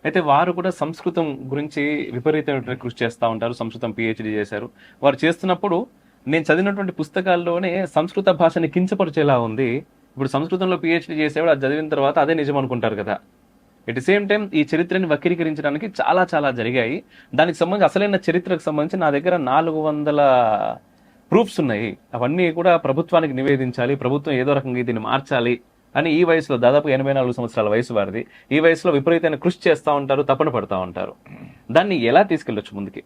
అయితే వారు కూడా సంస్కృతం గురించి విపరీతమైన కృషి చేస్తూ ఉంటారు. సంస్కృతం పిహెచ్డి చేశారు. వారు చేస్తున్నప్పుడు నేను చదివినటువంటి పుస్తకాల్లోనే సంస్కృత భాషని కించపరిచేలా ఉంది. ఇప్పుడు సంస్కృతంలో పిహెచ్డి చేసేవాడు అది చదివిన తర్వాత అదే నిజం అనుకుంటారు కదా. ఎట్ ది సేమ్ టైం ఈ చరిత్రని వక్రీకరించడానికి చాలా చాలా జరిగాయి. దానికి సంబంధించి అసలైన చరిత్రకు సంబంధించి నా దగ్గర 400 ప్రూఫ్స్ ఉన్నాయి. అవన్నీ కూడా ప్రభుత్వానికి నివేదించాలి, ప్రభుత్వం ఏదో రకంగా దీన్ని మార్చాలి అని ఈ వయసులో దాదాపు 84 సంవత్సరాల వయసు వారిది. ఈ వయసులో విపరీతమైన కృషి చేస్తూ ఉంటారు, తపన పడతా ఉంటారు. దాన్ని ఎలా తీసుకెళ్ళొచ్చు ముందుకి?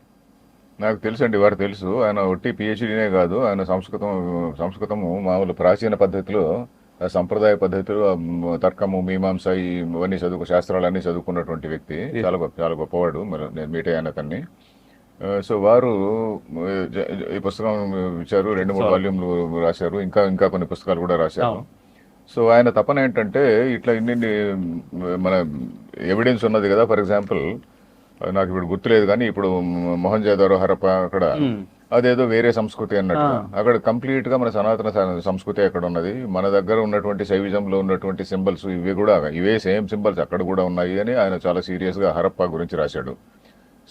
నాకు తెలుసు అండి, వారు తెలుసు. ఆయన ఒట్టి పిహెచ్డీనే కాదు, ఆయన సంస్కృతము మామూలు ప్రాచీన పద్ధతిలో సంప్రదాయ పద్ధతిలో తర్కము, మీమాంస ఇవన్నీ శాస్త్రాలన్నీ చదువుకున్నటువంటి వ్యక్తి. చాలా చాలా గొప్పవాడు. మరి నేను మీట్ అయ్యాను అతన్ని. సో వారు ఈ పుస్తకం ఇచ్చారు, 2-3 వాల్యూమ్లు రాశారు, ఇంకా కొన్ని పుస్తకాలు కూడా రాశారు. సో ఆయన తపన ఏంటంటే ఇట్లా ఇన్ని మన ఎవిడెన్స్ ఉన్నది కదా. ఫర్ ఎగ్జాంపుల్ నాకు ఇప్పుడు గుర్తులేదు కానీ ఇప్పుడు మొహంజోదారో హరప్ప అక్కడ అదేదో వేరే సంస్కృతి అన్నట్టు, అక్కడ కంప్లీట్ గా మన సనాతన సంస్కృతి అక్కడ ఉన్నది. మన దగ్గర ఉన్నటువంటి శైవిజంలో ఉన్నటువంటి సింబల్స్ ఇవే సేమ్ సింబల్స్ అక్కడ కూడా ఉన్నాయి అని ఆయన చాలా సీరియస్ గా హరప్ప గురించి రాశాడు.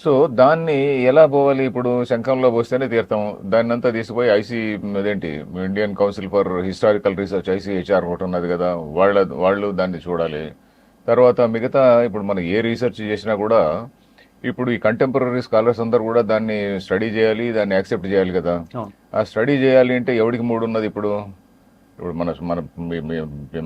సో దాన్ని ఎలా పోవాలి? ఇప్పుడు శంఖంలో పోస్తేనే తీర్థం, దాన్ని అంతా తీసిపోయి అదేంటి Indian council for historical research ICHR ఒకటి ఉన్నది కదా, వాళ్ళు దాన్ని చూడాలి. తర్వాత మిగతా ఇప్పుడు మనం ఏ రీసెర్చ్ చేసినా కూడా ఇప్పుడు ఈ కంటెంపరీ స్కాలర్స్ అందరు కూడా దాన్ని స్టడీ చేయాలి, దాన్ని యాక్సెప్ట్ చేయాలి కదా. ఆ స్టడీ చేయాలి అంటే ఎవడికి మూడు ఉన్నది? ఇప్పుడు మన మన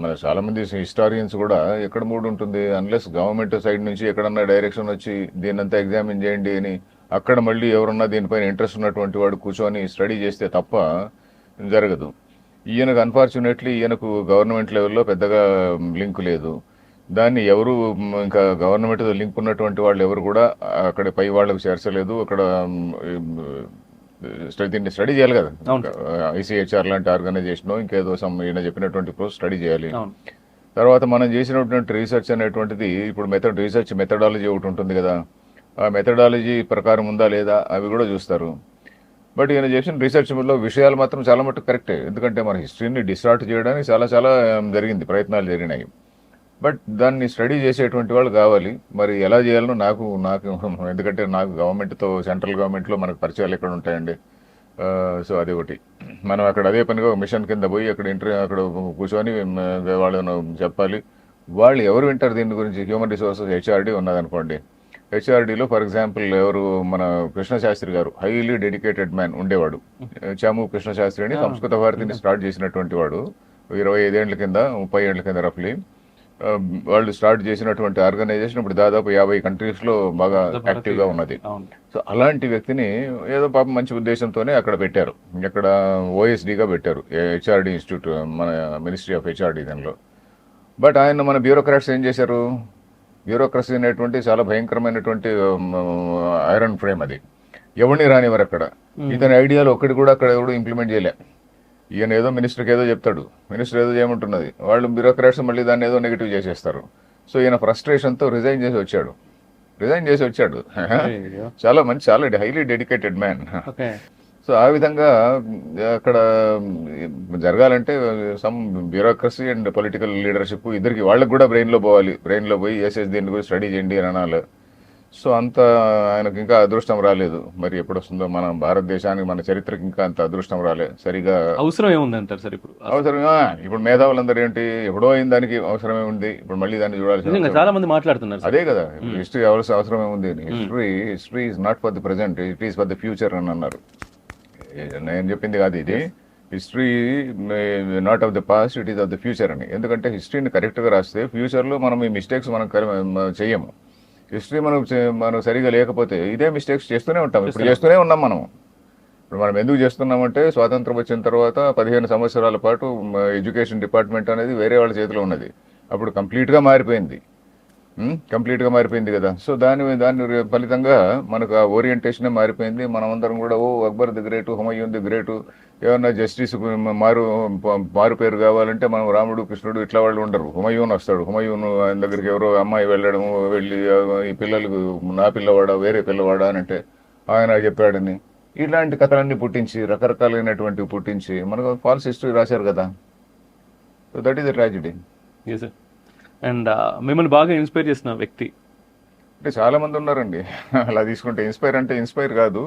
మన చాలా మంది హిస్టారియన్స్ కూడా ఎక్కడ మూడు ఉంటుంది? అన్లెస్ గవర్నమెంట్ సైడ్ నుంచి ఎక్కడన్నా డైరెక్షన్ వచ్చి దీన్నంతా ఎగ్జామిన్ చేయండి అని అక్కడ మళ్ళీ ఎవరన్నా దీనిపైన ఇంట్రెస్ట్ ఉన్నటువంటి వాడు కూర్చొని స్టడీ చేస్తే తప్ప జరగదు. ఈయనకు అన్ఫార్చునేట్లీ ఈయనకు గవర్నమెంట్ లెవెల్లో పెద్దగా లింక్ లేదు. దాన్ని ఎవరు ఇంకా గవర్నమెంట్తో లింక్ ఉన్నటువంటి వాళ్ళు ఎవరు కూడా అక్కడ పై వాళ్ళకు చేర్చలేదు. అక్కడ దీన్ని స్టడీ చేయాలి కదా, ICHR లాంటి ఆర్గనైజేషన్ ఇంకేదో ఈయన చెప్పినటువంటి స్టడీ చేయాలి. తర్వాత మనం చేసినటువంటి రీసెర్చ్ అనేటువంటిది ఇప్పుడు రీసెర్చ్ మెథడాలజీ ఒకటి ఉంటుంది కదా, ఆ మెథడాలజీ ప్రకారం ఉందా లేదా అవి కూడా చూస్తారు. బట్ ఈయన చేసిన రీసెర్చ్లో విషయాలు మాత్రం చాలా మటుకు కరెక్టే. ఎందుకంటే మన హిస్టరీని డిస్టార్ట్ చేయడానికి చాలా చాలా ప్రయత్నాలు జరిగినాయి. బట్ దాన్ని స్టడీ చేసేటువంటి వాళ్ళు కావాలి. మరి ఎలా చేయాలనో నాకు ఎందుకంటే నాకు గవర్నమెంట్తో సెంట్రల్ గవర్నమెంట్లో మనకు పరిచయాలు ఎక్కడ ఉంటాయండి. సో అది ఒకటి మనం అక్కడ అదే పనిగా మిషన్ కింద పోయి అక్కడ కూర్చొని వాళ్ళను చెప్పాలి. వాళ్ళు ఎవరు వింటారు దీని గురించి? హ్యూమన్ రిసోర్సెస్ HRD ఉన్నదనుకోండి, HRDలో ఫర్ ఎగ్జాంపుల్ ఎవరు మన కృష్ణశాస్త్రి గారు హైలీ డెడికేటెడ్ మ్యాన్ ఉండేవాడు. చాము కృష్ణశాస్త్రి అని సంస్కృత భారతిని స్టార్ట్ చేసినటువంటి వాడు 25 ఏళ్ల కింద 30 ఏళ్ల కింద రఫ్లీ. వాళ్ళు స్టార్ట్ చేసినటువంటి ఆర్గనైజేషన్ ఇప్పుడు దాదాపు 50 కంట్రీస్లో బాగా యాక్టివ్గా ఉన్నది. సో అలాంటి వ్యక్తిని ఏదో పాపం మంచి ఉద్దేశంతోనే అక్కడ పెట్టారు, ఇక్కడ OSDగా పెట్టారు, HRD ఇన్స్టిట్యూట్, మన మినిస్ట్రీ ఆఫ్ HRD దానిలో. బట్ ఆయన మన బ్యూరోక్రాట్స్ ఏం చేశారు? బ్యూరోక్రసీ అనేటువంటి చాలా భయంకరమైనటువంటి ఐరన్ ఫ్రేమ్, అది ఎవరిని రానివారు అక్కడ. ఇతని ఐడియాలు ఒక్కటి కూడా అక్కడ ఎవరు ఇంప్లిమెంట్ చేయలే. ఈయన ఏదో మినిస్టర్కి ఏదో చెప్తాడు, మినిస్టర్ ఏదో చేయమంటున్నది, వాళ్ళు బ్యూరోక్రాట్స్ మళ్ళీ దాన్ని ఏదో నెగిటివ్ చేసేస్తారు. సో ఈయన ఫ్రస్ట్రేషన్తో రిజైన్ చేసి వచ్చాడు. చాలా మంచి, చాలా హైలీ డెడికేటెడ్ మ్యాన్. సో ఆ విధంగా అక్కడ జరగాలంటే some bureaucracy and political leadership ఇద్దరికి వాళ్ళకి కూడా బ్రెయిన్లో పోయి దీని గురించి స్టడీ చేయండి అని అనాలి. సో అంత ఆయనకు ఇంకా అదృష్టం రాలేదు. మరి ఎప్పుడు వస్తుందో మన భారతదేశానికి, మన చరిత్రకి ఇంకా అంత అదృష్టం రాలేదు. సరిగా అవసరం ఏముంది అంటారు సార్? ఇప్పుడు మేధావులందరూ ఏంటి, ఎప్పుడో అయిన దానికి అవసరమే ఉంది, ఇప్పుడు మళ్ళీ దాన్ని చూడాల్సి చాలా మంది మాట్లాడుతున్నారు. అదే కదా, హిస్టరీ అవసరమే ఉంది. History is not for the present, it is for the future అని అన్నారు. నేను చెప్పింది కాదు ఇది. History not of the past, it is of the future అని. ఎందుకంటే హిస్టరీని కరెక్ట్గా రాస్తే ఫ్యూచర్లో మనం ఈ మిస్టేక్స్ మనం చెయ్యము. హిస్టరీ మనం సరిగా లేకపోతే ఇదే మిస్టేక్స్ చేస్తూనే ఉంటాం. ఇప్పుడు చేస్తూనే ఉన్నాం మనం. ఇప్పుడు మనం ఎందుకు చేస్తున్నామంటే స్వాతంత్రం వచ్చిన తర్వాత 15 సంవత్సరాల పాటు ఎడ్యుకేషన్ డిపార్ట్మెంట్ అనేది వేరే వాళ్ళ చేతిలో ఉన్నది. అప్పుడు కంప్లీట్గా మారిపోయింది. కంప్లీట్గా మారిపోయింది కదా. సో దాని ఫలితంగా మనకు ఆ ఓరియంటేషనే మారిపోయింది. మనమందరం కూడా Akbar the great, Humayun the great, ఏమన్నా జస్టిస్ మారు పేరు కావాలంటే మనం రాముడు, కృష్ణుడు ఇట్లా వాళ్ళు ఉండరు. హుమయూన్ వస్తాడు. హుమయూన్ ఆయన దగ్గరికి ఎవరో అమ్మాయి వెళ్ళి ఈ పిల్లలకు నా పిల్లవాడా వేరే పిల్లవాడా అని అంటే ఆయన చెప్పాడని ఇలాంటి కథలన్నీ పుట్టించి రకరకాలైనటువంటివి పుట్టించి మనకు ఫాల్స్ హిస్టరీ రాశారు కదా. So that is the tragedy. Yes sir. And మిమ్మల్ని బాగా ఇన్స్పైర్ చేసిన వ్యక్తి అంటే చాలా మంది ఉన్నారండి. అలా తీసుకుంటే ఇన్స్పైర్ అంటే ఇన్స్పైర్ కాదు,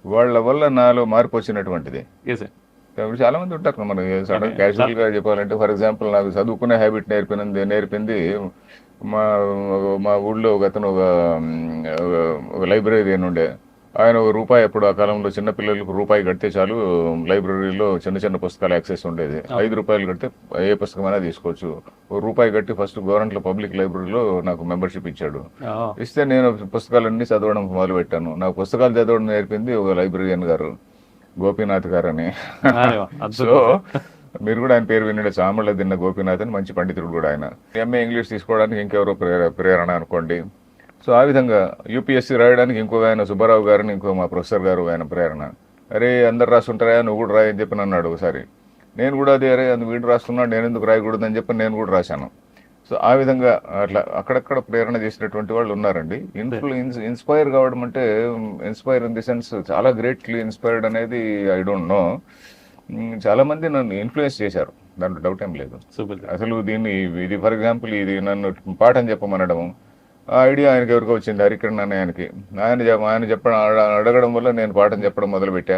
వాళ్ళ వల్ల నాలో మార్పు వచ్చినటువంటిది. Yes sir. కాబట్టి చాలా మంది ఉంటారు. మనం సడన్ క్యాజువల్ గా చెప్పాలంటే ఫర్ ఎగ్జాంపుల్ నాకు చదువుకునే హ్యాబిట్ నేర్పింది మా మా ఊళ్ళో ఒక అతను ఒక లైబ్రరీయన్ ఉండే. ఆయన ₹1 అప్పుడు ఆ కాలంలో చిన్న పిల్లలకు ₹1 కడితే చాలు లైబ్రరీలో చిన్న చిన్న పుస్తకాలు యాక్సెస్ ఉండేది. ₹5 కడితే ఏ పుస్తకమైనా తీసుకోవచ్చు. ₹1 కట్టి ఫస్ట్ గవర్నమెంట్ పబ్లిక్ లైబ్రరీలో నాకు మెంబర్షిప్ ఇచ్చాడు. ఇస్తే నేను పుస్తకాలన్నీ చదవడం మొదలు పెట్టాను. నాకు పుస్తకాలు చదవడం నేర్పింది ఒక లైబ్రరీయన్ గారు, గోపీనాథ్ గారు అని. సో మీరు కూడా ఆయన పేరు వినండి, చామళ్ళ దిన్న గోపీనాథ్ అని, మంచి పండితుడు కూడా ఆయన. ఎంఏ ఇంగ్లీష్ తీసుకోవడానికి ఇంకెవరో ప్రేరణ అనుకోండి. సో ఆ విధంగా యూపీఎస్సీ రాయడానికి ఇంకో ఆయన సుబ్బారావు గారిని, ఇంకో మా ప్రొఫెసర్ గారు ఆయన ప్రేరణ. అరే అందరు రాస్తుంటారా, నువ్వు కూడా రాయని చెప్పి అన్నాడు ఒకసారి. నేను కూడా అదే, అరే అందుకు వీడు రాస్తున్నాడు నేను ఎందుకు రాయకూడదని చెప్పి నేను కూడా రాశాను. సో ఆ విధంగా అట్లా అక్కడక్కడ ప్రేరణ చేసినటువంటి వాళ్ళు ఉన్నారండి. ఇన్స్పైర్ కావడం అంటే ఇన్స్పైర్ ఇన్ ది సెన్స్ చాలా గ్రేట్లీ ఇన్స్పైర్డ్ అనేది ఐ డోంట్ నో. చాలా మంది నన్ను ఇన్ఫ్లుయెన్స్ చేశారు, దాంట్లో డౌట్ ఏం లేదు. అసలు దీన్ని ఇది ఫర్ ఎగ్జాంపుల్ ఇది నన్ను పాఠం చెప్పమనడం, ఆ ఐడియా ఆయనకి ఎవరికో వచ్చింది, హరికిరణ్ అనే ఆయనకి. ఆయన చెప్పడం అడగడం వల్ల నేను పాఠం చెప్పడం మొదలుపెట్టా.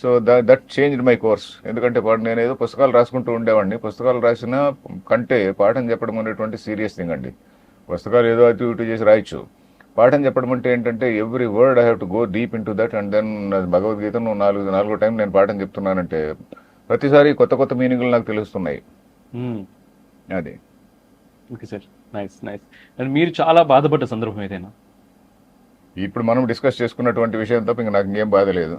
So that changed my course. ఎందుకంటే నేను ఏదో పుస్తకాలు రాసుకుంటూ ఉండేవాడిని. పుస్తకాలు రాసిన కంటే పాఠం చెప్పడం అనేటువంటి సీరియస్ థింగ్ అండి. పుస్తకాలు ఏదో అటు ఇటు చేసి రాయొచ్చు. పాఠం చెప్పడం అంటే ఏంటంటే every word I have to go deep into that. And then భగవద్గీతను నాలుగో టైం నేను పాఠం చెప్తున్నానంటే ప్రతిసారి కొత్త కొత్త మీనింగ్లు నాకు తెలుస్తున్నాయి. అది. Okay sir, nice nice. And మీరు చాలా బాధపడ్డ సందర్భం ఏదైనా? ఇప్పుడు మనం డిస్కస్ చేసుకున్నటువంటి విషయం తప్ప ఇంక నాకు ఇంకేం బాధ లేదు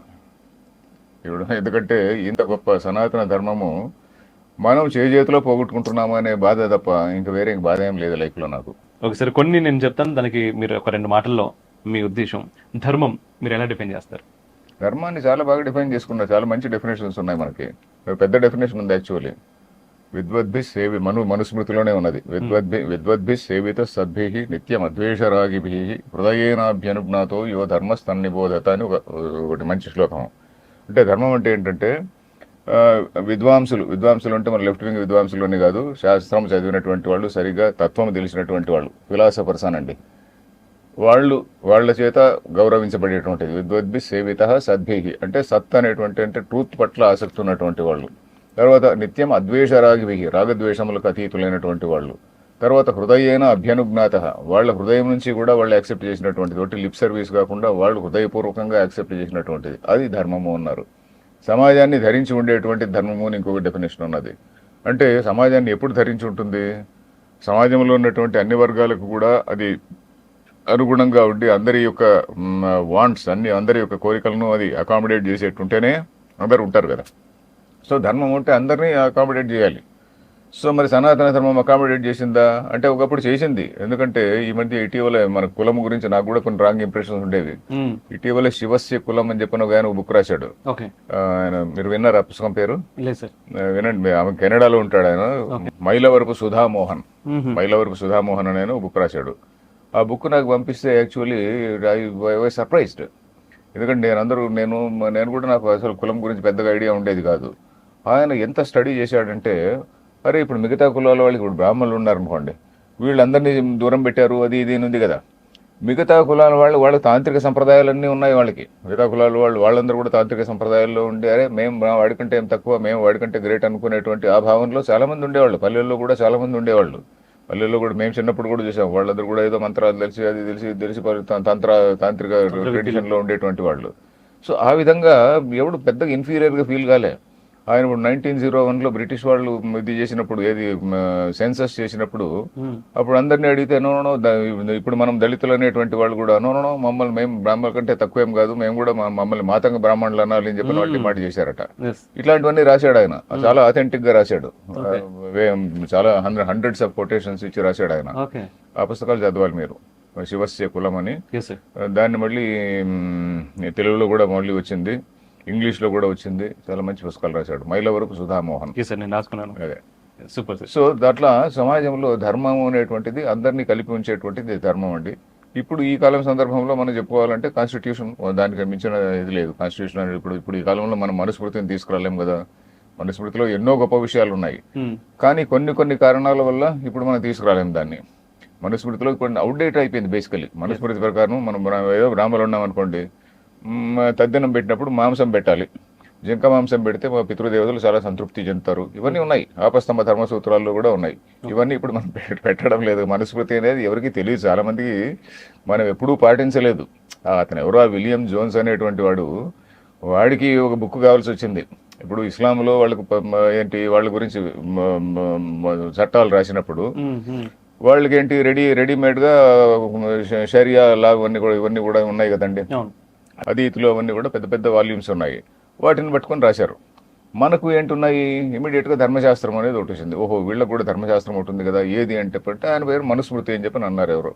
ఇప్పుడు. ఎందుకంటే ఇంత గొప్ప సనాతన ధర్మము మనం చేతిలో పోగొట్టుకుంటున్నాము అనే బాధ తప్ప ఇంకా వేరే బాధ ఏం లేదు లైఫ్లో నాకు. ఒకసారి కొన్ని నేను చెప్తాను, దానికి మీరు ఒక 2 మాటల్లో మీ ఉద్దేశం. ధర్మం మీరు ఎలా డిఫైన్ చేస్తారు? ధర్మాన్ని చాలా బాగా డిఫైన్ చేసుకున్నారు. చాలా మంచి డెఫినేషన్స్ ఉన్నాయి మనకి. పెద్ద డెఫినేషన్ ఉంది యాక్చువల్లీ. విద్వద్భి సేవి మనుస్మృతిలోనే ఉన్నది. విద్వద్భి సేవిత సద్భి నిత్యం అద్వేషరాగిభి హృదయేనాభ్యనుజ్ఞాతో యో ధర్మస్తన్నిబోధత అని ఒకటి మంచి శ్లోకం. అంటే ధర్మం అంటే ఏంటంటే విద్వాంసులు అంటే మన లెఫ్ట్ వింగ్ విద్వాంసులోనే కాదు, శాస్త్రం చదివినటువంటి వాళ్ళు, సరిగా తత్వం తెలిసినటువంటి వాళ్ళు, ఫిలాసఫర్స్ అనండి, వాళ్ళ చేత గౌరవించబడేటువంటిది. విద్వద్భి సేవిత సద్భి అంటే సత్ అనేటువంటి అంటే ట్రూత్ పట్ల ఆసక్తి ఉన్నటువంటి వాళ్ళు. తర్వాత నిత్యం అద్వేషరాగిభి రాగద్వేషములకు అతీతులైనటువంటి వాళ్ళు. తర్వాత హృదయేన అభ్యనుజ్ఞాత వాళ్ళ హృదయం నుంచి కూడా వాళ్ళు యాక్సెప్ట్ చేసినటువంటిది, ఒకటి లిప్ సర్వీస్ కాకుండా వాళ్ళు హృదయపూర్వకంగా యాక్సెప్ట్ చేసినటువంటిది, అది ధర్మము అన్నారు. సమాజాన్ని ధరించి ఉండేటువంటి ధర్మము అని ఇంకొక డెఫినేషన్ ఉన్నది. అంటే సమాజాన్ని ఎప్పుడు ధరించి ఉంటుంది? సమాజంలో ఉన్నటువంటి అన్ని వర్గాలకు కూడా అది అనుగుణంగా ఉండి అందరి యొక్క వాంట్స్ అందరి యొక్క కోరికలను అది అకామిడేట్ చేసేటుంటేనే అందరు ఉంటారు కదా. సో ధర్మం ఉంటే అందరినీ అకామిడేట్ చేయాలి. సో మరి సనాతన ధర్మం అకామిడేట్ చేసిందా అంటే ఒకప్పుడు చేసింది. ఎందుకంటే ఈ మధ్య ఇటీవల మన కులం గురించి నాకు కూడా కొన్ని రాంగ్ ఇంప్రెషన్స్ ఉండేవి. ఇటీవల శివస్య కులం అని చెప్పిన ఒక ఆయన బుక్ రాశాడు. ఆయన మీరు విన్నారా పుస్తకం పేరు? వినండి, ఆమె కెనడాలో ఉంటాడు ఆయన. మైలవరపు సుధామోహన్ అనే ఒక బుక్ రాశాడు. ఆ బుక్ నాకు పంపిస్తే యాక్చువల్లీ ఐ సర్ప్రైజ్డ్. ఎందుకంటే నేను కూడా నాకు అసలు కులం గురించి పెద్దగా ఐడియా ఉండేది కాదు. ఆయన ఎంత స్టడీ చేశాడంటే, అరే ఇప్పుడు మిగతా కులాల వాళ్ళకి ఇప్పుడు బ్రాహ్మణులు ఉన్నారనుకోండి, వీళ్ళందరినీ దూరం పెట్టారు, అది ఇది ఉంది కదా. మిగతా కులాల వాళ్ళ తాంత్రిక సంప్రదాయాలన్నీ ఉన్నాయి వాళ్ళకి. మిగతా కులాల వాళ్ళందరూ కూడా తాంత్రిక సంప్రదాయాల్లో ఉండి, అరే మేము వాడికంటే ఏం తక్కువ, మేము వాడికంటే గ్రేట్ అనుకునేటువంటి ఆ భావంలో చాలా మంది ఉండేవాళ్ళు. పల్లెల్లో కూడా చాలా మంది ఉండేవాళ్ళు. పల్లెల్లో కూడా మేము చిన్నప్పుడు కూడా చూసాం. వాళ్ళందరూ కూడా ఏదో మంత్రాలు తెలిసి అది తెలిసి తాంత్రిక ట్రెడిషన్లో ఉండేటువంటి వాళ్ళు. సో ఆ విధంగా ఎవడు పెద్దగా ఇన్ఫీరియర్గా ఫీల్ కాలే. ఆయన ఇప్పుడు 1901లో బ్రిటిష్ వాళ్ళు ఇది చేసినప్పుడు ఏది సెన్సస్ చేసినప్పుడు అప్పుడు అందరినీ అడిగితే నో ఇప్పుడు మనం దళితులు అనేటువంటి వాళ్ళు కూడా నో మమ్మల్ని మేము బ్రాహ్మణుల కంటే తక్కువేం కాదు, మేము కూడా మమ్మల్ని మాతంగ బ్రాహ్మణులు అనాలి అని చెప్పి వాళ్ళు డిమాండ్ చేశారట. ఇట్లాంటివన్నీ రాశాడు ఆయన, చాలా అథెంటిక్ గా రాశాడు, చాలా హండ్రెడ్స్ ఆఫ్ కొటేషన్స్ ఇచ్చి రాశాడు ఆయన. ఆ పుస్తకాలు చదవాలి మీరు, శివస్య కులం అని. దాన్ని మళ్ళీ తెలుగులో కూడా మళ్ళీ వచ్చింది, ఇంగ్లీష్ లో కూడా వచ్చింది, చాలా మంచి పుస్తకాలు రాశాడు. మైలవరపు సుధామోహన్. అదే సూపర్. సో అట్లా సమాజంలో ధర్మం అనేటువంటిది అందరినీ కలిపి ఉంచేటువంటిది ధర్మం అండి. ఇప్పుడు ఈ కాలం సందర్భంలో మనం చెప్పుకోవాలంటే కాన్స్టిట్యూషన్, దానికి మించిన ఇది లేదు. కాన్స్టిట్యూషన్ అనేది ఇప్పుడు ఈ కాలంలో మనం మనుస్మృతిని తీసుకురాలేం కదా. మనుస్మృతిలో ఎన్నో గొప్ప విషయాలు ఉన్నాయి, కానీ కొన్ని కారణాల వల్ల ఇప్పుడు మనం తీసుకురాలేం దాన్ని. మనుస్మృతిలో కొన్ని అవుట్డేట్ అయిపోయింది బేసికలీ. మనుస్మృతి ప్రకారం మనం ఏదో బ్రాహ్మణులు ఉన్నాం అనుకోండి, తద్దినం పెట్టినప్పుడు మాంసం పెట్టాలి, జింక మాంసం పెడితే మా పితృదేవతలు చాలా సంతృప్తి చెందుతారు. ఇవన్నీ ఉన్నాయి, ఆపస్తంభ ధర్మ సూత్రాల్లో కూడా ఉన్నాయి. ఇవన్నీ ఇప్పుడు మనం పెట్టడం లేదు. మనుస్మృతి అనేది ఎవరికి తెలియదు, చాలా మందికి మనం ఎప్పుడూ పాటించలేదు. అతను ఎవరో విలియం జోన్స్ అనేటువంటి వాడికి ఒక బుక్ కావాల్సి వచ్చింది. ఇప్పుడు ఇస్లాంలో వాళ్ళకు ఏంటి వాళ్ళ గురించి చట్టాలు రాసినప్పుడు వాళ్ళకి ఏంటి రెడీమేడ్ గా షరియా లా ఇవన్నీ కూడా ఉన్నాయి కదండి. అదీతిలో అవన్నీ కూడా పెద్ద పెద్ద వాల్యూమ్స్ ఉన్నాయి, వాటిని పట్టుకొని రాశారు. మనకు ఏంటున్నాయి, ఇమీడియట్ గా ధర్మశాస్త్రం అనేది ఒకటి వచ్చింది. ఓహో వీళ్ళకి కూడా ధర్మశాస్త్రం ఉంటుంది కదా, ఏది అంటే ఆయన పేరు మనుస్మృతి అని చెప్పని అన్నారు ఎవరు.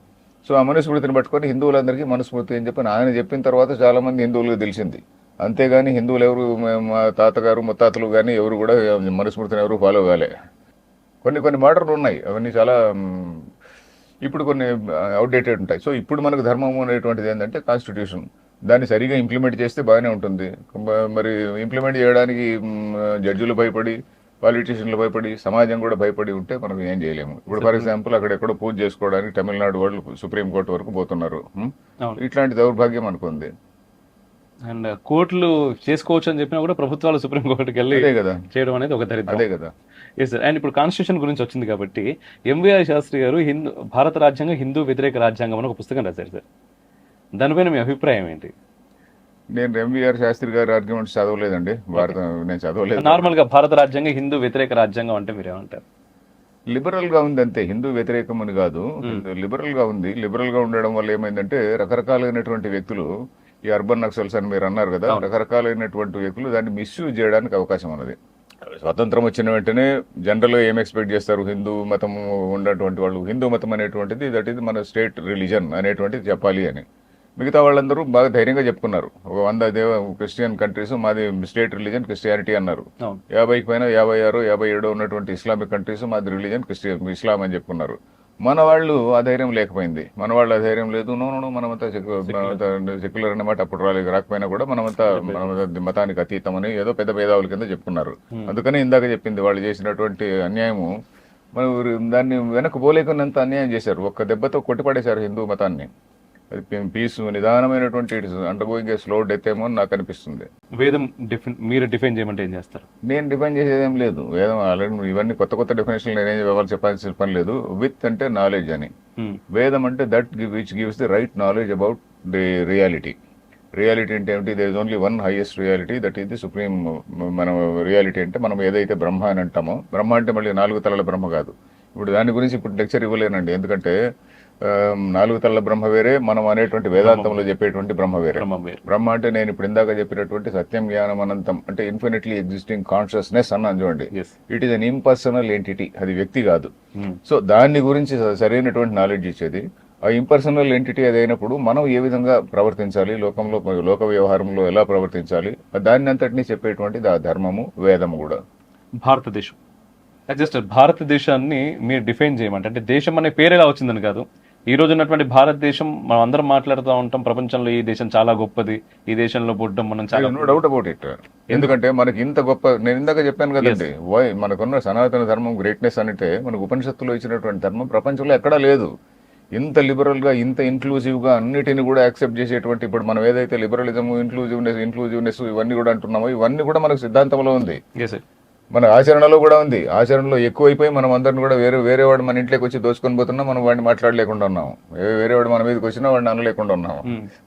సో ఆ మనుస్మృతిని పట్టుకొని హిందువులందరికీ మనుస్మృతి అని చెప్పని ఆయన చెప్పిన తర్వాత చాలా మంది హిందువులకు తెలిసింది. అంతేగాని హిందువులు ఎవరు, మా తాతగారు ముత్తాతలు కానీ ఎవరు కూడా మనుస్మృతిని ఎవరు ఫాలో కాలే. కొన్ని మాటలు ఉన్నాయి, అవన్నీ చాలా ఇప్పుడు కొన్ని అవుట్డేటెడ్ ఉంటాయి. సో ఇప్పుడు మనకు ధర్మం అనేటువంటిది ఏంటంటే కాన్స్టిట్యూషన్, దాన్ని సరిగా ఇంప్లిమెంట్ చేస్తే బాగానే ఉంటుంది. మరి ఇంప్లిమెంట్ చేయడానికి జడ్జిలు భయపడి, పాలిటీషియన్లు భయపడి, సమాజం కూడా భయపడి ఉంటే మనం ఏం చేయలేము. ఇప్పుడు ఫర్ ఎగ్జాంపుల్ అక్కడెక్కడో పూజ చేసుకోవడానికి తమిళనాడు వాళ్ళు సుప్రీంకోర్టు వరకు పోతున్నారు. ఇట్లాంటి దౌర్భాగ్యం అనుకుంది. అండ్ కోర్టులు చేసుకోవచ్చు అని చెప్పినా కూడా ప్రభుత్వాలు సుప్రీంకోర్టుకి వెళ్ళి కదా చేయడం అనేది ఒక దరిద్రం. అదే కదా. సార్, అండ్ ఇప్పుడు కాన్స్టిట్యూషన్ గురించి వచ్చింది కాబట్టి ఎంవీఆర్ శాస్త్రి గారు భారత రాజ్యాంగం హిందూ వ్యతిరేక రాజ్యాంగం అని ఒక పుస్తకం రాశారు సార్. దానిపైన మీ అభిప్రాయం ఏంటి? నేను ఎంవీఆర్ శాస్త్రి గారి ఆర్గ్యుమెంట్స్ చదవలేదండి, నేను చదవలేదు. నార్మల్ గా భారత రాజ్యాంగం హిందూ వ్యతిరేక రాజ్యాంగం అంటే మీరేమంటారు? లిబరల్ గా ఉంది అంతే, హిందూ వ్యతిరేకం అని కాదు, లిబరల్ గా ఉంది. లిబరల్ గా ఉండడం వల్ల ఏమైందంటే రకరకాలైనటువంటి వ్యక్తులు, ఈ అర్బన్ నక్సల్స్ అని మీరు అన్నారు కదా, రకరకాలైనటువంటి వ్యక్తులు దాన్ని మిస్యూజ్ చేయడానికి అవకాశం ఉన్నది. స్వతంత్రం వచ్చిన వెంటనే జనరల్ గా ఏం ఎక్స్పెక్ట్ చేస్తారు, హిందూ మతం ఉన్నటువంటి వాళ్ళు, హిందూ మతం అనేటువంటిది దట్ ఈజ్ మన స్టేట్ రిలీజన్ అనేటువంటిది చెప్పాలి అని. మిగతా వాళ్ళందరూ బాగా ధైర్యంగా చెప్పుకున్నారు. ఒక 100 క్రిస్టియన్ కంట్రీస్ మాది స్టేట్ రిలీజన్ క్రిస్టియానిటీ అన్నారు. 50 పైన 56, 57 ఉన్నటువంటి ఇస్లామిక్ కంట్రీస్ మాది రిలీజన్ ఇస్లాం అని చెప్పుకున్నారు. మన వాళ్ళు ఆ ధైర్యం లేకపోయింది. మన వాళ్ళు ఆ ధైర్యం లేదు, మనమంతా సెక్యులర్ అన్నమాట అప్పుడు రాకపోయినా కూడా మనమంతా మతానికి అతీతం అని ఏదో పెద్ద భేదావుల కింద చెప్పుకున్నారు. అందుకని ఇందాక చెప్పింది వాళ్ళు చేసినటువంటి అన్యాయము, మన దాన్ని వెనక్కి పోలేకున్నంత అన్యాయం చేశారు. ఒక్క దెబ్బతో కొట్టిపడేశారు హిందూ మతాన్ని. అది పీస్ నిదానమైనటువంటి అండర్గోయింగ్ ఏ స్లో డెత్ ఏమో అని నాకు అనిపిస్తుంది. వేదం మీరు డిఫైన్ చేయమంటే ఏం చేస్తారు? నేను డిఫైన్ చేసేది ఏం లేదు. వేదం ఆల్రెడీ ఇవన్నీ కొత్త డెఫినేషన్ నేనేం ఎవరు చెప్పాల్సిన పని లేదు. విత్ అంటే నాలెడ్జ్ అని, వేదం అంటే that which gives the right knowledge about the reality. Reality అంటే ఏమిటి? There is only one highest reality, that is the supreme. మనం రియాలిటీ అంటే మనం ఏదైతే బ్రహ్మ అని అంటామో, బ్రహ్మ అంటే మళ్ళీ 4 తలల బ్రహ్మ కాదు. ఇప్పుడు దాని గురించి ఇప్పుడు లెక్చర్ ఇవ్వలేనండి, ఎందుకంటే 4 తలల బ్రహ్మ వేరే, మనం అనేటువంటి వేదాంతంలో చెప్పేటువంటి బ్రహ్మ వేరే. బ్రహ్మ అంటే నేను ఇప్పుడు ఇందాక చెప్పినటువంటి సత్యం, జ్ఞానం, అనంతం అంటే ఇన్ఫినిట్లీ ఎగ్జిస్టింగ్ కాన్షియస్నెస్ అన్నాను చూడండి. It is an impersonal entity, అది వ్యక్తి కాదు. సో దాని గురించి సరైనటువంటి నాలెడ్జ్ ఇచ్చేది ఆ ఇంపర్సనల్ ఎంటిటీ. అది అయినప్పుడు మనం ఏ విధంగా ప్రవర్తించాలి, లోక వ్యవహారంలో ఎలా ప్రవర్తించాలి, దాన్ని అంతటినీ చెప్పేటువంటిది ఆ ధర్మము, వేదము కూడా. భారతదేశం జస్ట్ భారతదేశాన్ని మీరు డిఫైన్ చేయమంటే, అంటే దేశం అనే పేరు ఎలా వచ్చిందని కాదు, ఈ రోజు ఉన్నటువంటి భారతదేశం మనం అందరం మాట్లాడుతూ ఉంటాం, ప్రపంచంలో ఈ దేశం చాలా గొప్పది, ఈ దేశంలో పుట్టడం మనం చాలా, నో డౌట్ అబౌట్ ఇట్. ఎందుకంటే మనకి ఇంత గొప్ప, నేను ఇందాక చెప్పాను కదండి, మనకున్న సనాతన ధర్మం గ్రేట్నెస్ అంటే మనకు ఉపనిషత్తులో ఇచ్చినటువంటి ధర్మం ప్రపంచంలో ఎక్కడా లేదు. ఇంత లిబరల్ గా, ఇంత ఇన్క్లూజివ్ గా అన్నిటిని కూడా యాక్సెప్ట్ చేసేటువంటి, ఇప్పుడు మనం ఏదైతే లిబరలిజం, ఇన్క్లూజివ్నెస్ ఇవన్నీ కూడా అంటున్నామో, ఇవన్నీ కూడా మనకు సిద్ధాంతంలో ఉంది, మన ఆచరణలో కూడా ఉంది. ఆచరణలో ఎక్కువైపోయి మనం అందరిని కూడా వేరే వాడు మన ఇంట్లోకి వచ్చి దోచుకొని పోతున్నాం, మనం వాడిని మాట్లాడలేకుండా ఉన్నాము. వేరేవాడు మన మీదకి వచ్చినా వాడిని అనలేకుండా ఉన్నాము.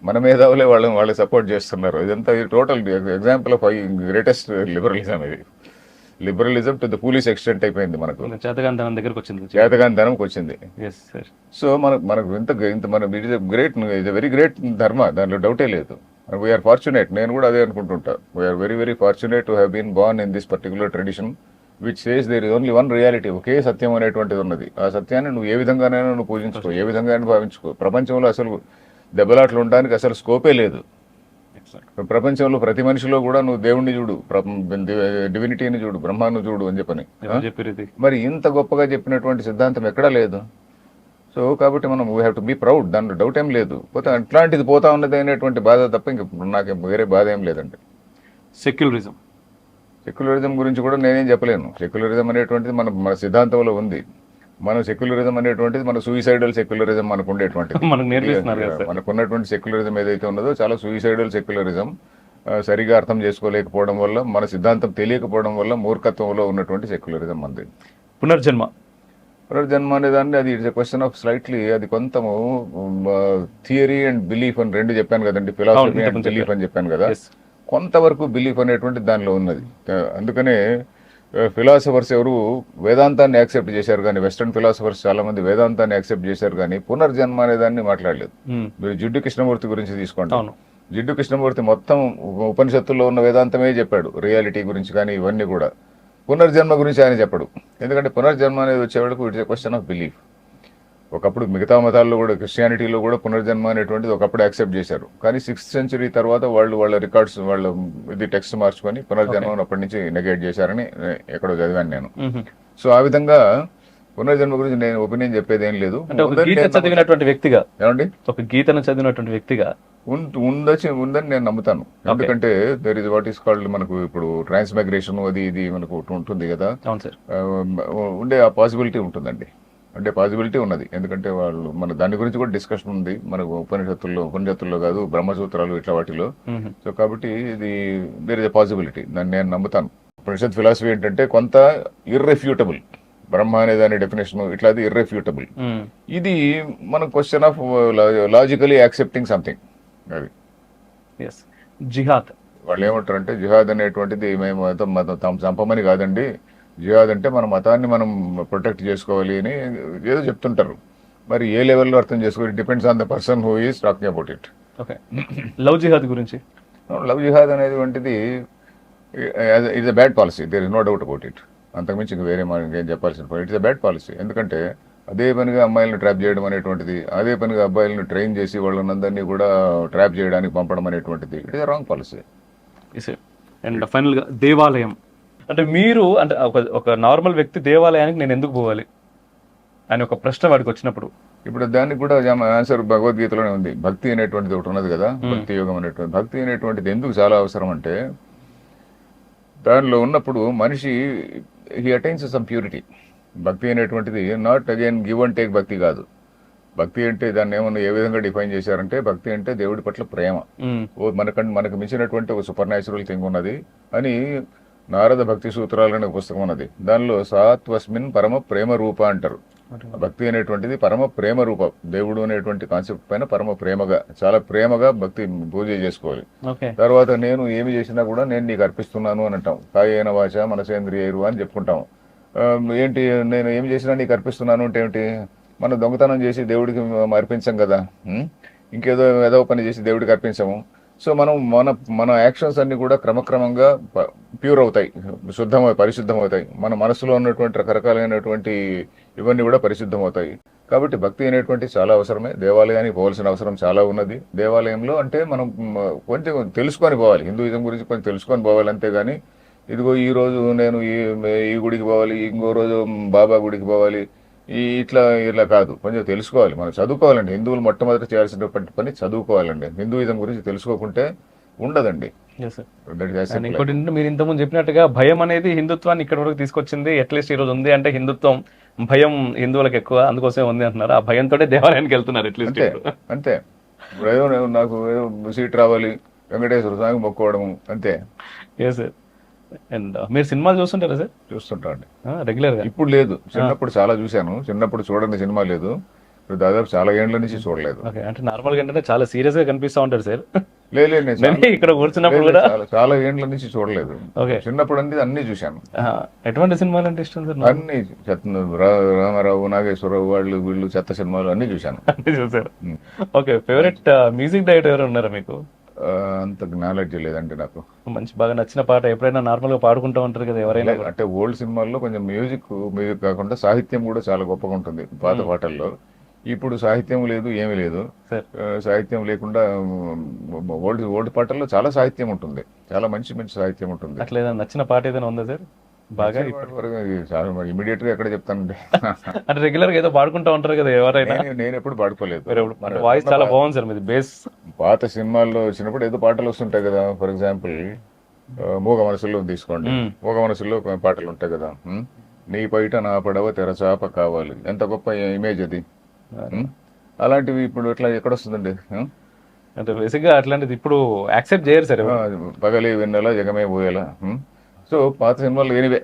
మన మేధావులే వాళ్ళకి సపోర్ట్ చేస్తున్నారు. ఇదంతా total example of greatest liberalism ఇది. లిబరలిజం టు ద పూలిస్ ఎక్స్టెంట్ అయిపోయింది మనకు, చేతగాంతనం దగ్గరకు వచ్చింది. చేతగాని ధనంకి వచ్చింది. Yes sir. సో మనకు ఇంత మన it is great, it very great dharma, దాంట్లో డౌటే లేదు. వీఆర్ ఫార్చునేట్, నేను కూడా అదే అనుకుంటుంటా. We are very very fortunate to have been born in this particular tradition which says there is only one reality, ఒకే సత్యం అనేటువంటిది ఉన్నది. ఆ సత్యాన్ని నువ్వు ఏ విధంగానైనా నువ్వు పూజించుకో, ఏ విధంగానైనా భావించుకో. ప్రపంచంలో అసలు దెబ్బలాట్లు ఉండడానికి అసలు స్కోపే లేదు. ప్రపంచంలో ప్రతి మనిషిలో కూడా నువ్వు దేవుణ్ణి చూడు, డివినిటీని చూడు, బ్రహ్మాన్ని చూడు అని చెప్పని. మరి ఇంత గొప్పగా చెప్పినటువంటి సిద్ధాంతం ఎక్కడా లేదు. సో కాబట్టి మనం we have to be proud, దాంట్లో డౌట్ ఏం లేదు. పోతే అట్లాంటిది పోతా ఉన్నది అనేటువంటి బాధ తప్ప ఇంక నాకు వేరే బాధ ఏం లేదండి. సెక్యులరిజం గురించి కూడా నేనేం చెప్పలేను. సెక్యులరిజం అనేటువంటిది మన సిద్ధాంతంలో ఉంది. మన సెక్యులరిజం అనేటువంటిది మన సూయిసైడల్ సెక్యులరిజం మనకు ఉండేటువంటిది. మనకున్నటువంటి సెక్యులరిజం ఏదైతే ఉన్నదో చాలా సూయిసైడల్ సెక్యులరిజం. సరిగా అర్థం చేసుకోలేకపోవడం వల్ల, మన సిద్ధాంతం తెలియకపోవడం వల్ల మూర్ఖత్వంలో ఉన్నటువంటి సెక్యులరిజం అంది. పునర్జన్మ అనే దాన్ని అది it's a question of slightly, అది కొంతము థియరీ అండ్ బిలీఫ్ అని రెండు చెప్పాను కదండి, ఫిలాసఫీ అండ్ బిలీఫ్ అని చెప్పాను కదా. కొంతవరకు బిలీఫ్ అనేటువంటిది దానిలో ఉన్నది. అందుకనే ఫిలాసఫర్స్ ఎవరు వేదాంతాన్ని యాక్సెప్ట్ చేశారు కానీ, వెస్టర్న్ ఫిలాసఫర్స్ చాలా మంది వేదాంతాన్ని యాక్సెప్ట్ చేశారు కానీ పునర్జన్మ అనే దాన్ని మాట్లాడలేదు. మీరు జిడ్డు కృష్ణమూర్తి గురించి తీసుకోండి. జిడ్డు కృష్ణమూర్తి మొత్తం ఉపనిషత్తుల్లో ఉన్న వేదాంతమే చెప్పాడు, రియాలిటీ గురించి కానీ ఇవన్నీ కూడా. పునర్జన్మ గురించి ఆయన చెప్పడు. ఎందుకంటే పునర్జన్మ అనేది వచ్చేవాళ్ళకు it's a question of belief. ఒకప్పుడు మిగతా మతాల్లో కూడా, క్రిస్టియానిటీలో కూడా పునర్జన్మ అనేటువంటిది ఒకప్పుడు యాక్సెప్ట్ చేశారు. కానీ 6th century తర్వాత వాళ్ళ రికార్డ్స్, వాళ్ళ ఇది టెక్స్ట్ మార్చుకొని పునర్జన్మను అప్పటి నుంచి నెగేట్ చేశారని ఎక్కడో చదివాను నేను. సో ఆ విధంగా పునర్జన్మ గురించి నేను ఒపీనియన్ చెప్పేది ఏం లేదు. చదివినటువంటి వ్యక్తిగా, ఏమండి, ఒక గీతను చదివినటువంటి వ్యక్తిగా ఉందని నేను నమ్ముతాను. ఎందుకంటే there is what is called, మనకు ఇప్పుడు ట్రాన్స్మైగ్రేషన్ అది ఇది మనకు ఉంటుంది కదా, ఉండే ఆ పాసిబిలిటీ ఉంటుందండి. అంటే పాసిబిలిటీ ఉన్నది. ఎందుకంటే వాళ్ళు మన దాని గురించి కూడా డిస్కషన్ ఉంది మనకు ఉపనిషత్తుల్లో కాదు, బ్రహ్మసూత్రాలు ఇట్లా వాటిలో. సో కాబట్టి ఇది దేర్ ఇస్ ఎ పాసిబిలిటీ, దాన్ని నేను నమ్ముతాను. ఉపనిషత్ ఫిలాసఫీ ఏంటంటే కొంత ఇర్రెఫ్యూటబుల్, బ్రహ్మ అనే దాని డెఫినేషన్ ఇట్లా అది ఇర్రెఫ్యూటబుల్. ఇది మన question of logically accepting something. అది జిహాద్, వాళ్ళు ఏమంటారంటే జిహాద్ అనేటువంటిది మేము తాము చంపమని కాదండి, జిహాద్ అంటే మన మతాన్ని మనం ప్రొటెక్ట్ చేసుకోవాలి అని ఏదో చెప్తుంటారు. మరి ఏ లెవెల్లో అర్థం చేసుకోవాలి, depends on the person who is talking about it. Love jihad గురించి, లవ్ జిహాద్ అనేటువంటిది it's a bad policy, there is no doubt about it. అంతకుమించి ఇంక వేరే మనకి ఏం చెప్పాల్సిన పని. It's a bad policy. ఎందుకంటే అదే పనిగా అమ్మాయిలను ట్రాప్ చేయడం అనేటువంటిది, అదే పనిగా అబ్బాయిలను ట్రైన్ చేసి వాళ్ళందరినీ కూడా ట్రాప్ చేయడానికి పంపడం అనేటువంటిది it is a wrong policy. And final గా దేవాలయం అంటే, మీరు అంటే ఒక నార్మల్ వ్యక్తి దేవాలయానికి నేను ఎందుకు పోవాలి అని ఒక ప్రశ్న వాడికి వచ్చినప్పుడు, ఇప్పుడు దానికి కూడా ఆన్సర్ భగవద్గీతలోనే ఉంది. భక్తి అనేటువంటిది ఒకటి ఉన్నది కదా, భక్తి యోగం అనేటువంటి. భక్తి అనేటువంటిది ఎందుకు చాలా అవసరం అంటే, దానిలో ఉన్నప్పుడు మనిషి హీ అటైన్స్ సమ్ ప్యూరిటీ. భక్తి అనేటువంటిది not again give and take భక్తి కాదు. భక్తి అంటే దాన్ని ఏమన్నా ఏ విధంగా డిఫైన్ చేశారంటే, భక్తి అంటే దేవుడి పట్ల ప్రేమ. మనకు మించినటువంటి ఒక సూపర్ న్యాచురల్ థింగ్ ఉన్నది అని నారద భక్తి సూత్రాలు అనే పుస్తకం ఉన్నది. దానిలో సాత్వస్మిన్ పరమ ప్రేమ రూప అంటారు. భక్తి అనేటువంటిది పరమ ప్రేమ రూప. దేవుడు అనేటువంటి కాన్సెప్ట్ పైన పరమ ప్రేమగా, చాలా ప్రేమగా భక్తి పూజ చేసుకోవాలి. తర్వాత నేను ఏమి చేసినా కూడా నేను నీకు అర్పిస్తున్నాను అని అంటాం. కాయేన వాచ మనసేంద్రియైరు అని చెప్పుకుంటాం. ఏంటి నేను ఏమి చేసినా నీకు అర్పిస్తున్నాను అంటే ఏమిటి? మనం దొంగతనం చేసి దేవుడికి అర్పించాం కదా, ఇంకేదో ఏదో పని చేసి దేవుడికి అర్పించాము. సో మన యాక్షన్స్ అన్ని కూడా క్రమక్రమంగా ప్యూర్ అవుతాయి, పరిశుద్ధం అవుతాయి. మన మనసులో ఉన్నటువంటి రకరకాలైనటువంటి ఇవన్నీ కూడా పరిశుద్ధం అవుతాయి. కాబట్టి భక్తి అనేటువంటి చాలా అవసరమే. దేవాలయానికి పోవాల్సిన అవసరం చాలా ఉన్నది. దేవాలయంలో అంటే మనం కొంచెం తెలుసుకొని పోవాలి, హిందూయిజం గురించి కొంచెం తెలుసుకొని పోవాలి. అంతేగాని ఇదిగో ఈ రోజు నేను ఈ గుడికి పోవాలి, ఇంకో రోజు బాబా గుడికి పోవాలి, ఇట్లా కాదు. కొంచెం తెలుసుకోవాలి, మనం చదువుకోవాలండి. హిందువులు మొట్టమొదటి చేయాల్సినటువంటి పని చదువుకోవాలండి. హిందూయిజం గురించి తెలుసుకోకుంటే ఉండదండి. ఇంకోటి మీరు ఇంతకుముందు చెప్పినట్టుగా భయం అనేది హిందుత్వాన్ని ఇక్కడ వరకు తీసుకొచ్చింది. అట్లీస్ట్ ఈ రోజు ఉంది అంటే హిందుత్వం భయం హిందువులకు ఎక్కువ, అందుకోసమే ఉంది అంటున్నారు. ఆ భయంతో దేవాలయానికి వెళ్తున్నారు అట్లీస్ట్. అంతే. నాకు సీట్ రావాలి, వెంకటేశ్వర స్వామికి మొక్కుకోవడం అంతే. సార్, అండ్ మీరు సినిమాలు చూస్తుంటారా సార్? చూస్తుంటా అండి రెగ్యులర్ గా. ఇప్పుడు లేదు, చిన్నప్పుడు చాలా చూశాను. చిన్నప్పుడు చూడండి సినిమా లేదు, దాదాపు చాలా ఏళ్ల నుంచి చూడలేదు. అంటే నార్మల్ గా ఏంటంటే చాలా సీరియస్ గా కనిపిస్తా ఉంటారు సార్. లేదు లేదు, నేను నేను ఇక్కడ కూర్చున్నప్పుడు లేదు, కూడా చాలా ఏండ్ల నుంచి చూడలేదు. ఓకే. చిన్నప్పుడు అండి అన్ని చూశాను. ఎటువంటి సినిమాలు అంటే ఇష్టం సార్? అన్ని రామారావు, నాగేశ్వరరావు వాళ్ళు వీళ్ళు చెత్త సినిమాలు అన్ని చూశాను. అన్ని చూసారు. ఓకే. ఫేవరెట్ మ్యూజిక్ డైరెక్టర్ ఎవరు ఉన్నారా మీకు? అంత నాలెడ్జ్ లేదండి నాకు. మంచి బాగా నచ్చిన పాట ఎప్పుడైనా నార్మల్ గా పాడుకుంటూ ఉంటారు కదా ఎవరైనా? అంటే ఓల్డ్ సినిమాల్లో కొంచెం మ్యూజిక్ కాకుండా సాహిత్యం కూడా చాలా గొప్పగా ఉంటుంది పాత పాటల్లో. ఇప్పుడు సాహిత్యం లేదు, ఏమీ లేదు. సాహిత్యం లేకుండా ఓల్డ్ పాటల్లో చాలా సాహిత్యం ఉంటుంది, చాలా మంచి మంచి సాహిత్యం ఉంటుంది. అట్లా ఏదైనా నచ్చిన పాట ఏదైనా ఉందా సార్ బాగా? ఇమీడియట్ గా ఎక్కడ చెప్తానండి. అంటే రెగ్యులర్ గా ఏదో పాడుకుంటూ ఉంటారు కదా ఎవరైనా? నేను ఎప్పుడు పాడుకోలేదు. వాయిస్ చాలా బాగుంది సార్ మీది, బేస్. పాత సినిమాల్లో వచ్చినప్పుడు ఏదో పాటలు వస్తుంటాయి కదా. ఫర్ ఎగ్జాంపుల్ మూగ మనసుల్లో తీసుకోండి. మూగ మనసుల్లో పాటలు ఉంటాయి కదా. నీ బయట నా పడవ తెరచాప కావాలి, ఎంత గొప్ప ఇమేజ్ అది. అలాంటివి ఇప్పుడు ఎట్లా ఎక్కడొస్తుందండి? అంటే బేసిక్ గా అట్లాంటిది ఇప్పుడు యాక్సెప్ట్ చేయరు సార్. పగలే వెన్నెల జగమే పోయేలా. సో పాత సినిమాలు ఎనివే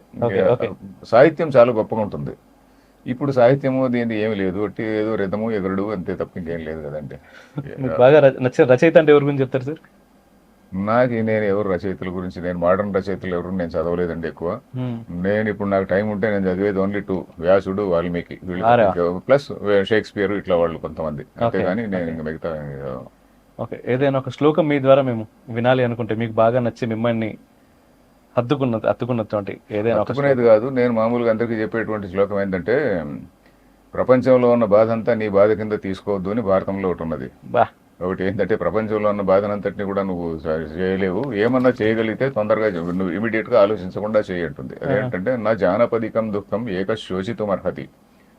సాహిత్యం చాలా గొప్పగా ఉంటుంది. ఇప్పుడు సాహిత్యము దీని ఏమి లేదు, ఒట్టి ఏదో రిధము ఎగురుడు అంతే తప్ప ఇంకేం లేదు కదండి. బాగా నచ్చిన రచయిత అంటే ఎవరి గురించి చెప్తారు సార్? నేను ఎవరు రచయితల గురించి, నేను మోడర్న్ రచయితలు ఎవరు నేను చదవలేదండి ఎక్కువ. నేను ఇప్పుడు నాకు టైం ఉంటే నేను చదివేది ఓన్లీ 2, వ్యాసుడు, వాల్మీకి, ప్లస్ షేక్స్పియర్, ఇట్లా వాళ్ళు కొంతమంది. అంతేగాని నేను ఇంకా మిగతా. ఓకే. ఏదైనా ఒక శ్లోకం మీ ద్వారా మేము వినాలి అనుకుంటే మీకు బాగా నచ్చి మిమ్మల్ని హత్తుకున్నటువంటి ఏదైనా? హత్తుకునేది కాదు, నేను మామూలుగా అందరికీ చెప్పేటువంటి శ్లోకం ఏంటంటే, ప్రపంచంలో ఉన్న బాధ అంతా నీ బాధ కింద తీసుకోవద్దు అని భారతంలో ఒకటి ఉన్నది. ఒకటి ఏంటంటే, ప్రపంచంలో ఉన్న బాధనంతటిని కూడా నువ్వు చేయలేవు, ఏమన్నా చేయగలిగితే తొందరగా నువ్వు ఇమీడియట్ గా ఆలోచించకుండా చేయంటుంది. అదేంటంటే, నా జానపదికం దుఃఖం ఏక శోషితం అర్హతి.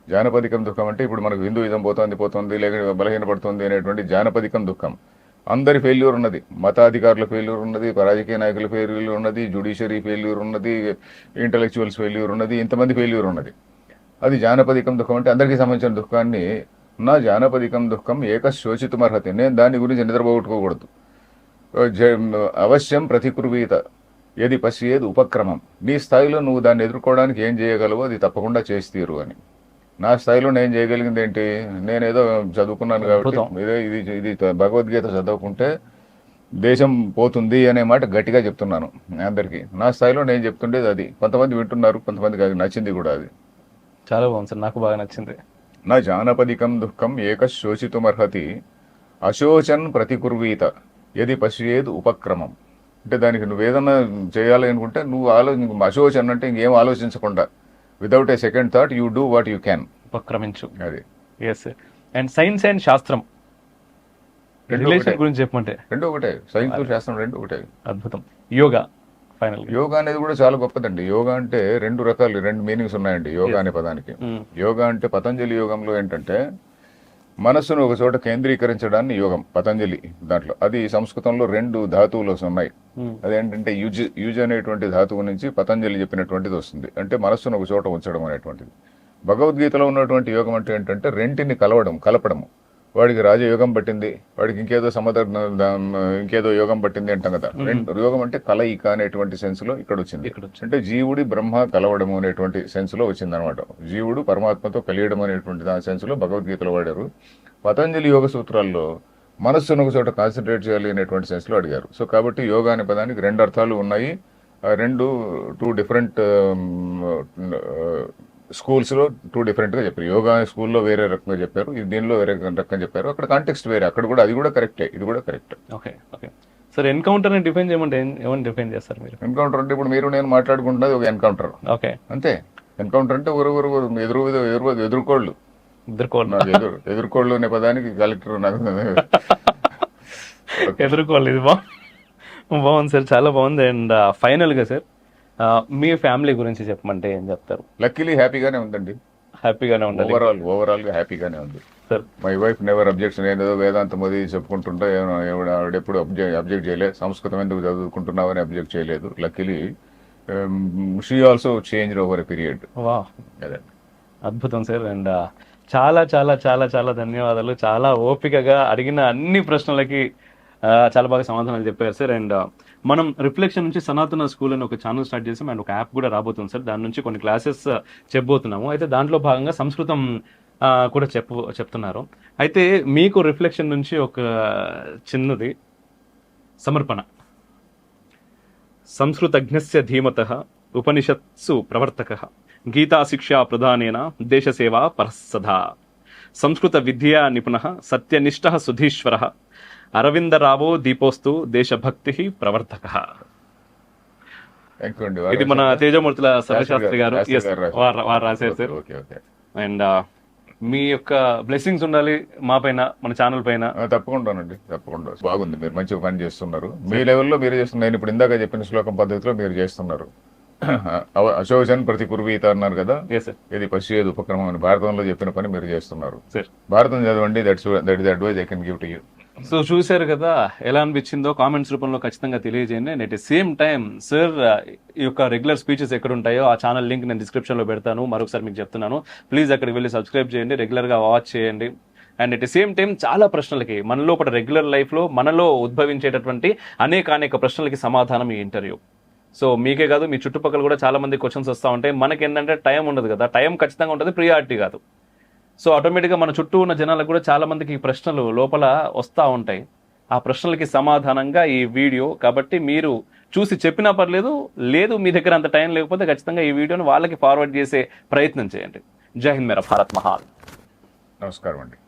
జానపదికం దుఃఖం అంటే ఇప్పుడు మనకు హిందూయిజం పోతుంది లేక బలహీనపడుతుంది అనేటువంటి జానపదికం దుఃఖం. అందరి ఫెయిల్యూర్ ఉన్నది, మతాధికారుల ఫెయిల్యూర్ ఉన్నది, రాజకీయ నాయకుల ఫెయిల్యూర్ ఉన్నది, జ్యుడిషియరీ ఫెయిల్యూర్ ఉన్నది, ఇంటలెక్చువల్స్ ఫెయిల్యూర్ ఉన్నది, ఇంతమంది ఫెయిల్యూర్ ఉన్నది. అది జానపదికం దుఃఖం అంటే అందరికీ సంబంధించిన దుఃఖాన్ని, నా జానపదికం దుఃఖం ఏక శోచితుమర్హతి, నేను దాని గురించి నిద్రపోగొట్టుకోకూడదు. అవశ్యం ప్రతికుర్వీత ఏది పశ్యేది ఉపక్రమం, నీ స్థాయిలో నువ్వు దాన్ని ఎదుర్కోవడానికి ఏం చేయగలవో అది తప్పకుండా చేసి తీరు అని. నా స్థాయిలో నేను చేయగలిగింది ఏంటి, నేనేదో చదువుకున్నాను కాబట్టి ఇది భగవద్గీత చదువుకుంటే దేశం పోతుంది అనే మాట గట్టిగా చెప్తున్నాను అందరికీ. నా స్థాయిలో నేను చెప్తుండేది అది. కొంతమంది వింటున్నారు, కొంతమందికి అది నచ్చింది కూడా. అది చాలా బాగుంది సార్, నాకు బాగా నచ్చింది. నా జానపదికం దుఃఖం ఏక శోషితుమర్హతి అశోచన్ ప్రతికుర్వీత యది పశ్యేద్ ఉపక్రమం. అంటే దానికి నువ్వేదన్నా చేయాలి అనుకుంటే నువ్వు అశోచన్ అంటే ఇంకేం ఆలోచించకుండా, without a second thought you do what you can, ఉపక్రమించు. అది. ఎస్. అండ్ సైన్స్ అండ్ శాస్త్రం రిలేషన్ గురించి చెప్పమంటే? రెండు ఒకటే, సైన్స్ శాస్త్రం రెండు ఒకటే. అద్భుతం. యోగా ఫైనల్. యోగా అనేది కూడా చాలా గొప్పదండి. యోగా అంటే రెండు రకాలు, రెండు మీనింగ్స్ ఉన్నాయండి యోగా అనే పదానికి. యోగా అంటే పతంజలి యోగంలో ఏంటంటే మనస్సును ఒక చోట కేంద్రీకరించడాన్ని యోగం పతంజలి దాంట్లో. అది సంస్కృతంలో 2 ధాతువులు ఉన్నాయి. అదేంటంటే యుజ్ అనేటువంటి ధాతువు నుంచి పతంజలి చెప్పినటువంటిది వస్తుంది, అంటే మనస్సును ఒక చోట ఉంచడం అనేటువంటిది. భగవద్గీతలో ఉన్నటువంటి యోగం అంటే ఏంటంటే రెంటిని కలపడము. వాడికి రాజయోగం పట్టింది, వాడికి ఇంకేదో యోగం పట్టింది అంటాం కదా. యోగం అంటే కలయిక అనేటువంటి సెన్స్ లో ఇక్కడ వచ్చింది. అంటే జీవుడి బ్రహ్మ కలవడము అనేటువంటి సెన్స్ లో వచ్చింది అనమాట. జీవుడు పరమాత్మతో కలియడం అనేటువంటి దాని సెన్స్ లో భగవద్గీతలో వాడారు. పతంజలి యోగ సూత్రాల్లో మనస్సును ఒక చోట కాన్సన్ట్రేట్ చేయాలి అనేటువంటి సెన్స్ లో అడిగారు. సో కాబట్టి యోగా అనే పదానికి 2 అర్థాలు ఉన్నాయి. 2 డిఫరెంట్ స్కూల్స్ లో 2 డిఫరెంట్ గా చెప్పారు. యోగా స్కూల్లో వేరే రకంగా చెప్పారు, దీనిలో వేరే రకంగా చెప్పారు. అక్కడ కాంటెక్స్ట్ వేరే, అక్కడ కూడా అది కూడా కరెక్టే, ఇది కూడా correct. Okay. Okay sir, encounter ని డిఫైన్ చేయమంటే ఏమని డిఫైన్ చేస్తారు మీరు? ఎన్కౌంటర్ అంటే ఇప్పుడు మీరు నేను మాట్లాడుకుంటున్నది ఒక ఎన్కౌంటర్. ఓకే, అంతే. ఎన్కౌంటర్ అంటే ఎదుర్కోళ్ళు. ఎదుర్కోళ్ళు అనే పదానికి కలెక్టర్ నాకు ఎదుర్కోవాలి. ఇది బాగుంది సార్, చాలా బాగుంది. అండ్ ఫైనల్ గా సార్ మీ ఫ్యామిలీ గురించి చెప్పమంటే ఏం చెప్తారు? లక్కీలీ హ్యాపీగానే ఉందండి. హ్యాపీగానే ఉండాలి. ఓవరాల్ గా హ్యాపీగానే ఉంది sir. My wife never objection. ఏదో వేదాంతం అది చెప్పుకుంటుంటా ఆవిడెప్పుడు అబ్జెక్ట్ చేయలేదు. సంస్కృతం ఎందుకు చదువుకుంటున్నావు అని అబ్జెక్ట్ చేయలేదు. Luckily she also change over a period. అద్భుతం సార్. అండ్ చాలా చాలా చాలా చాలా ధన్యవాదాలు. చాలా ఓపికగా అడిగిన అన్ని ప్రశ్నలకి చాలా బాగా సమాధానాలు చెప్పారు సార్. అండ్ మనం రిఫ్లెక్షన్ నుంచి సనాతన స్కూల్ అని ఒక ఛానల్ స్టార్ట్ చేసాం, అండ్ ఒక యాప్ కూడా రాబోతుంది సార్. దాని నుంచి కొన్ని క్లాసెస్ చెప్పబోతున్నాము. అయితే దాంట్లో భాగంగా సంస్కృతం కూడా చెప్తున్నారు. అయితే మీకు రిఫ్లెక్షన్ నుంచి ఒక చిన్నది, సమర్పణ. సంస్కృతజ్ఞస్య ధీమతః ఉపనిషత్సు ప్రవర్తకః గీతాశిక్షా ప్రదానేన దేశసేవా పరస్సదా. సంస్కృత విద్యా నిపుణః సత్యనిష్టః సుధీశ్వరః అరవిందరావో దీపోస్తు దేశభక్తి ప్రవర్తకః. థ్యాంక్ యూ అండి. ఇది మన తేజమూర్తుల సర్వశాస్త్రి గారు. శాస్త్రి Yes, గారు వారు రాశారు సార్. Okay okay. అండ్ మీ యొక్క బ్లెస్సింగ్స్ ఉండాలి మా పైన, మన ఛానల్ పైన. తప్పకుండానండి, తప్పకుండా. బాగుంది, మీరు మంచి పని చేస్తున్నారు. మీ లెవెల్లో మీరు చేస్తున్నారు. నేను ఇప్పుడు ఇందాక చెప్పిన శ్లోకం పద్ధతిలో మీరు చేస్తున్నారు. అశోచన్ ప్రతి కుర్వీత అన్నారు కదా, ఎస్ సార్. ఇది పశ్చేది ఉపక్రమం అని భారతంలో చెప్పిన పని మీరు చేస్తున్నారు. సార్ భారతం చదవండి. That is advise I can give to you. So చూశారు కదా, ఎలా అనిపించిందో కామెంట్స్ రూపంలో ఖచ్చితంగా తెలియజేయండి. And at the same time sir ఈ యొక్క రెగ్యులర్ స్పీచెస్ ఎక్కడ ఉంటాయో ఆ ఛానల్ లింక్ నేను డిస్క్రిప్షన్ లో పెడతాను. మరొకసారి మీకు చెప్తున్నాను, ప్లీజ్ అక్కడికి వెళ్ళి సబ్స్క్రైబ్ చేయండి, రెగ్యులర్ గా వాచ్ చేయండి. And at the same time చాలా ప్రశ్నలకి మనలో ఒక రెగ్యులర్ లైఫ్ లో మనలో ఉద్భవించేటటువంటి అనేక ప్రశ్నలకి సమాధానం ఈ ఇంటర్వ్యూ. సో మీకే కాదు, మీ చుట్టుపక్కల కూడా చాలా మంది క్వశ్చన్స్ వస్తూ ఉంటాయి. మనకి ఏంటంటే టైం ఉండదు కదా, టైం ఖచ్చితంగా ఉంటుంది, ప్రియారిటీ కాదు. సో ఆటోమేటిక్గా మన చుట్టూ ఉన్న జనాలకు కూడా చాలా మందికి ఈ ప్రశ్నలు లోపల వస్తూ ఉంటాయి. ఆ ప్రశ్నలకి సమాధానంగా ఈ వీడియో కాబట్టి మీరు చూసి చెప్పినా పర్లేదు, లేదు మీ దగ్గర అంత టైం లేకపోతే ఖచ్చితంగా ఈ వీడియోని వాళ్ళకి ఫార్వర్డ్ చేసే ప్రయత్నం చేయండి. జై హింద్, మేరా భారత్ మహాన్. నమస్కారం అండి.